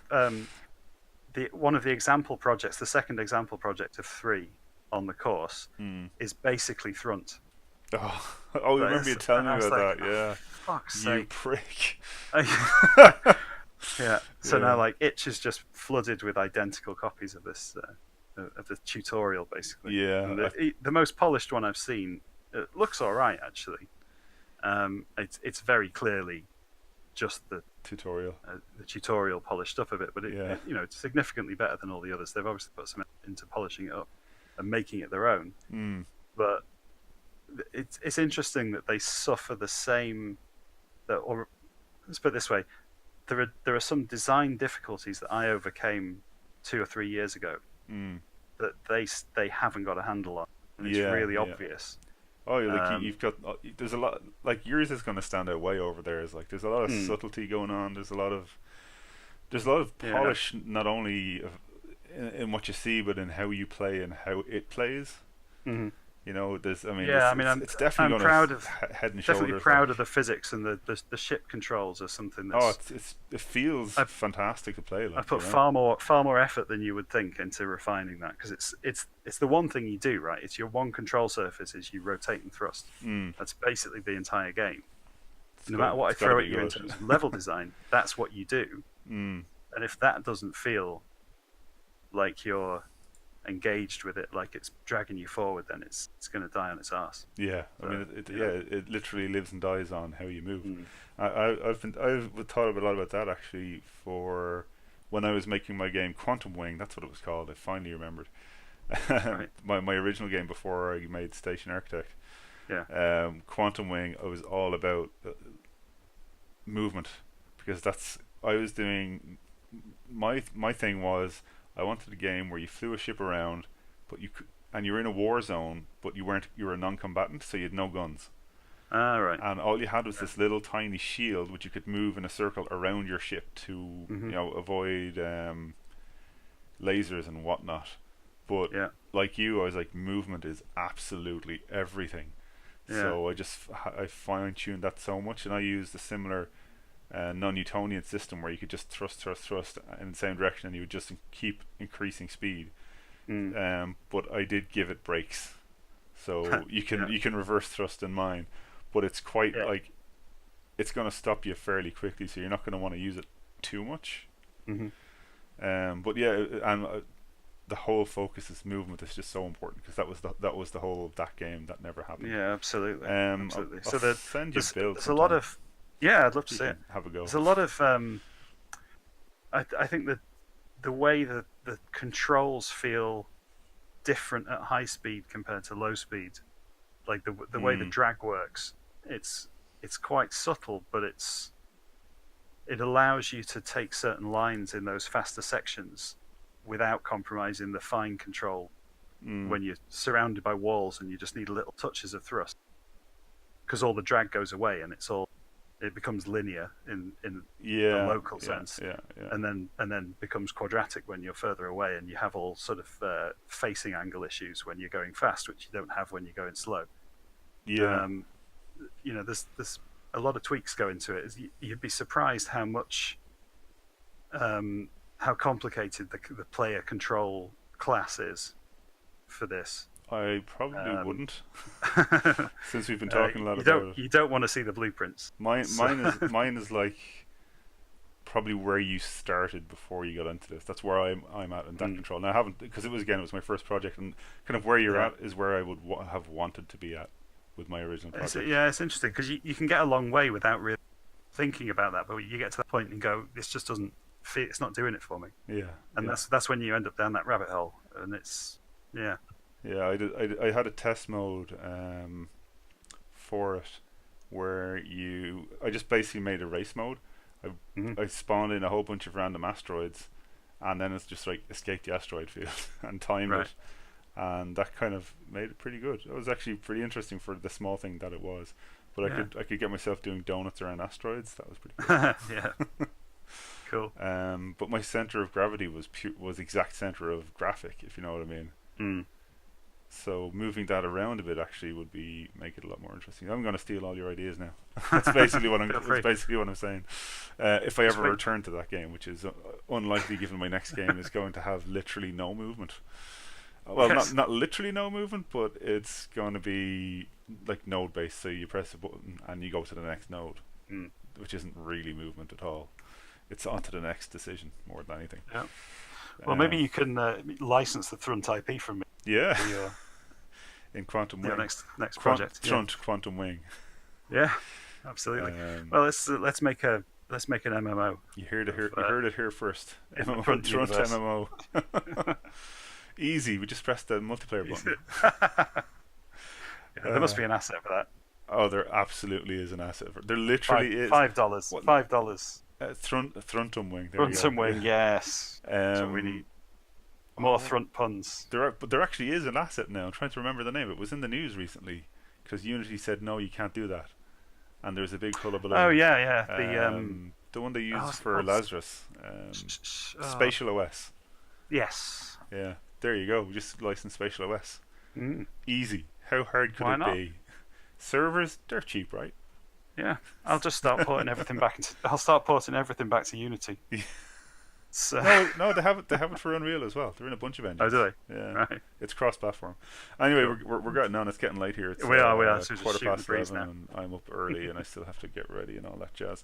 one of the example projects, the second example project of 3 on the course, is basically Thrunt. Oh, I remember you telling me about that. Yeah, fuck's you sake. prick. Yeah. So now, like, Itch is just flooded with identical copies of this of the tutorial, basically. Yeah. And the most polished one I've seen, it looks all right, actually. It's very clearly just the tutorial polished up a bit, but it's significantly better than all the others. They've obviously put some into polishing it up and making it their own. But it's interesting that they suffer the same. Or let's put it this way: there are some design difficulties that I overcame 2 or 3 years ago that they haven't got a handle on, and it's really obvious. Oh, like you've got. There's a lot. Like yours is going to stand out way over theirs. Like there's a lot of subtlety going on. There's a lot of polish, not only in what you see, but in how you play and how it plays. You know, there's. I mean, it's definitely I'm proud of head and definitely shoulders. Proud of the physics and the ship controls are something that's. It feels fantastic to play. Like, I put far more effort than you would think into refining that, because it's the one thing you do, right? It's your one control surface is you rotate and thrust. That's basically the entire game. No matter what I throw at you in terms of level design, that's what you do. And if that doesn't feel like you're engaged with it, like it's dragging you forward, then it's going to die on its ass. Yeah, I mean, it literally lives and dies on how you move. I've thought a lot about that actually for when I was making my game Quantum Wing. That's what it was called. I finally remembered. Right. my original game before I made Station Architect. Yeah. Quantum Wing, I was all about movement, because I was doing my thing was I wanted a game where you flew a ship around, but you were in a war zone, but you were a non-combatant, so you had no guns. Right. And all you had was this little tiny shield, which you could move in a circle around your ship to avoid lasers and whatnot. But like you, I was like, movement is absolutely everything. So I fine-tuned that so much, and I used a similar non-Newtonian system where you could just thrust in the same direction, and you would just keep increasing speed. But I did give it brakes, so you can reverse thrust in mine, but it's quite like it's going to stop you fairly quickly, so you're not going to want to use it too much. But the whole focus is movement is just so important, because that was the whole of that game that never happened. Yeah, absolutely. Absolutely. I'll send you builds. There's a lot of I'd love to see it. Have a go. There's a lot of I think that the way that the controls feel different at high speed compared to low speed, like the way the drag works, it's quite subtle, but it allows you to take certain lines in those faster sections without compromising the fine control when you're surrounded by walls and you just need little touches of thrust, because all the drag goes away and it becomes linear in the local sense, and then becomes quadratic when you're further away, and you have all sort of facing angle issues when you're going fast, which you don't have when you're going slow. There's a lot of tweaks go into it. You'd be surprised how much how complicated the player control class is for this. I probably wouldn't, since we've been talking a lot about it. You don't want to see the blueprints. Mine is like probably where you started before you got into this. That's where I'm at in that control. Now I haven't, because it was my first project, and kind of where you're at is where I would have wanted to be at with my original project. It's interesting, because you can get a long way without really thinking about that, but you get to that point and go, this just doesn't fit. It's not doing it for me. That's when you end up down that rabbit hole, and it's Yeah, I had a test mode for it where I just basically made a race mode. I spawned in a whole bunch of random asteroids, and then it's just like escape the asteroid field and time it, and that kind of made it pretty good. It was actually pretty interesting for the small thing that it was. But I could get myself doing donuts around asteroids. That was pretty good. Cool. But my center of gravity was exact center of graphic, if you know what I mean. So moving that around a bit actually would be make it a lot more interesting. I'm going to steal all your ideas now. That's basically what I'm. Feel That's free. basically what I'm saying. If I Just ever wait. return to that game, which is unlikely, given my next game is going to have literally no movement. Well, Yes. not literally no movement, but it's going to be like node based. So you press a button and you go to the next node, Mm. which isn't really movement at all. It's on to the next decision more than anything. Yeah. Well, maybe Um, you can license the Thrunt IP from me yeah, for your in Quantum your Wing, next project. Yeah. Thrunt Quantum Wing. Yeah. Absolutely. Um, Well, let's make an MMO you heard it here. of, You heard it here first. in the MMO, Thrunt Thrunt universe. MMO. Easy. We just press the multiplayer button. Yeah, there must be an asset for that. Oh, there absolutely is an asset. There literally is. $5. What? $5. Thruntum Wing. There you Thrunt go. Wing. Yes. That's what we need. More Thrunt puns. But there actually is an asset now. I'm trying to remember the name. It was in the news recently because Unity said no, you can't do that, and there's a big hullabaloo. Oh yeah. The one they use what's it for called? Lazarus, Spatial OS. Yes. Yeah, there you go. We just licensed Spatial OS. Mm. Easy. How hard could Why it not? be? Servers, they're cheap, right? Yeah. I'll just start porting everything back into. I'll start porting everything back to Unity. So, No, they have it. They have it for Unreal as well. They're in a bunch of engines. oh, do they? Yeah, Right. it's cross-platform. Anyway, Cool. we're getting on. It's getting late here. It's, We are. So we're just quarter shooting the past breeze 11, and I'm up early, and I still have to get ready and all that jazz.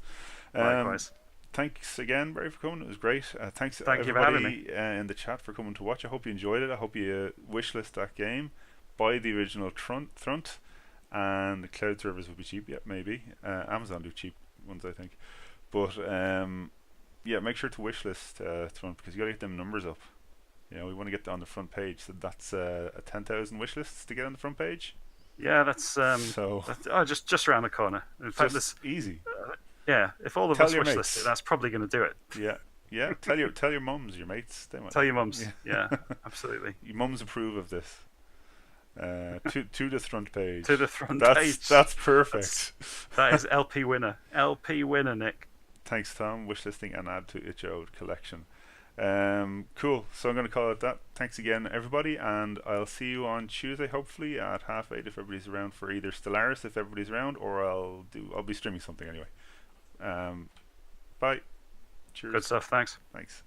Likewise. Thanks again, Barry, for coming. It was great. Thanks Thank you for having everybody in the chat for coming to watch. I hope you enjoyed it. I hope you wishlist that game, buy the original Thrunt, and the cloud servers will be cheap. Yeah, maybe. Amazon do cheap ones, I think. But yeah, make sure to wishlist Thrunt because you got to get them numbers up. You know, we want to get on the front page. So that's a 10,000 wishlists to get on the front page. Yeah, that's So just around the corner. In fact, just easy. Yeah, if all of Tell us your wish mates. list it, that's probably going to do it. Yeah. Tell your mums, your mates. They might. Tell your mums. Yeah, absolutely. Your mums approve of this. To the front page. To the front That's page. that's perfect. That is LP winner. LP winner, Nick. Thanks, Tom. Wishlisting and add to itch.io collection. Cool. So I'm going to call it that. Thanks again, everybody, and I'll see you on Tuesday, hopefully at 8:30 if everybody's around for either Stellaris if everybody's around, or I'll be streaming something anyway. Bye. Cheers. Good stuff. Thanks. Thanks.